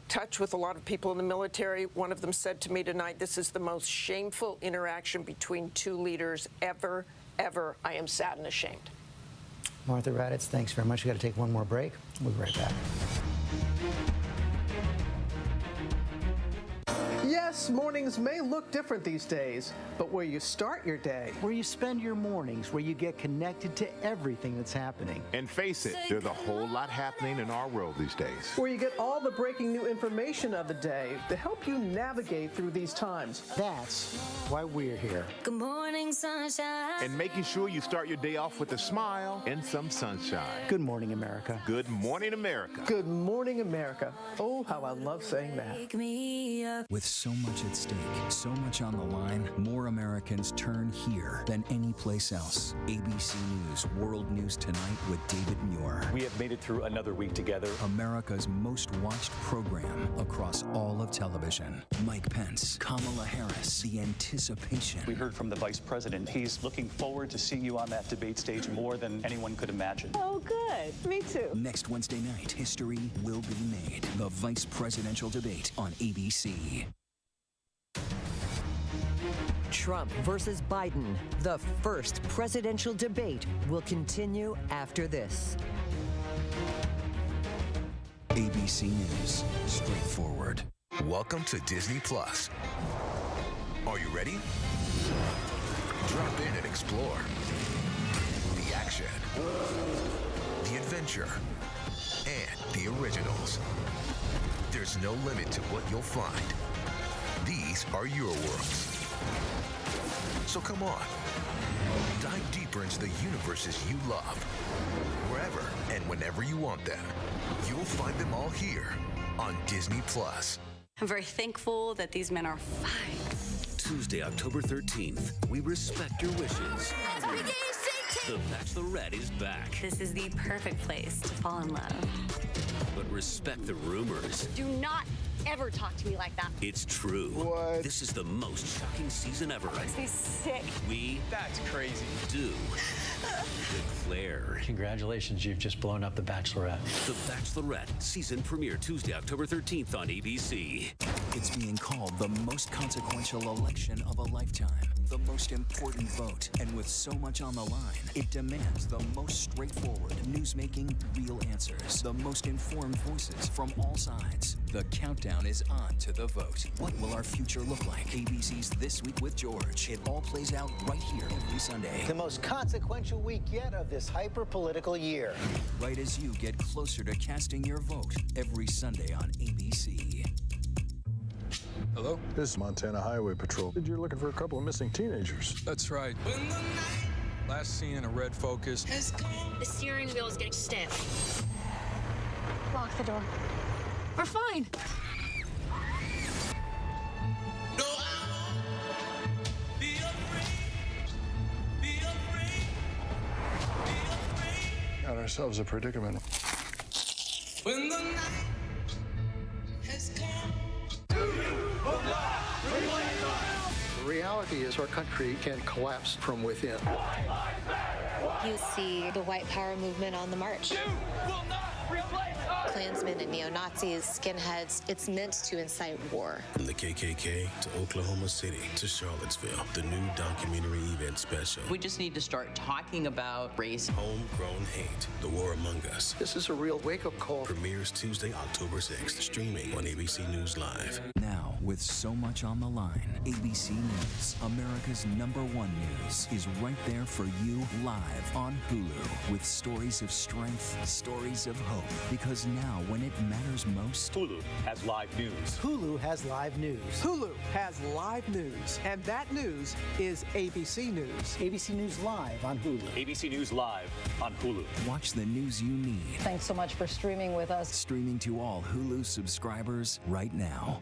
touch with a lot of people in the military. One of them said to me tonight, this is the most shameful interaction between 2 leaders ever. I am sad and ashamed. Martha Raddatz, thanks very much. We've got to take one more break. We'll be right back. Yes, mornings may look different these days, but where you start your day, where you spend your mornings, where you get connected to everything that's happening. And face it, there's a whole lot happening in our world these days. Where you get all the breaking new information of the day to help you navigate through these times. That's why we're here. Good morning, sunshine. And making sure you start your day off with a smile and some sunshine. Good morning, America. Good morning, America. Good morning, America. Oh, how I love saying that. Wake me up. With so much at stake, so much on the line, more Americans turn here than any place else. ABC News World News Tonight with David Muir. We have made it through another week together. America's most watched program across all of television. Mike Pence, Kamala Harris, the anticipation. We heard from the vice president. He's looking forward to seeing you on that debate stage more than anyone could imagine. Oh, good. Me too. Next Wednesday night, history will be made. The vice presidential debate on ABC. Trump versus Biden. The first presidential debate will continue after this. ABC News, straightforward. Welcome to Disney Plus. Are you ready? Drop in and explore. The action, the adventure, and the originals. There's no limit to what you'll find. These are your worlds. So come on, dive deeper into the universes you love. Wherever and whenever you want them, you'll find them all here on Disney Plus. I'm very thankful that these men are fine. Tuesday, October 13th, we respect your wishes. The Bachelorette is back. This is the perfect place to fall in love. But respect the rumors. Do not ever talk to me like that. It's true. What? This is the most shocking season ever. Makes me sick. That's crazy. Do declare. Congratulations, you've just blown up The Bachelorette. The Bachelorette season premiere Tuesday, October 13th on ABC. It's being called the most consequential election of a lifetime, the most important vote. And with so much on the line, it demands the most straightforward, newsmaking, real answers, the most informed voices from all sides. The countdown is on to the vote. What will our future look like? ABC's This Week with George. It all plays out right here every Sunday. The most consequential week yet of this hyper-political year. Right as you get closer to casting your vote every Sunday on ABC. Hello? This is Montana Highway Patrol. You're looking for a couple of missing teenagers. That's right. Last seen in a red Focus. The steering wheel is getting stiff. Lock the door. We're fine. Got ourselves a predicament. When the night has come. The reality is our country can collapse from within. You see the white power movement on the march. Klansmen and neo-Nazis, skinheads, it's meant to incite war. From the KKK to Oklahoma City to Charlottesville, the new documentary event special. We just need to start talking about race. Homegrown Hate, The War Among Us. This is a real wake-up call. Premieres Tuesday, October 6th, streaming on ABC News Live. Now, with so much on the line, ABC News, America's #1 news, is right there for you live on Hulu with stories of strength, stories of hope. Because now, when it matters most, Hulu has live news. Hulu has live news. Hulu has live news, and that news is ABC News. ABC News Live on Hulu. ABC News Live on Hulu. Watch the news you need. Thanks so much for streaming with us. Streaming to all Hulu subscribers right now.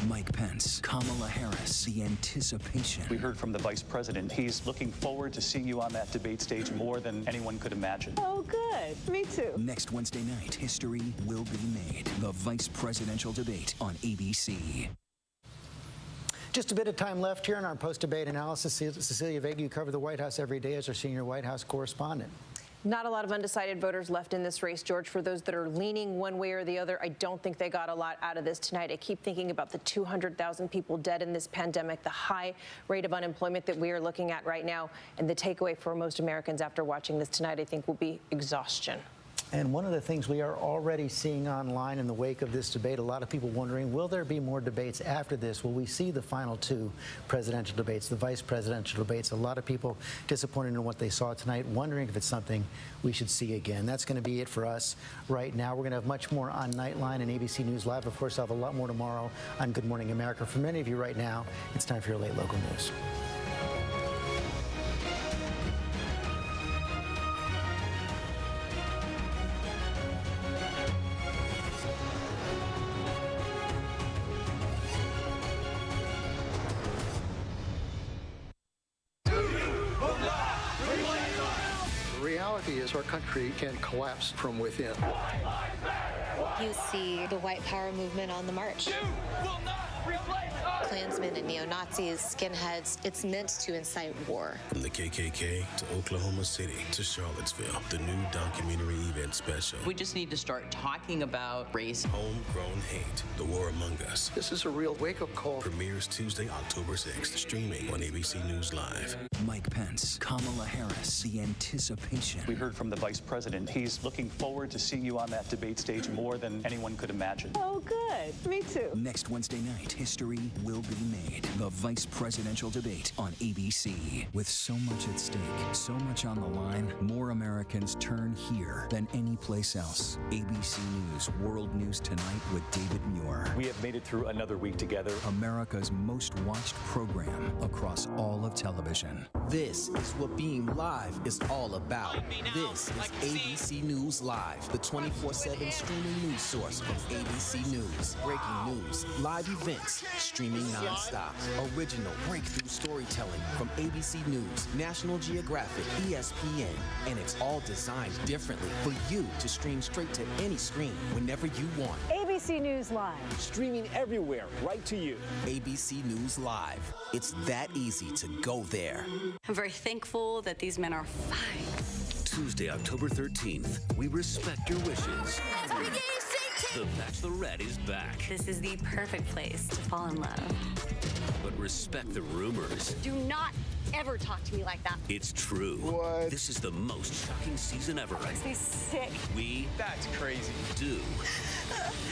Mike Pence, Kamala Harris, the anticipation. We heard from the vice president. He's looking forward to seeing you on that debate stage more than anyone could imagine. Oh, good. Me too. Next Wednesday night, history will be made. The vice presidential debate on ABC. Just a bit of time left here in our post-debate analysis. Cecilia Vega, you cover the White House every day as our senior White House correspondent. Not a lot of undecided voters left in this race, George. For those that are leaning one way or the other, I don't think they got a lot out of this tonight. I keep thinking about the 200,000 people dead in this pandemic, the high rate of unemployment that we are looking at right now, and the takeaway for most Americans after watching this tonight, I think, will be exhaustion. And one of the things we are already seeing online in the wake of this debate, a lot of people wondering, will there be more debates after this? Will we see the final two presidential debates, the vice presidential debates? A lot of people disappointed in what they saw tonight, wondering if it's something we should see again. That's going to be it for us right now. We're going to have much more on Nightline and ABC News Live. Of course, I'll have a lot more tomorrow on Good Morning America. For many of you right now, it's time for your late local news. Is our country can collapse from within. You see the white power movement on the march. Klansmen and neo-Nazis, skinheads, it's meant to incite war. From the KKK to Oklahoma City to Charlottesville, the new documentary event special. We just need to start talking about race. Homegrown Hate, The War Among Us. This is a real wake-up call. Premieres Tuesday, October 6th, streaming on ABC News Live. Mike Pence, Kamala Harris, the anticipation. We heard from the vice president. He's looking forward to seeing you on that debate stage more than anyone could imagine. Oh, good. Me too. Next Wednesday night, history will will be made. The vice presidential debate on ABC. With so much at stake, so much on the line, more Americans turn here than any place else. ABC News World News Tonight with David Muir. We have made it through another week together. America's most watched program across all of television. This is what being live is all about. This is ABC News Live, the 24/7 streaming news source from ABC News. Breaking news, live events, streaming nonstop. Original breakthrough storytelling from ABC News, National Geographic, ESPN, and it's all designed differently for you to stream straight to any screen whenever you want. ABC News Live. Streaming everywhere, right to you. ABC News Live. It's that easy to go there. I'm very thankful that these men are fine. Tuesday, October 13th, we respect your wishes. The Bachelorette is back. This is the perfect place to fall in love. But respect the rumors. Do not ever talk to me like that. It's true. What? This is the most shocking season ever. Makes me sick. That's crazy. Do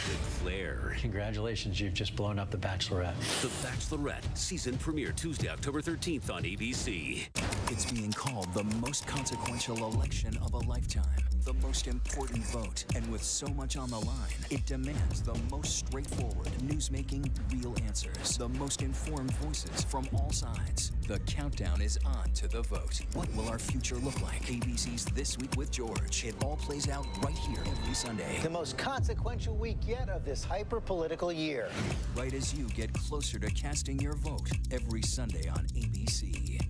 declare. Congratulations, you've just blown up The Bachelorette. The Bachelorette season premiere Tuesday, October 13th on ABC. It's being called the most consequential election of a lifetime, the most important vote, and with so much on the line, it demands the most straightforward, news-making, real answers, the most informed voices from all sides. The countdown is on to the vote. What will our future look like? ABC's This Week with George. It all plays out right here every Sunday. The most consequential week yet of this hyper-political year. Right as you get closer to casting your vote every Sunday on ABC.